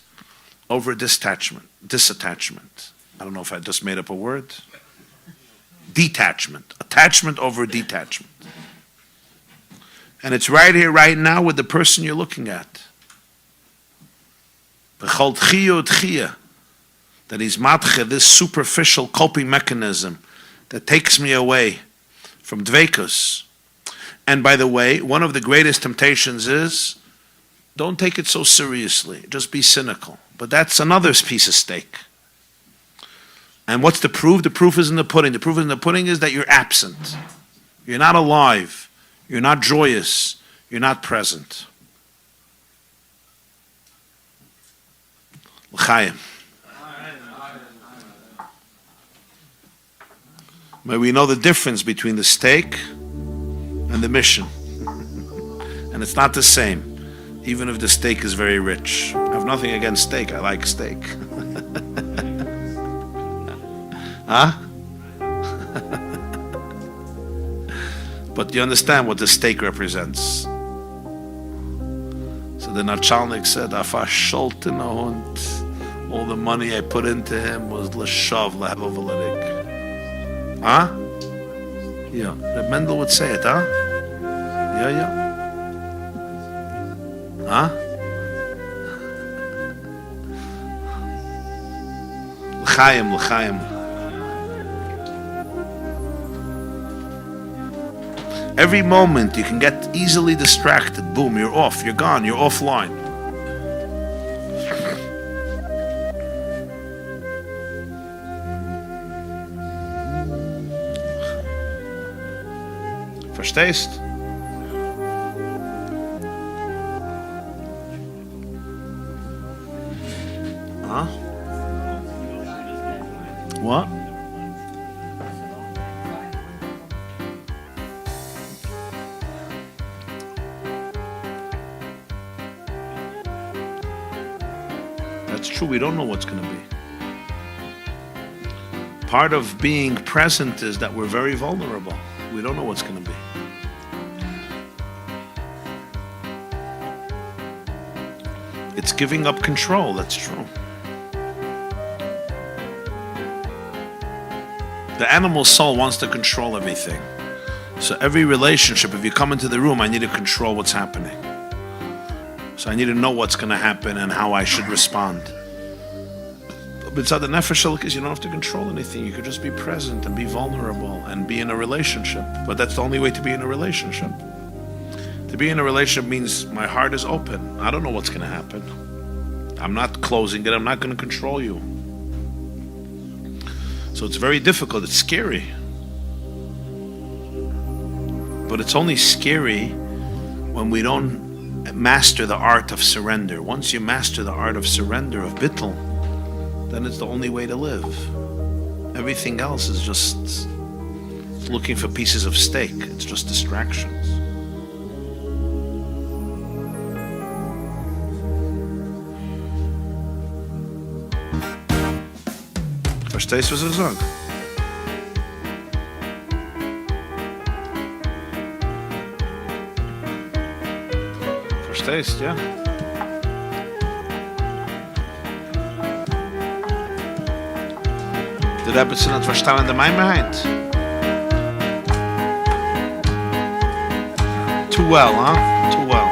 over disattachment. I don't know if I just made up a word. Detachment. Attachment over detachment. And it's right here, right now, with the person you're looking at. That he's matche, this superficial coping mechanism that takes me away from dveikus. And by the way, one of the greatest temptations is, don't take it so seriously, just be cynical. But that's another piece of steak. And what's the proof? The proof is in the pudding. The proof in the pudding is that you're absent. You're not alive. You're not joyous. You're not present. L'chaim. May we know the difference between the steak and the mission. And it's not the same, even if the steak is very rich. I have nothing against steak. I like steak. Huh? But you understand what the steak represents. So the Nachalnik said, Afa Scholten Hund, all the money I put into him was l'shav l'hevavaladik. Huh? Yeah, Reb Mendel would say it, huh? Yeah. Huh? L'chaim. Every moment you can get easily distracted. Boom, you're off, you're gone, you're offline. Verstehst? Huh? What? That's true, we don't know what's going to be. Part of being present is that we're very vulnerable. We don't know what's going to be. It's giving up control, that's true. The animal soul wants to control everything. So every relationship, if you come into the room, I need to control what's happening. So I need to know what's going to happen and how I should respond. But inside the nefesh is you don't have to control anything. You could just be present and be vulnerable and be in a relationship. But that's the only way to be in a relationship. To be in a relationship means my heart is open. I don't know what's going to happen. I'm not closing it. I'm not going to control you. So it's very difficult. It's scary. But it's only scary when we don't master the art of surrender. Once you master the art of surrender, of bittul, then it's the only way to live. Everything else is just looking for pieces of steak. It's just distractions. Verstehst du, was ich sage? Verstehst, ja? Der Jacobson hat verstanden, der mein meint. Too well, huh? Too well.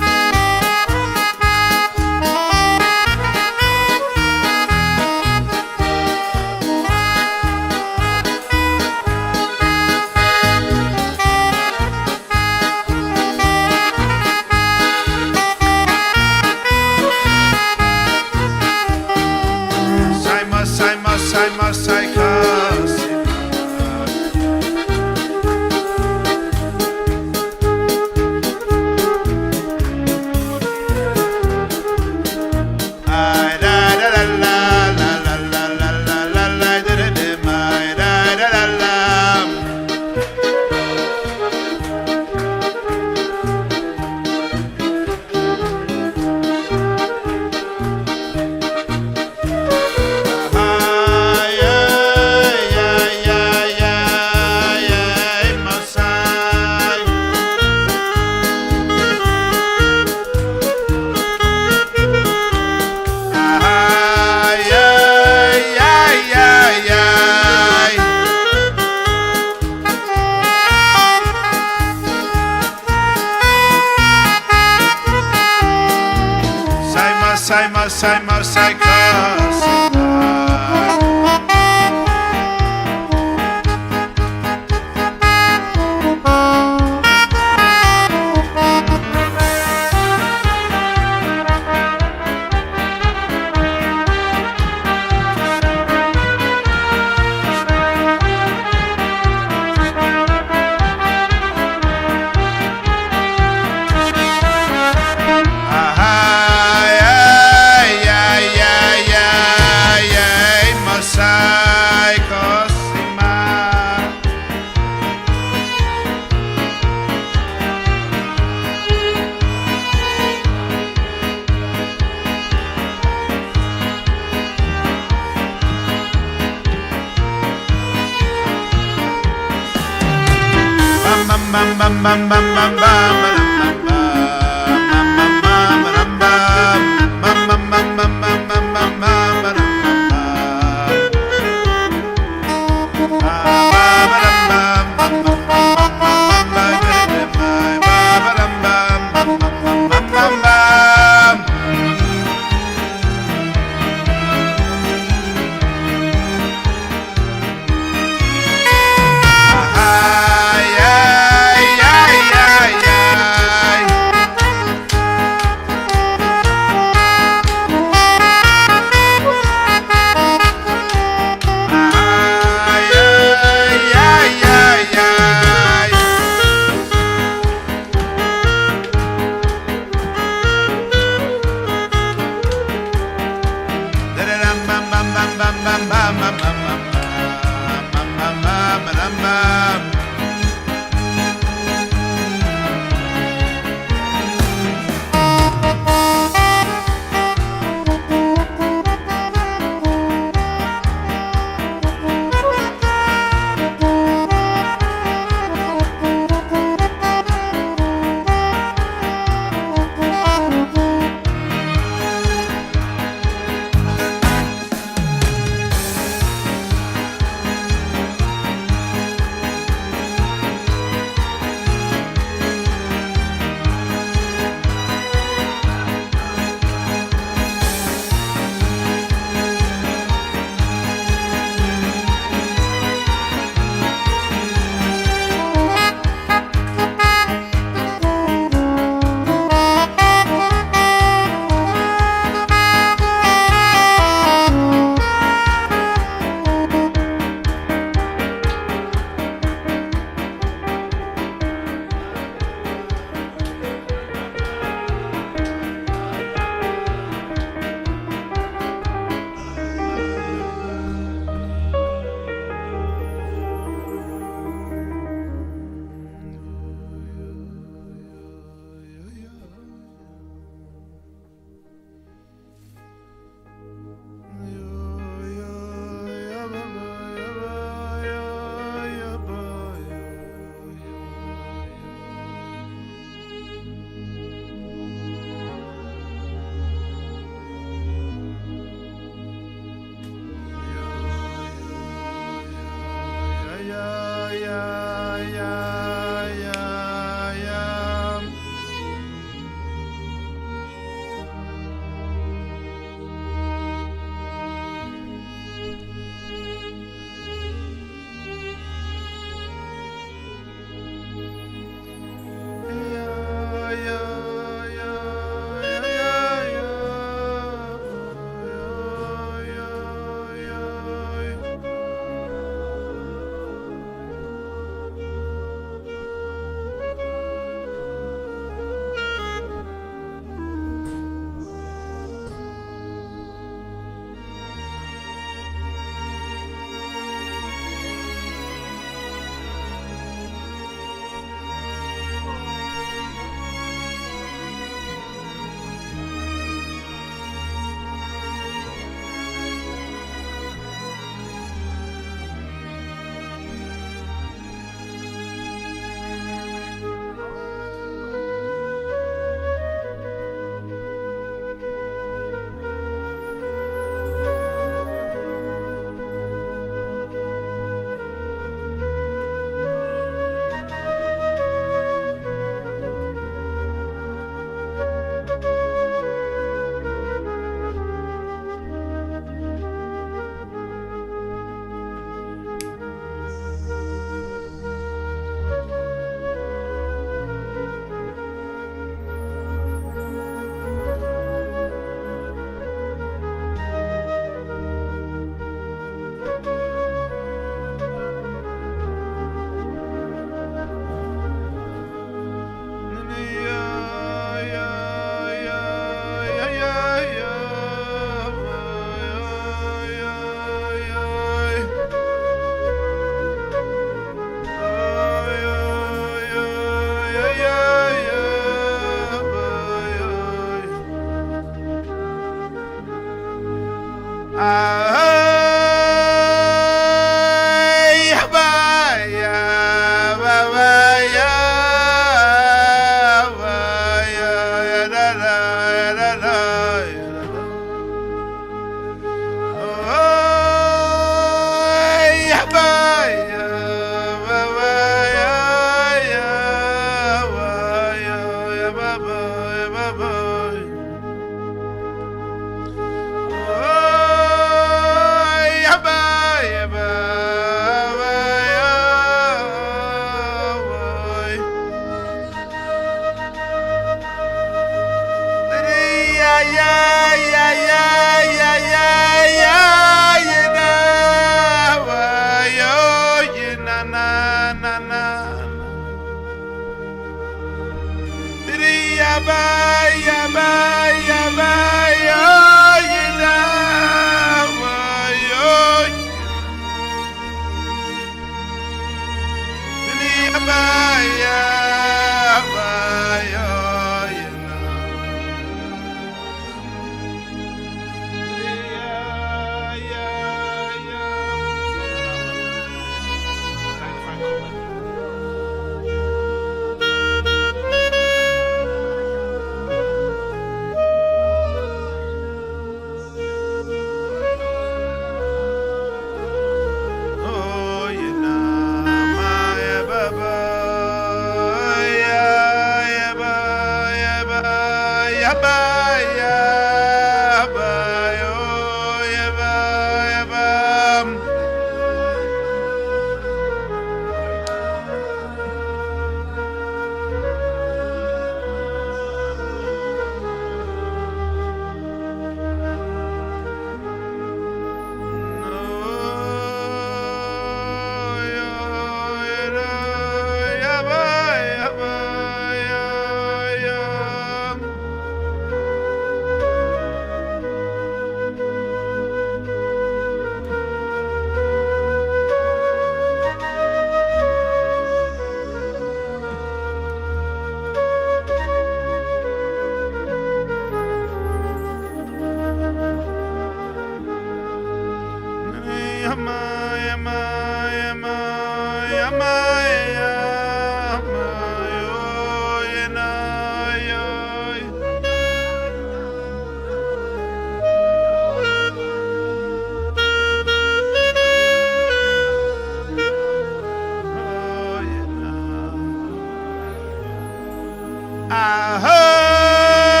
Ahoy,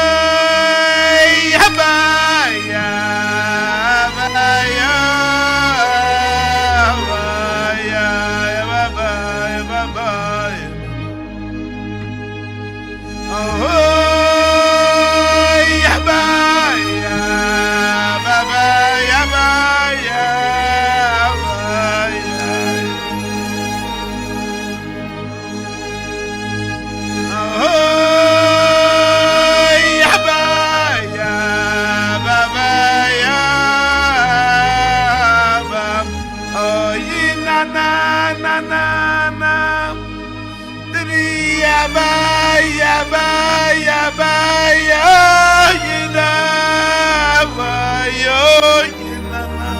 Abaya, Abaya, Abaya, Abaya, Abaya. Ahoy, Abaya, Abaya, Abaya, Abaya. Ahoy, Abaya, Abaya, Abam. Oh, na na na na na. Dri Abaya, Abaya, Abaya, na Abaya, na na.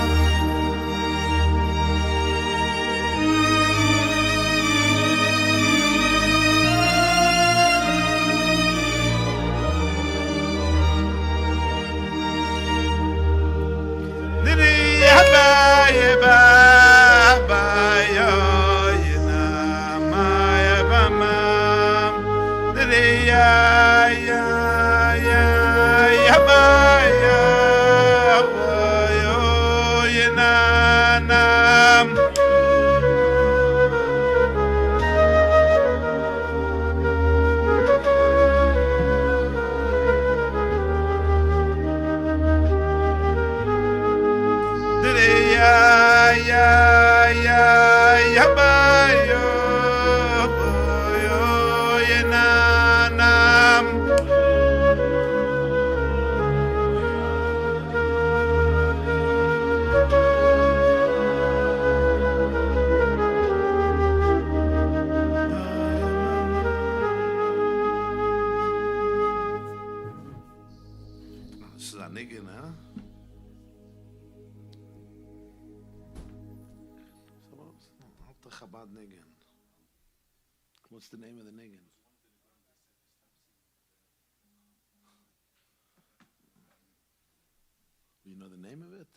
This is a niggin, huh? Chabad niggin. What's the name of the niggin? You know the name of it?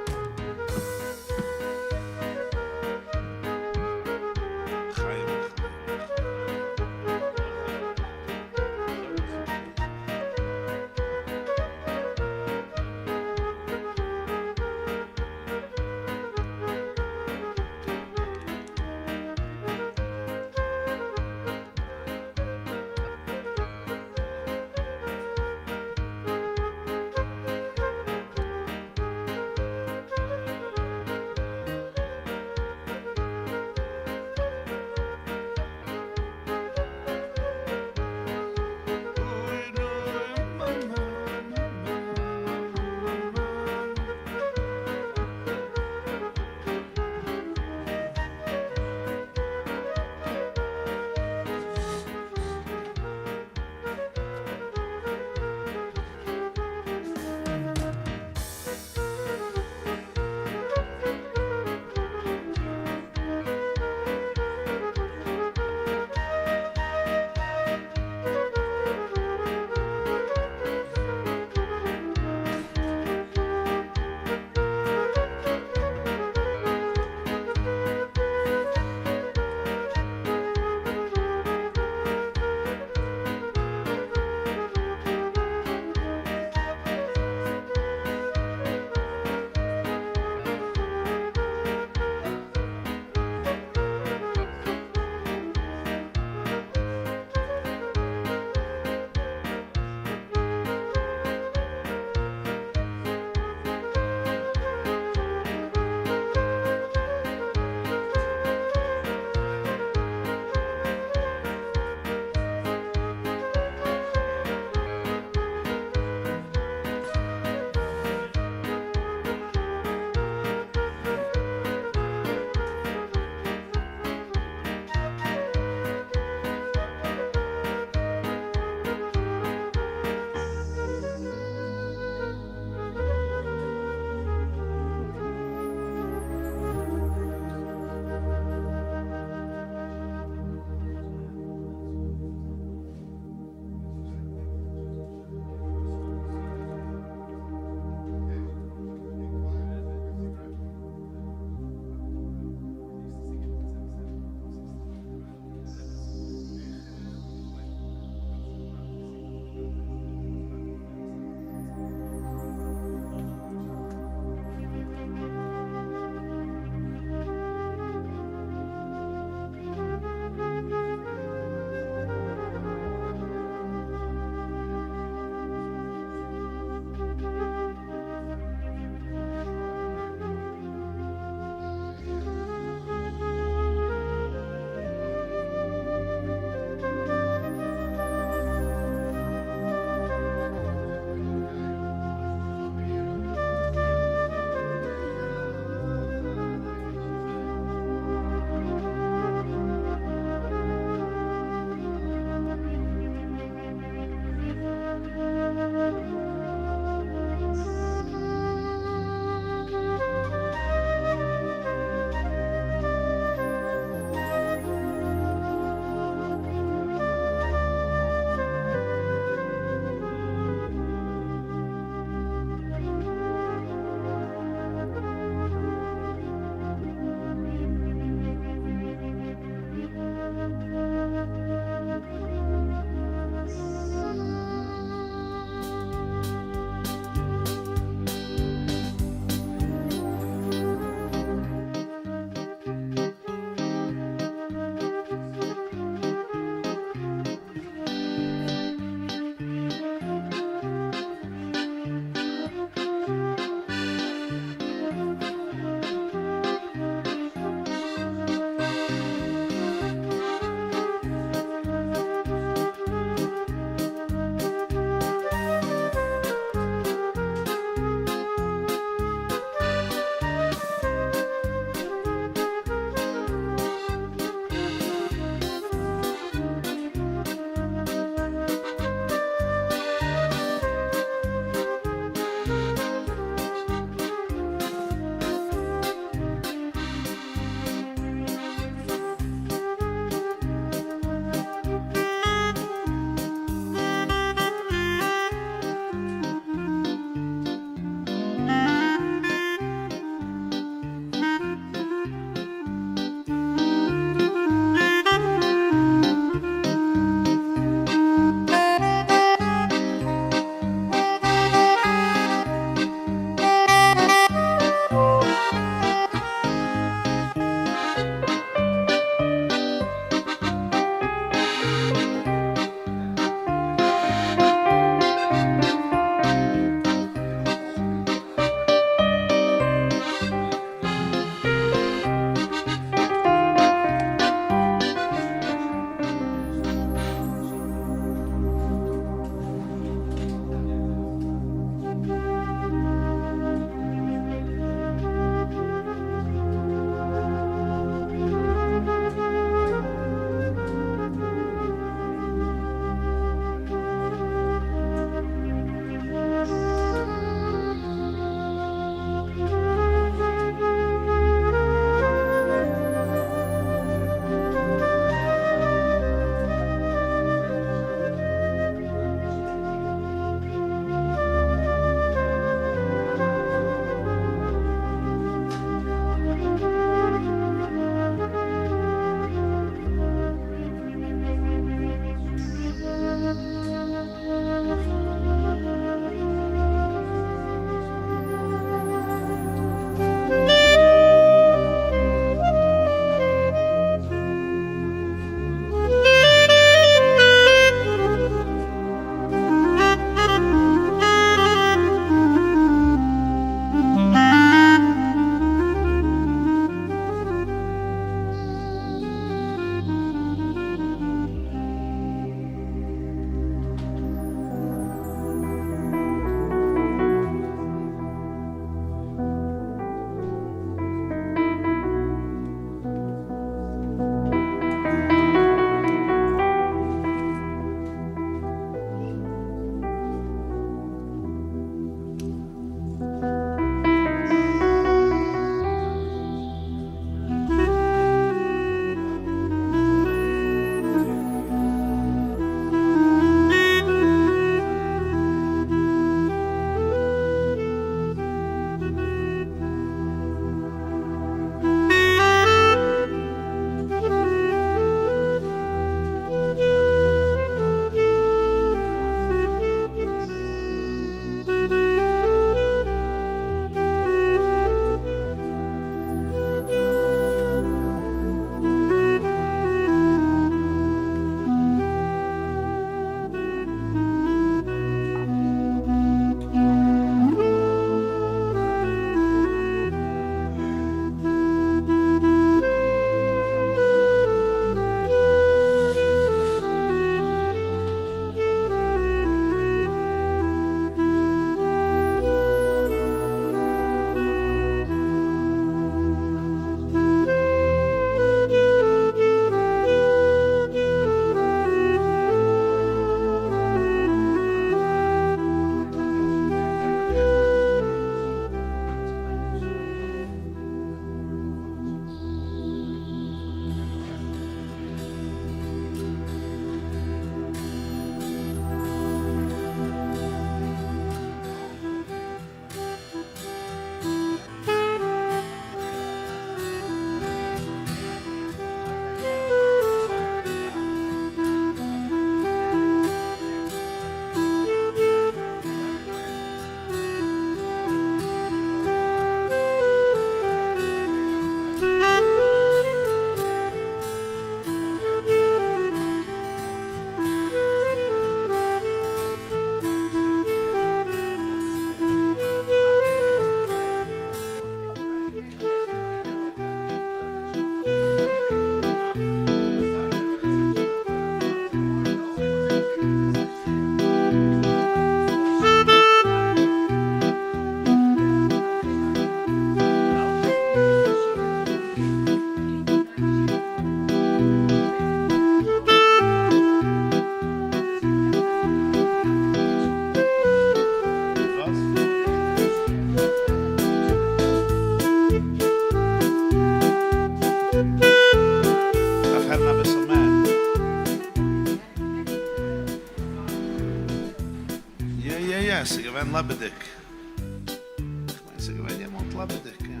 Sie gewähnt jemand lebendig, ja.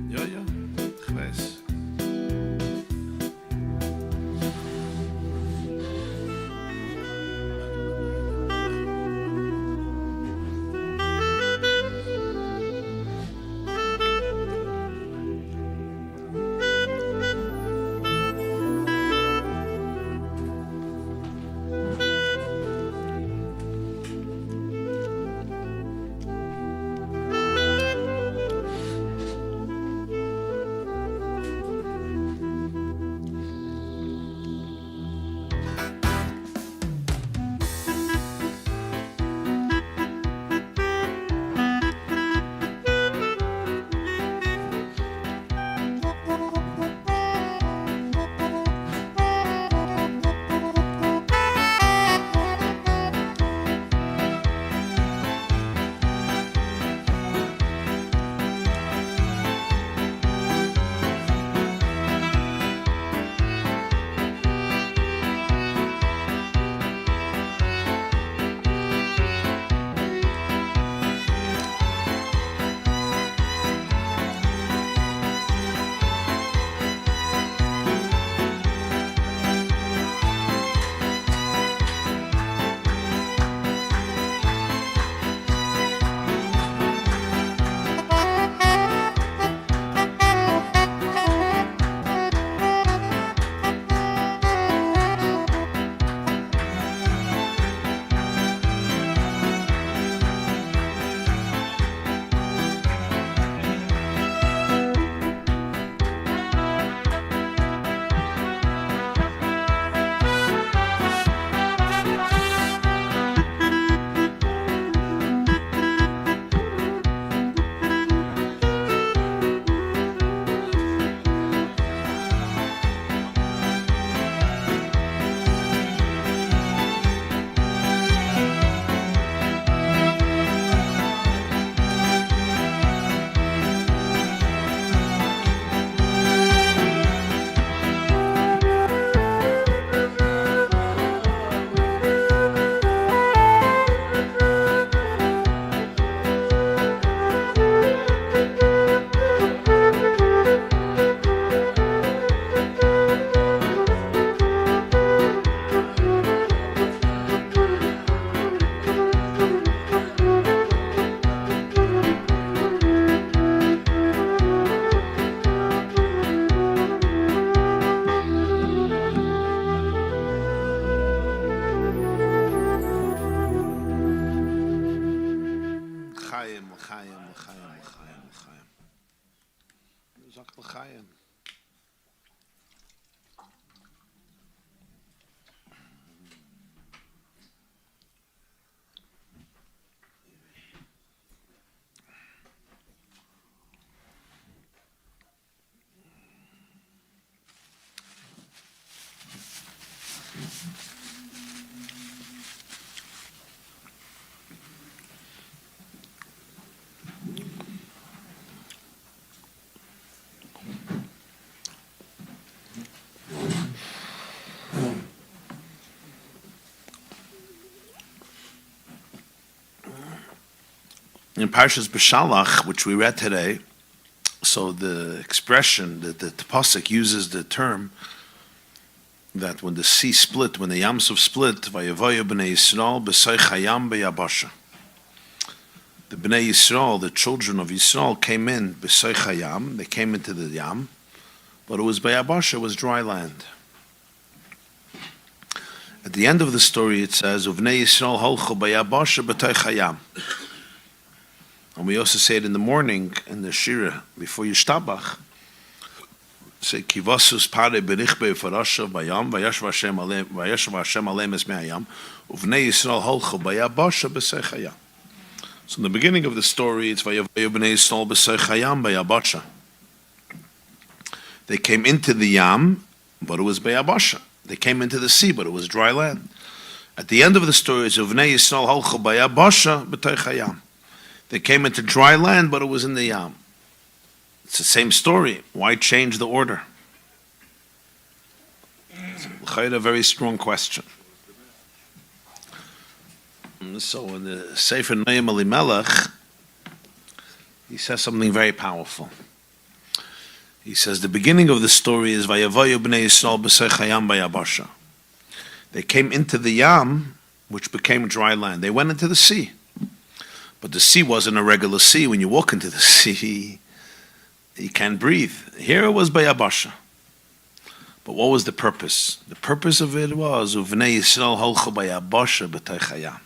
Ja, ja, ich weiß. In Parshas B'Shalach, which we read today, so the expression that the pasuk uses the term that when the sea split, when the Yam Suf split, Vayavoya b'nei Yisrael b'soich hayam b'yabasha. The b'nei Yisrael, the children of Yisrael, came in b'soich hayam. They came into the Yam, but it was b'yabasha, it was dry land. At the end of the story, it says, "Uvnei Yisrael holchu b'yabasha b'toich hayam." And we also say it in the morning in the Shira before Yishtabach. Say kivasus pare berichbe farasha bayam vayashva Hashem alem es me'ayam uvnei Yisrael holchu bayabasha b'seichayam. So in the beginning of the story, it's vayavayu b'nei Yisrael b'seichayam bayabasha. They came into the Yam, but it was bayabasha. They came into the sea, but it was dry land. At the end of the story, it's uvnei Yisrael holchu bayabasha b'teichayam. They came into dry land, but it was in the Yam. It's the same story. Why change the order? It's a very strong question. So in the Sefer Noam Elimelech, he says something very powerful. He says the beginning of the story is Vayavoyu bnei Yisrael b'seich hayam bayabasha. They came into the Yam, which became dry land. They went into the sea. But the sea wasn't a regular sea. When you walk into the sea, you can't breathe. Here it was bayabasha. But what was the purpose? The purpose of it was Uvnei Yisrael holchu bayabasha b'teich hayam.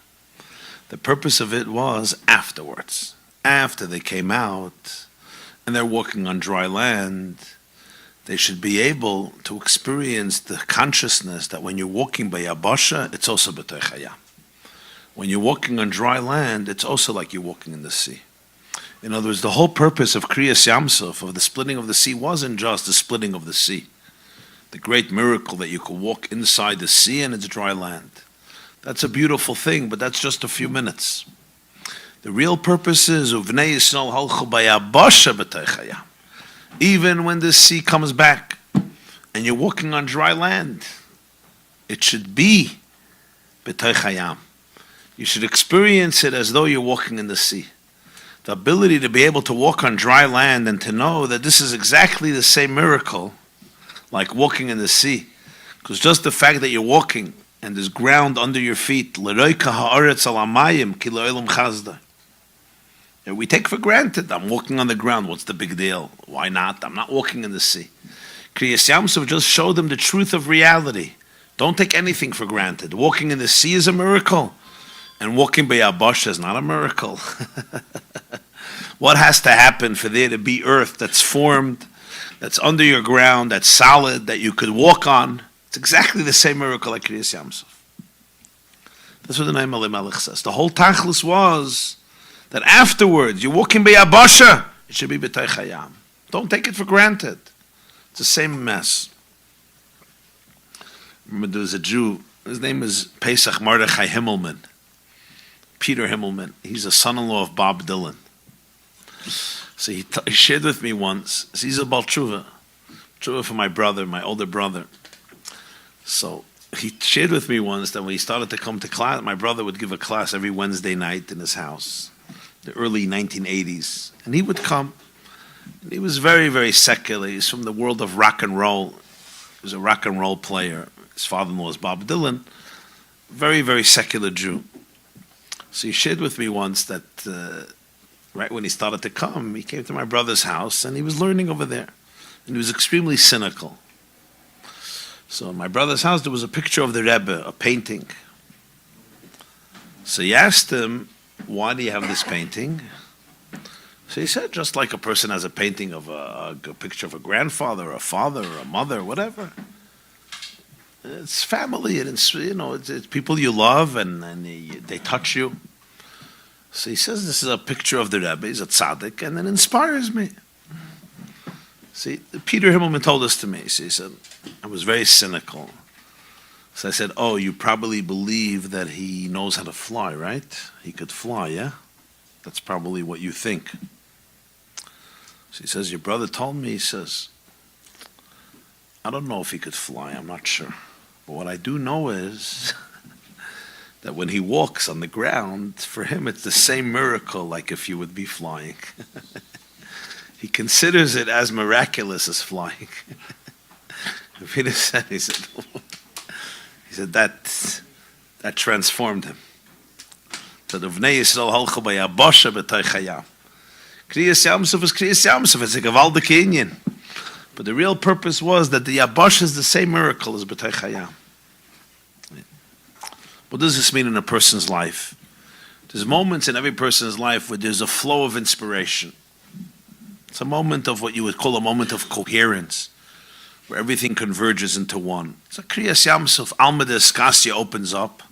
The purpose of it was afterwards. After they came out and they're walking on dry land, they should be able to experience the consciousness that when you're walking by Yabasha, it's also b'teich hayam. When you're walking on dry land, it's also like you're walking in the sea. In other words, the whole purpose of Kriyas Yamsuf, of the splitting of the sea, wasn't just the splitting of the sea. The great miracle that you could walk inside the sea and it's dry land. That's a beautiful thing, but that's just a few minutes. The real purpose is Uvnei Yisrael halchu bayabasha b'teich hayam. Even when the sea comes back and you're walking on dry land, it should be b'teich hayam. You should experience it as though you're walking in the sea. The ability to be able to walk on dry land and to know that this is exactly the same miracle like walking in the sea. Because just the fact that you're walking and there's ground under your feet, we take for granted, I'm walking on the ground, what's the big deal? Why not? I'm not walking in the sea. Kriyas Yamsuf just showed them the truth of reality. Don't take anything for granted. Walking in the sea is a miracle, and walking by Yabasha is not a miracle. What has to happen for there to be earth that's formed, that's under your ground, that's solid, that you could walk on? It's exactly the same miracle like Kriyas Yamsuf. That's what the Noam Elimelech says. The whole tachlis was that afterwards, you're walking by Yabasha, it should be b'teich hayam. Don't take it for granted. It's the same mess. Remember, there was a Jew, his name is Pesach Mordechai Himmelman. Peter Himmelman. He's a son-in-law of Bob Dylan. So he shared with me once, so he's a Baal Tshuva for my brother, my older brother. So he shared with me once that when he started to come to class, my brother would give a class every Wednesday night in his house, the early 1980s. And he would come. And he was very, very secular. He's from the world of rock and roll. He was a rock and roll player. His father-in-law was Bob Dylan. Very, very secular Jew. So he shared with me once that right when he started to come, he came to my brother's house and he was learning over there. And he was extremely cynical. So in my brother's house, there was a picture of the Rebbe, a painting. So he asked him, why do you have this painting? So he said, just like a person has a painting of a picture of a grandfather, or a father, or a mother, whatever. It's family, and it's people you love, and they touch you. So he says, this is a picture of the Rebbe, he's a tzaddik, and it inspires me. See, Peter Himmelman told this to me. So he said, I was very cynical. So I said, oh, you probably believe that he knows how to fly, right? He could fly, yeah? That's probably what you think. So he says, your brother told me, he says, I don't know if he could fly, I'm not sure. But what I do know is that when he walks on the ground, for him it's the same miracle like if you would be flying. He considers it as miraculous as flying. Peter said, he said that transformed him. So the Vnei Yisrael halchu bayabasha b'teich hayam. Kriyas Yamsuf is Kriyas Yamsuf. It's a gewaldige inyan. But the real purpose was that the Yabasha is the same miracle as b'teich hayam. What does this mean in a person's life? There's moments in every person's life where there's a flow of inspiration. It's a moment of what you would call a moment of coherence, where everything converges into one. It's a Kriyas Yamsuf. Alma de Eskasya opens up,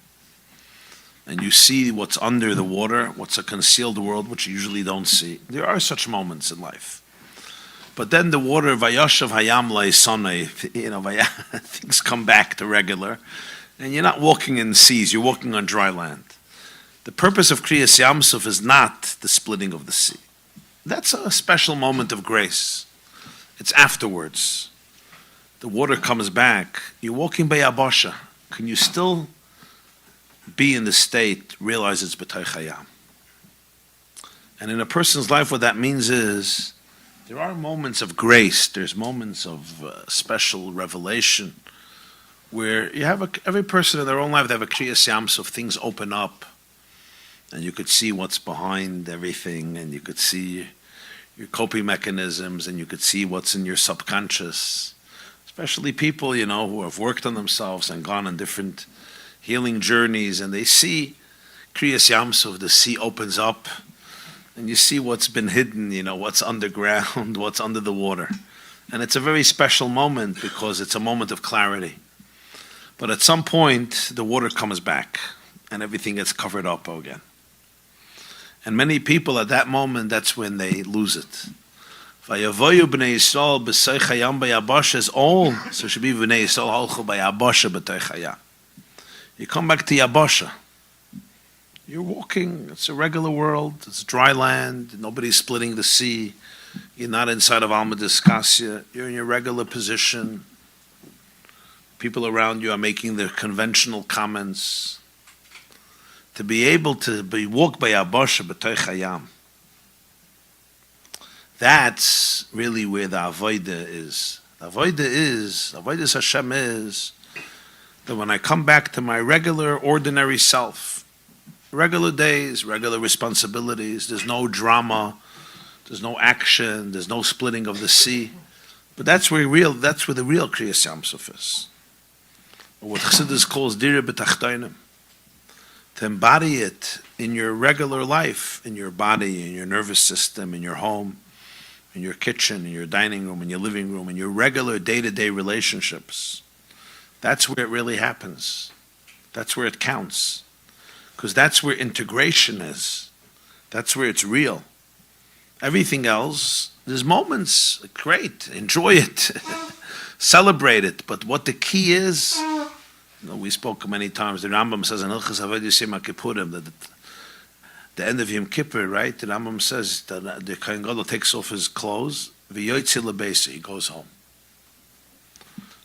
and you see what's under the water, what's a concealed world, which you usually don't see. There are such moments in life. But then the water, Vayashav Hayam La'isonei, things come back to regular, and you're not walking in seas, you're walking on dry land. The purpose of Kriyas Yamsuf is not the splitting of the sea. That's a special moment of grace. It's afterwards. The water comes back. You're walking by Yabasha. Can you still be in the state, realize it's b'toich hayam. And in a person's life, what that means is there are moments of grace, there's moments of special revelation, where you have every person in their own life, they have a kriyas yamsuf, things open up, and you could see what's behind everything, and you could see your coping mechanisms, and you could see what's in your subconscious. Especially people, who have worked on themselves and gone on different healing journeys, and they see kriyas yamsuf, the sea opens up, and you see what's been hidden, what's underground, what's under the water. And it's a very special moment because it's a moment of clarity. But at some point, the water comes back and everything gets covered up again. And many people at that moment, that's when they lose it. Vayavoyu b'nei Yisrael b'seich hayam b'yabasha is all, so it should be b'nei Yisrael halchu b'yabasha b'teich hayam. You come back to Yabasha. You're walking, it's a regular world, it's dry land, nobody's splitting the sea, you're not inside of Alma Discassia, you're in your regular position. People around you are making their conventional comments. To be able to walk by Yabasha b'toich hayam, that's really where the avodah is. The avodah Hashem is that when I come back to my regular, ordinary self, regular days, regular responsibilities, there's no drama, there's no action, there's no splitting of the sea. But that's where the real kriyas yamsuf is. Or what Chassidus calls dira b'tachtonim. To embody it in your regular life, in your body, in your nervous system, in your home, in your kitchen, in your dining room, in your living room, in your regular day-to-day relationships. That's where it really happens. That's where it counts. Because that's where integration is. That's where it's real. Everything else, there's moments, great, enjoy it, celebrate it. But what the key is, we spoke many times, the Rambam says in Hilchos Avodas Yom Kippurim, that at the end of Yom Kippur, right, the Rambam says that the Kohen Gadol takes off his clothes, v'yoytzi lebeisa, he goes home.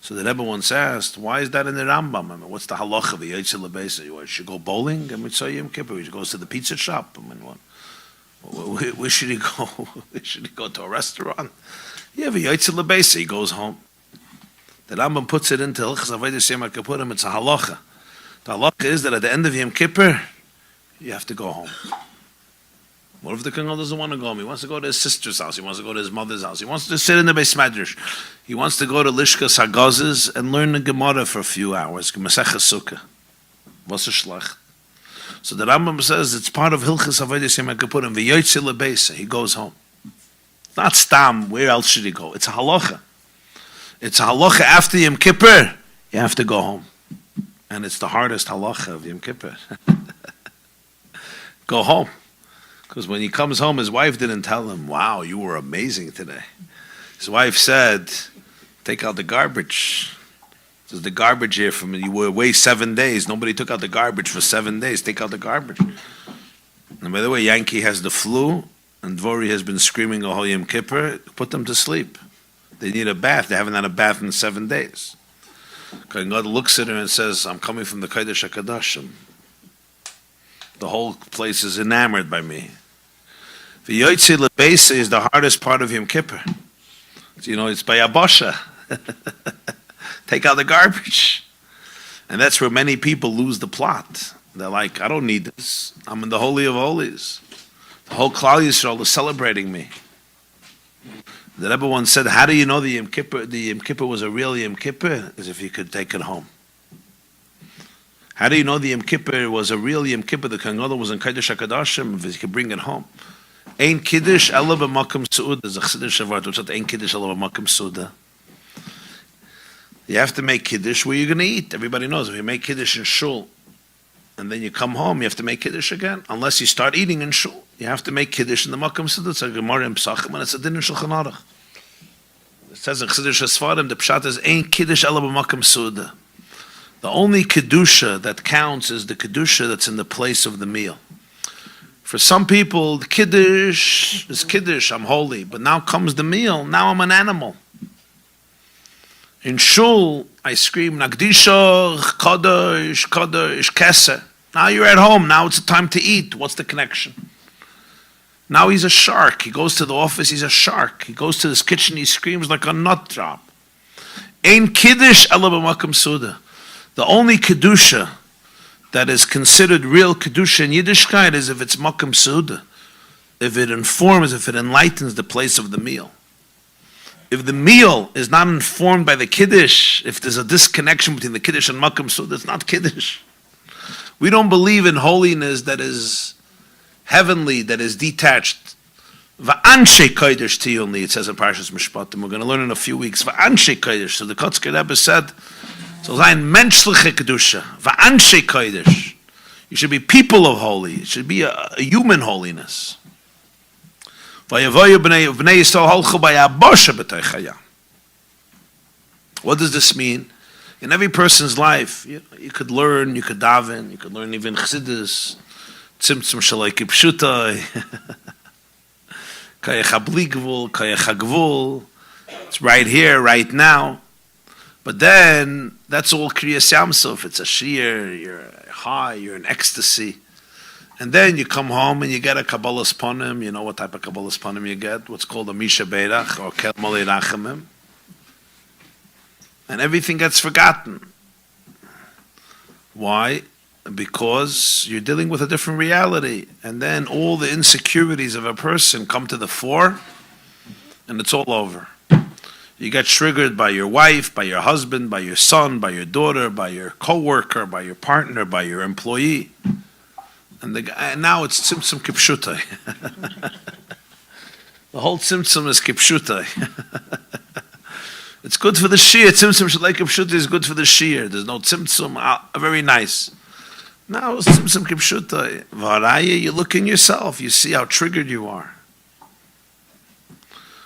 So the Rebbe once asked, why is that in the Rambam? I mean, what's the halacha, v'yoytzi lebeisa? You should go bowling? I mean, so Yom Kippur, he goes to the pizza shop. I mean, where should he go? Where should he go, to a restaurant? Yeah, v'yoytzi lebeisa, he goes home. The Rambam puts it into Hilchos Avodas Yom Kippurim, it's a halacha. The halacha is that at the end of Yom Kippur, you have to go home. What if the Kohen doesn't want to go home? He wants to go to his sister's house. He wants to go to his mother's house. He wants to sit in the Beis Medrash. He wants to go to Lishkas Hagazes and learn the Gemara for a few hours. Masechah Sukkah. What's a shlach? So the Rambam says it's part of Hilchos Avodas Yom Kippurim. V'yoytzi lebeisa. He goes home. Not stam. Where else should he go? It's a halacha. It's a halacha after Yom Kippur. You have to go home. And it's the hardest halacha of Yom Kippur. Go home. Because when he comes home, his wife didn't tell him, wow, you were amazing today. His wife said, take out the garbage. There's the garbage here from you were away 7 days. Nobody took out the garbage for 7 days. Take out the garbage. And by the way, Yankee has the flu, and Dvori has been screaming a whole Yom Kippur. Put them to sleep. They need a bath. They haven't had a bath in 7 days. God looks at her and says, I'm coming from the Kodesh HaKadoshim. The whole place is enamored by me. The Yoytzi Lebeisa is the hardest part of Yom Kippur. It's by Yabasha. Take out the garbage. And that's where many people lose the plot. They're like, I don't need this. I'm in the Holy of Holies. The whole Klal Yisrael is celebrating me. The Rebbe once said, how do you know the Yom Kippur was a real Yom Kippur? As if you could take it home. How do you know the Yom Kippur was a real Yom Kippur? The Kohen Gadol was in Kodesh HaKadoshim, if you could bring it home. Ein Kiddush ela b'makom su'uda. There's a Chassidus Shevat, which says Ein Kiddush ela b'makom su'uda. You have to make Kiddush where you're going to eat. Everybody knows, if you make Kiddush in Shul, and then you come home, you have to make Kiddush again. Unless you start eating in Shul. You have to make Kiddush in the Makom Su'uda. It's a Gemara in Pesachim, and it's a din in Shulchan Aruch. It says in Chassidus Sfarim, the Pshat is Ein Kiddush ela b'makom su'uda. The only Kedusha that counts is the Kedusha that's in the place of the meal. For some people, the Kiddush is Kiddush, I'm holy. But now comes the meal, now I'm an animal. In Shul, I scream, Nagdisha, Kadosh, Kadosh, Keser. Now you're at home. Now it's time to eat. What's the connection? Now he's a shark. He goes to the office, he's a shark. He goes to his kitchen, he screams like a nut drop. Ein kiddush ala b'makom suda. The only kedusha that is considered real kedusha in Yiddishkeit is if it's makom suda. If it informs, if it enlightens the place of the meal. If the meal is not informed by the kiddush, if there's a disconnection between the kiddush and makom suda, it's not kiddush. We don't believe in holiness that is heavenly, that is detached. Va'anshe kodesh tiyuni, it says in Parshas Mishpatim. We're going to learn in a few weeks. Va'anshe kodesh. So the Kotzker Rebbe said, so sein menschliche kedusha. Va'anshe kodesh. You should be people of holy. It should be a human holiness. Va'yavoyu b'nei Yisrael holchu b'yabosha b'tei chaya. What does this mean? In every person's life, you could learn, you could daven, you could learn even chassidus. Tzimtzum shalai kipshutai, kayach habli gvul, kayach hagvul. It's right here, right now. But then, that's all kriyas yamsuf. It's a shir, you're high, you're in ecstasy. And then you come home and you get a Kabbalah's Panim. You know what type of Kabbalah's Panim you get? What's called a Misha Beirach or Kel Molei Rachamim. And everything gets forgotten. Why? Because you're dealing with a different reality, and then all the insecurities of a person come to the fore, and it's all over. You get triggered by your wife, by your husband, by your son, by your daughter, by your co-worker, by your partner, by your employee, and now it's tzimtzum kipshutai. The whole tzimtzum is kipshutai. It's good for the shir. Tzimtzum shalai kipshutai is good for the shir. There's no tzimtzum. Very nice. Now, Tzimtzum Kipshutai, Varaya, you look in yourself, you see how triggered you are.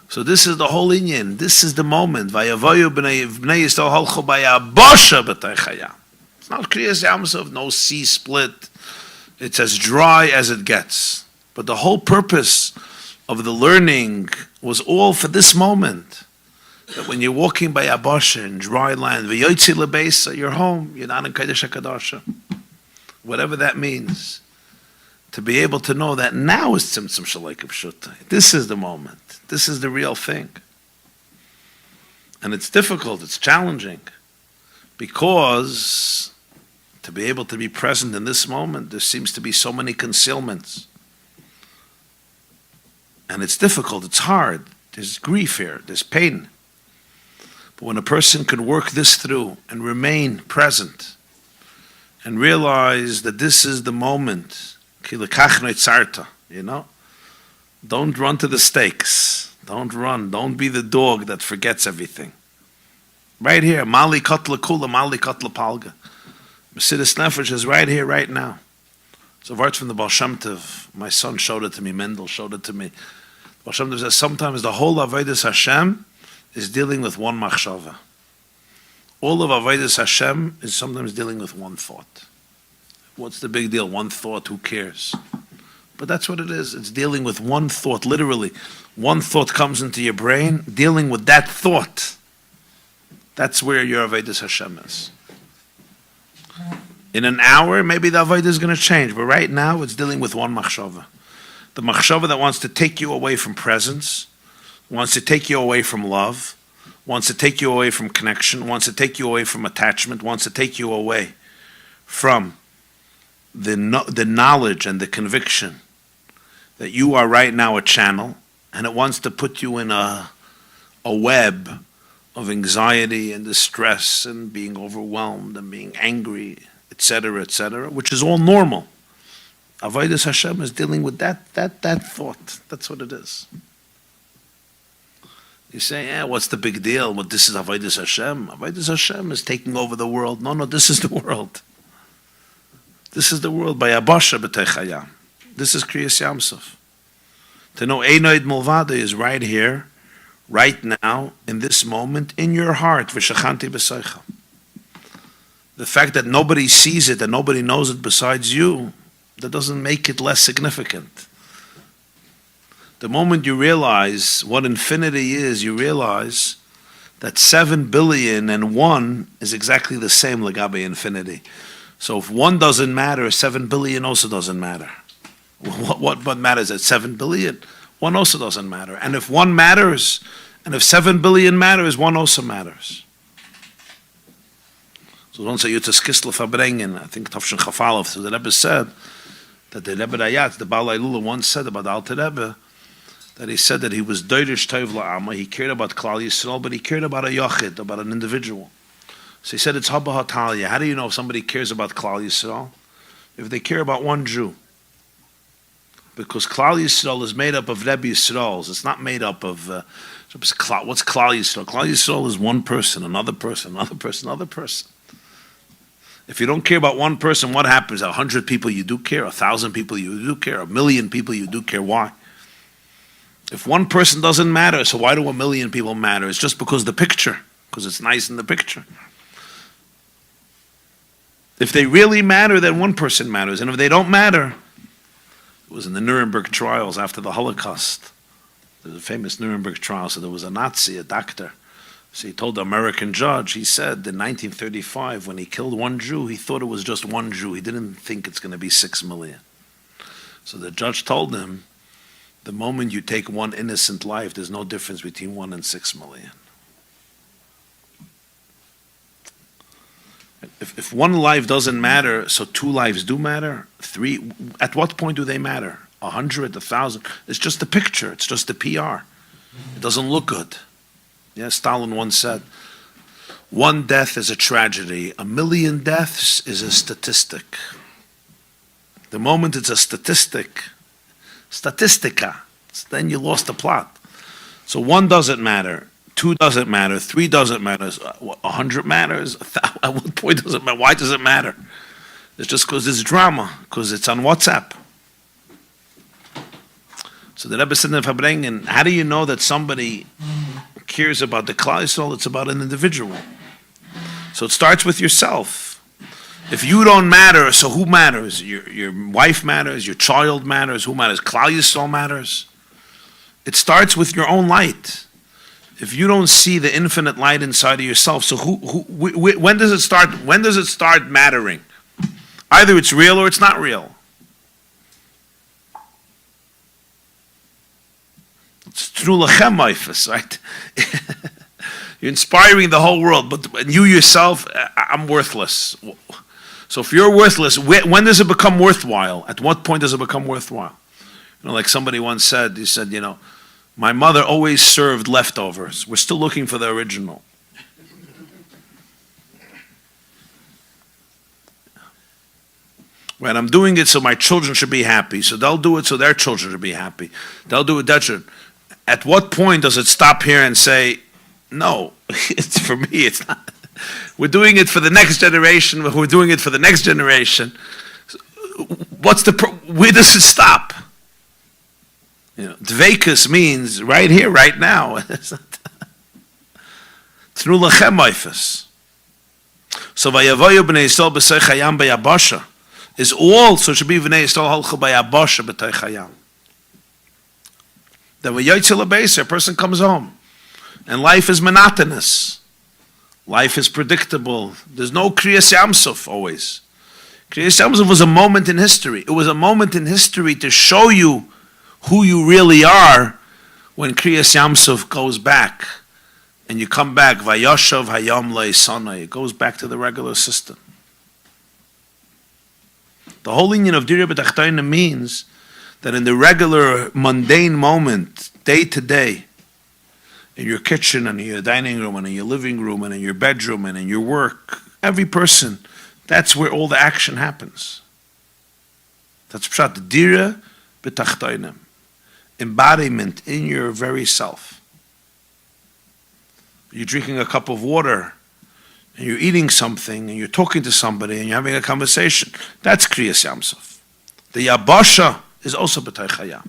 So this is the whole inyan. This is the moment. Vayavoyu b'nei Yisrael holchu b'yabosha b'tei chaya. It's not kriyas yamsov, no sea split. It's as dry as it gets. But the whole purpose of the learning was all for this moment. That when you're walking by Yabosha in dry land, v'yoytzi lebeisa, you're home, you're not in Kodesh HaKadosha. Whatever that means, to be able to know that now is Tzimtzum Shalai Kipshutai. This is the moment. This is the real thing. And it's difficult, it's challenging, because to be able to be present in this moment, there seems to be so many concealments. And it's difficult, it's hard. There's grief here, there's pain. But when a person can work this through and remain present, and realize that this is the moment, you know? Don't run to the stakes. Don't run. Don't be the dog that forgets everything. Right here, Mali Katla Kula, Mali Katla Palga. Mesidus Nefesh is right here, right now. It's a word from the Baal Shem Tov. My son showed it to me, Mendel showed it to me. Baal Shem Tov says sometimes the whole Avodas Hashem is dealing with one machshava. All of Avodas Hashem is sometimes dealing with one thought. What's the big deal? One thought, who cares? But that's what it is. It's dealing with one thought, literally. One thought comes into your brain, dealing with that thought. That's where your Avodas Hashem is. In an hour, maybe the Avodah is going to change, but right now it's dealing with one machshava. The machshava that wants to take you away from presence, wants to take you away from love, wants to take you away from connection, wants to take you away from attachment, wants to take you away from the knowledge and the conviction that you are right now a channel, and it wants to put you in a web of anxiety and distress and being overwhelmed and being angry, etc., which is all normal. Avodas Hashem is dealing with that thought. That's what it is. You say, what's the big deal? Well, this is Avodas Hashem. Avodas Hashem is taking over the world. No, this is the world. This is the world by Abasha b'tei chaya. This is Kriyas Yamsuf. To know Einoid Mulvada is right here, right now, in this moment, in your heart. V'shachanti b'seicha. The fact that nobody sees it and nobody knows it besides you, that doesn't make it less significant. The moment you realize what infinity is, you realize that 7 billion and 1 is exactly the same Lagabe infinity. So if one doesn't matter, 7 billion also doesn't matter. What matters at 7 billion? One also doesn't matter. And if one matters, and if 7 billion matters, one also matters. So don't say Yutzes Kislev Farbrengen, I think Tafshin Chafalov, so the Rebbe said that the Rebbe Rayat, the Baal Lula once said about the Alter Rebbe, that he said that he was Doirish Tov La'ama, he cared about Klal Yisrael, but he cared about a Yachid, about an individual. So he said it's Haba Hatalia. How do you know if somebody cares about Klal Yisrael? If they care about one Jew. Because Klal Yisrael is made up of Rebbe Yisraels. It's not made up of, what's Klal Yisrael? Klal Yisrael is one person, another person, another person, another person. If you don't care about one person, what happens? 100 people you do care, 1,000 people you do care, 1,000,000 people you do care. Why? If one person doesn't matter, so why do 1,000,000 people matter? It's just because the picture, because it's nice in the picture. If they really matter, then one person matters. And if they don't matter, it was in the Nuremberg trials after the Holocaust. There's a famous Nuremberg trial. So there was a Nazi, a doctor. So he told the American judge, he said in 1935, when he killed one Jew, he thought it was just one Jew. He didn't think it's going to be 6 million. So the judge told him, the moment you take one innocent life, there's no difference between 1 and 6 million. If one life doesn't matter, so 2 lives do matter, 3, at what point do they matter? 100, 1,000? It's just a picture, it's just a PR. It doesn't look good. Yeah, Stalin once said, 1 death is a tragedy, 1,000,000 deaths is a statistic. The moment it's a statistica, then you lost the plot. So 1 doesn't matter, 2 doesn't matter, 3 doesn't matter, 100 matters, at what point does it matter? Why does it matter? It's just because there's drama, because it's on WhatsApp. So the Rebbe said in Farbrengen, how do you know that somebody cares about the Klal Yisrael? It's about an individual. So it starts with yourself. If you don't matter, so who matters? Your wife matters, your child matters, who matters? Klal Yisrael matters. It starts with your own light. If you don't see the infinite light inside of yourself, so when does it start? When does it start mattering? Either it's real or it's not real. It's through lachem oifus, right? You're inspiring the whole world, but you yourself, I'm worthless. So if you're worthless, when does it become worthwhile? At what point does it become worthwhile? You know, like somebody once said, he said, you know, my mother always served leftovers. We're still looking for the original. Right, I'm doing it so my children should be happy. So they'll do it so their children should be happy. They'll do it that should. At what point does it stop here and say, no, it's for me, it's not. We're doing it for the next generation. We're doing it for the next generation. Where does it stop? You know, dveikus means right here, right now. Through lachem oifus. So vayavoyu b'nei Yisrael b'seich hayam b'yabasha is all. So it should be b'nei Yisrael halchu b'yabasha b'teich hayam. Then when yoytze l'beisa, a person comes home, and life is monotonous. Life is predictable. There's no Kriyas Yamsuf always. Kriyas Yamsuf was a moment in history. It was a moment in history to show you who you really are when Kriyas Yamsuf goes back. And you come back, Vayoshav Hayom Le'Sanai. It goes back to the regular system. The whole union of Dirya B'Tachtoina means that in the regular mundane moment, day to day, in your kitchen and in your dining room and in your living room and in your bedroom and in your work, every person, that's where all the action happens. That's pshat, Dirya B'Tachtoina. Embodiment in your very self. You're drinking a cup of water and you're eating something and you're talking to somebody and you're having a conversation. That's Kriyas Yamsuf. The Yabasha is also B'Teich Hayam.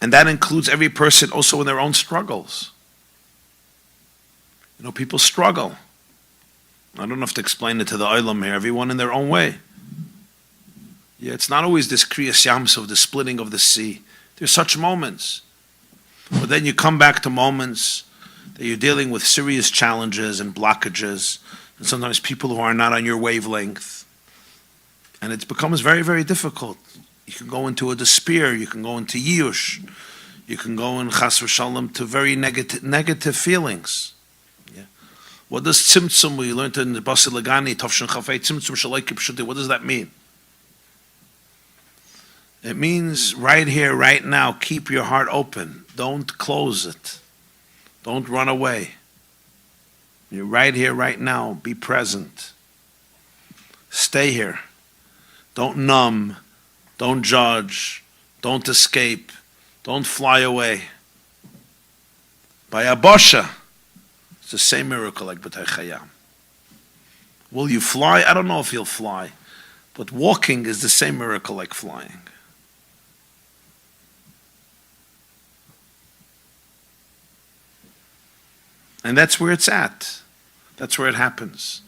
And that includes every person also in their own struggles. You know, people struggle. I don't have to explain it to the Olam here. Everyone in their own way. Yeah, it's not always this kriyas yamsov, the splitting of the sea. There's such moments. But then you come back to moments that you're dealing with serious challenges and blockages, and sometimes people who are not on your wavelength. And it becomes very, very difficult. You can go into a despair, you can go into yush, you can go in chas v'shalom to very negative feelings. Yeah. What does tzimtzum, we learned in the Basi Lagani, Tavshin Chafei, tzimtzum shalai kipshuti, what does that mean? It means right here, right now, keep your heart open. Don't close it. Don't run away. You're right here, right now. Be present. Stay here. Don't numb. Don't judge. Don't escape. Don't fly away. By Abosha, it's the same miracle like B'tei Chayam. Will you fly? I don't know if you'll fly. But walking is the same miracle like flying. And that's where it's at. That's where it happens.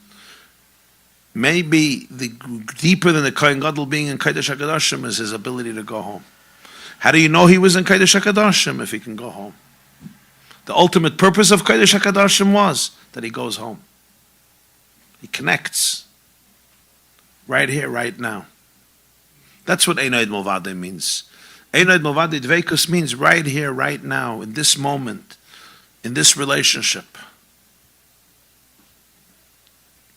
Maybe the deeper than the Kohen Gadol being in Kodesh HaKadoshim is his ability to go home. How do you know he was in Kodesh HaKadoshim if he can go home? The ultimate purpose of Kodesh HaKadoshim was that he goes home. He connects. Right here, right now. That's what Einoid Mulvade means. Einoid Mulvade Dveikus means right here, right now, in this moment. In this relationship.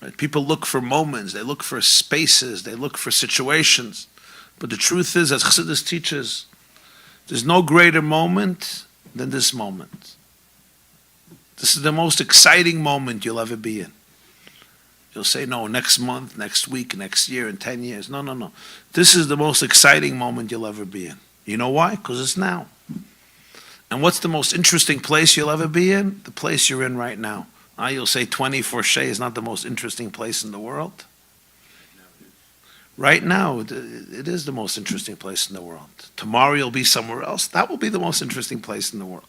Right? People look for moments, they look for spaces, they look for situations. But the truth is, as Chassidus teaches, there's no greater moment than this moment. This is the most exciting moment you'll ever be in. You'll say, no, next month, next week, next year, in 10 years. No, no, no. This is the most exciting moment you'll ever be in. You know why? Because it's now. And what's the most interesting place you'll ever be in? The place you're in right now. You'll say 24 Shea is not the most interesting place in the world. Right now, it is the most interesting place in the world. Tomorrow you'll be somewhere else. That will be the most interesting place in the world.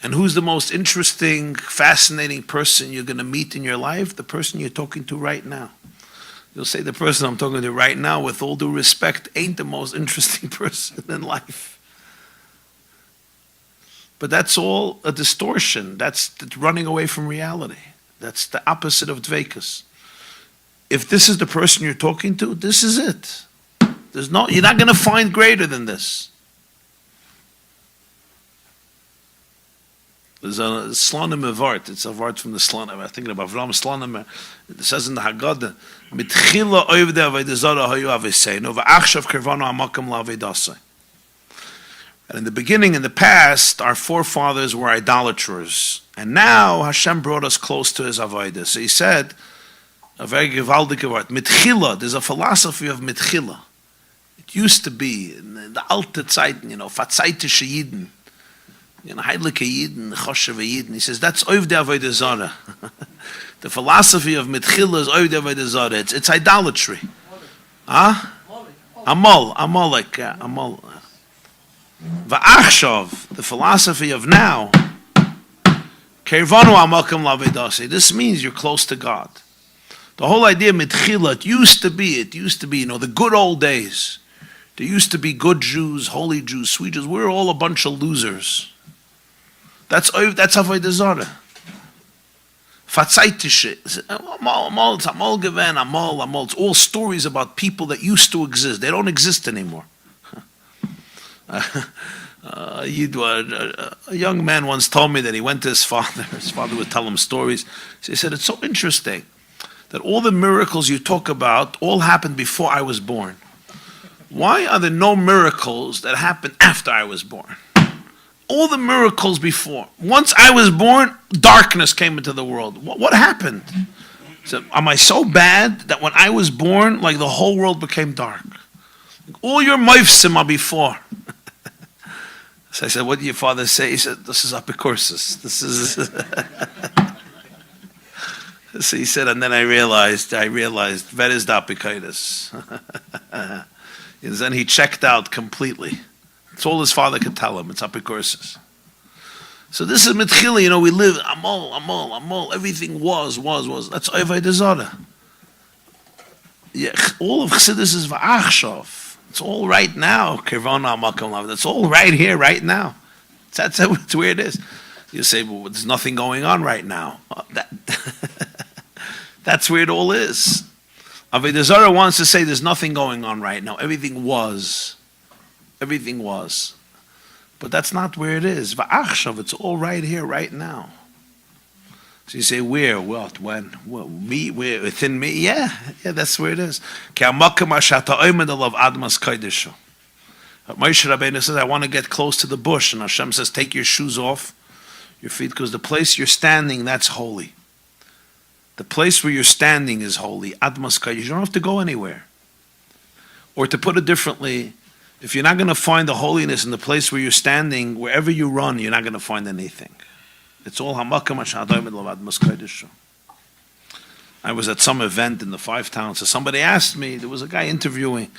And who's the most interesting, fascinating person you're going to meet in your life? The person you're talking to right now. You'll say the person I'm talking to right now, with all due respect, ain't the most interesting person in life. But that's all a distortion. That's running away from reality. That's the opposite of dveikus. If this is the person you're talking to, this is it. You're not going to find greater than this. There's a Slonim Avart. It's a Avart from the Slonim. I'm thinking about Avram Slonim. It says in the Haggadah, Mitchila oivdei avodah zarah hayu aveseinu, v'achshav kirvanu hamakam la'avodasei. And in the beginning, in the past, our forefathers were idolaters. And now Hashem brought us close to his avodah. So he said, a very gewaldige word, mitchila, there's a philosophy of mitchila. It used to be, in the alte Zeiten, verzeitische Yidden, heidliche Yidden, chosheve Yidden. He says, that's oivdei avodah zarah. The philosophy of mitchila is oivdei avodah zarah. It's idolatry. Huh? Amalek. V'achshav, the philosophy of now, kervanu amakam lavedasi. This means you're close to God. The whole idea mitchila, it used to be, the good old days. There used to be good Jews, holy Jews, sweet Jews. We're all a bunch of losers. That's avodah zarah. Fatzaitische. It's all stories about people that used to exist. They don't exist anymore. A young man once told me that he went to his father. His father would tell him stories. So he said, it's so interesting that all the miracles you talk about all happened before I was born. Why are there no miracles that happened after I was born? All the miracles before. Once I was born, darkness came into the world. What happened? So, am I so bad that when I was born, like the whole world became dark? All your moifsim are before. So I said, what did your father say? He said, this is apikoursis. This is... So he said, and then I realized, where is the apikoursis? And then he checked out completely. That's all his father could tell him. It's apikoursis. So this is mitchila, we live, amol, everything was. That's avodah zarah. Yeah, all of Chassidus is v'achshav. It's all right now. Kirvana makom lav. That's all right here, right now. That's where it is. You say, well, there's nothing going on right now. That's where it all is. Avodah Zarah wants to say there's nothing going on right now. Everything was. Everything was. But that's not where it is. V'achshav, it's all right here, right now. So you say, where, what, when? Well, me, where, within me? Yeah, that's where it is. Moshe Rabbeinu says, I want to get close to the bush. And Hashem says, take your shoes off your feet, because the place you're standing, that's holy. The place where you're standing is holy. Admas Kodesh. You don't have to go anywhere. Or to put it differently, if you're not going to find the holiness in the place where you're standing, wherever you run, you're not going to find anything. It's all hamakam ashadayim levad maskodesh. I was at some event in the Five Towns, so somebody asked me, there was a guy interviewing,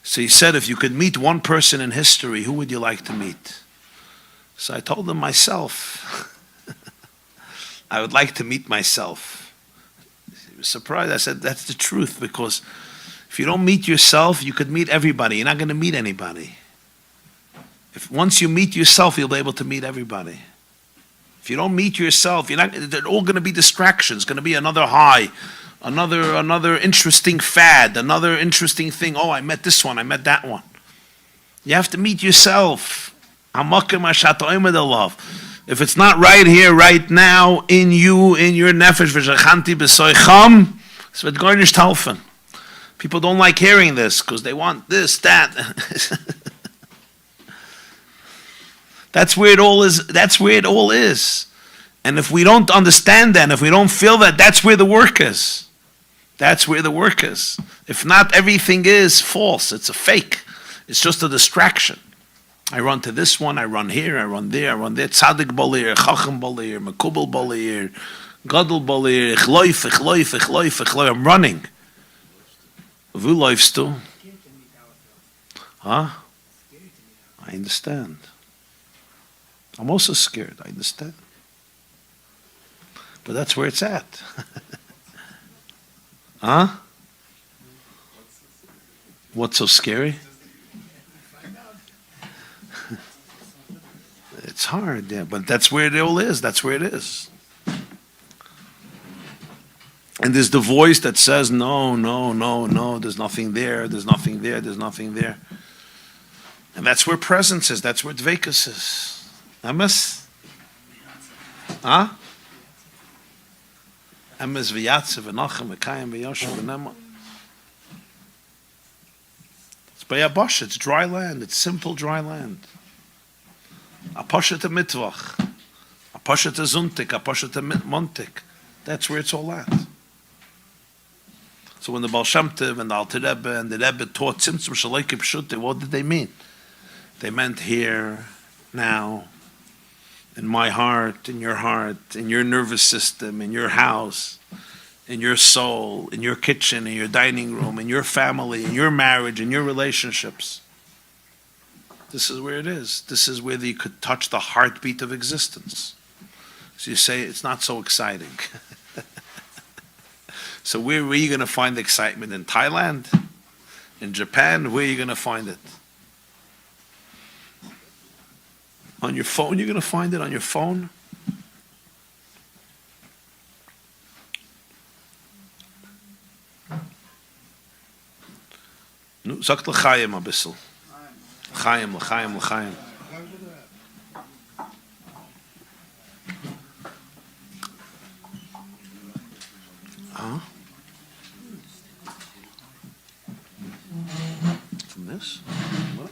so he said, if you could meet one person in history, who would you like to meet? So I told him myself. I would like to meet myself. He was surprised. I said, that's the truth, because if you don't meet yourself, you could meet everybody. You're not going to meet anybody. If once you meet yourself, you'll be able to meet everybody. If you don't meet yourself, they're all going to be distractions. Going to be another high, another interesting fad, another interesting thing. Oh, I met this one, I met that one. You have to meet yourself. If it's not right here, right now, in you, in your nefesh, it's going to helfen. People don't like hearing this because they want this, that. That's where it all is. That's where it all is. And if we don't understand that, if we don't feel that, that's where the work is. That's where the work is. If not, everything is false. It's a fake. It's just a distraction. I run to this one, I run here, I run there, I run there. Tzaddik balir, chacham balir, mekubal balir, gadol balir, ich loif. I'm running. Who läufst du? Huh? I understand. I'm also scared, I understand. But that's where it's at. Huh? What's so scary? It's hard, yeah, but that's where it all is. That's where it is. And there's the voice that says, no, there's nothing there, there's nothing there, there's nothing there. And that's where presence is, that's where dveikus is. Emes? Huh? Emes v'yatze v'nachem v'kayim v'yoshem v'nema. It's bayabosh, it's dry land, it's simple dry land. A poshet a mitvach, a poshet a zuntik, a poshet a montik. That's where it's all at. So when the Baal Shem Tov and the Alter Rebbe and the Rebbe taught Tzimtzum Shaloike Pshute, what did they mean? They meant here, now, in my heart, in your nervous system, in your house, in your soul, in your kitchen, in your dining room, in your family, in your marriage, in your relationships. This is where it is. This is where you could touch the heartbeat of existence. So you say, it's not so exciting. So where are you going to find excitement? In Thailand? In Japan? Where are you going to find it? On your phone? You're going to find it on your phone? Nu, sagt l'chaim a bissel. L'chaim. Huh? From this? What?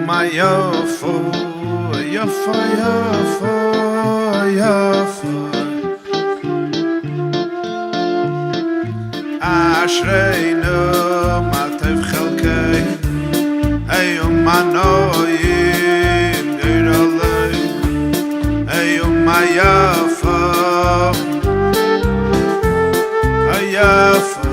my yafo, yafo, yafo, yafo. Ashreinu matev chelkei, hey manoim niralei, hey my yafo, yafo.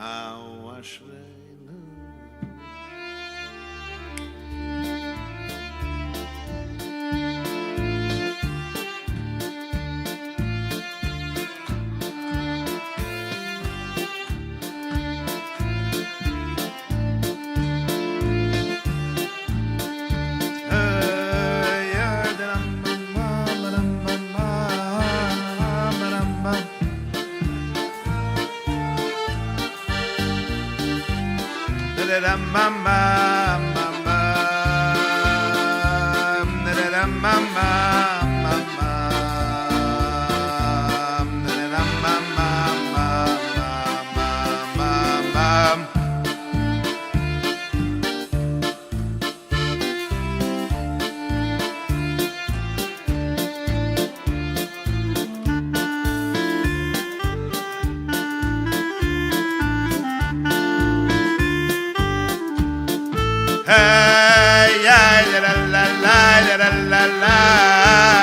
How ashreinu. Hey, la la la la la la la.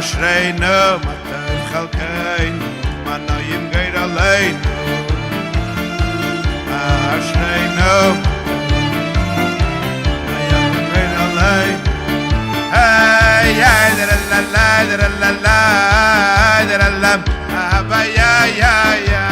אשרינו מתן חלקנו מנויים גיר עלינו אשרינו מנויים גיר עלינו היי היי דרללה דרללה דרללה אבא יא יא יא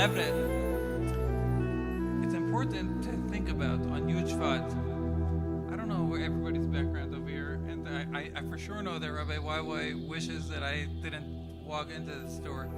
evident. It's important to think about on Yud Shevat. I don't know where everybody's background over here, and I for sure know that Rabbi YY wishes that I didn't walk into the store.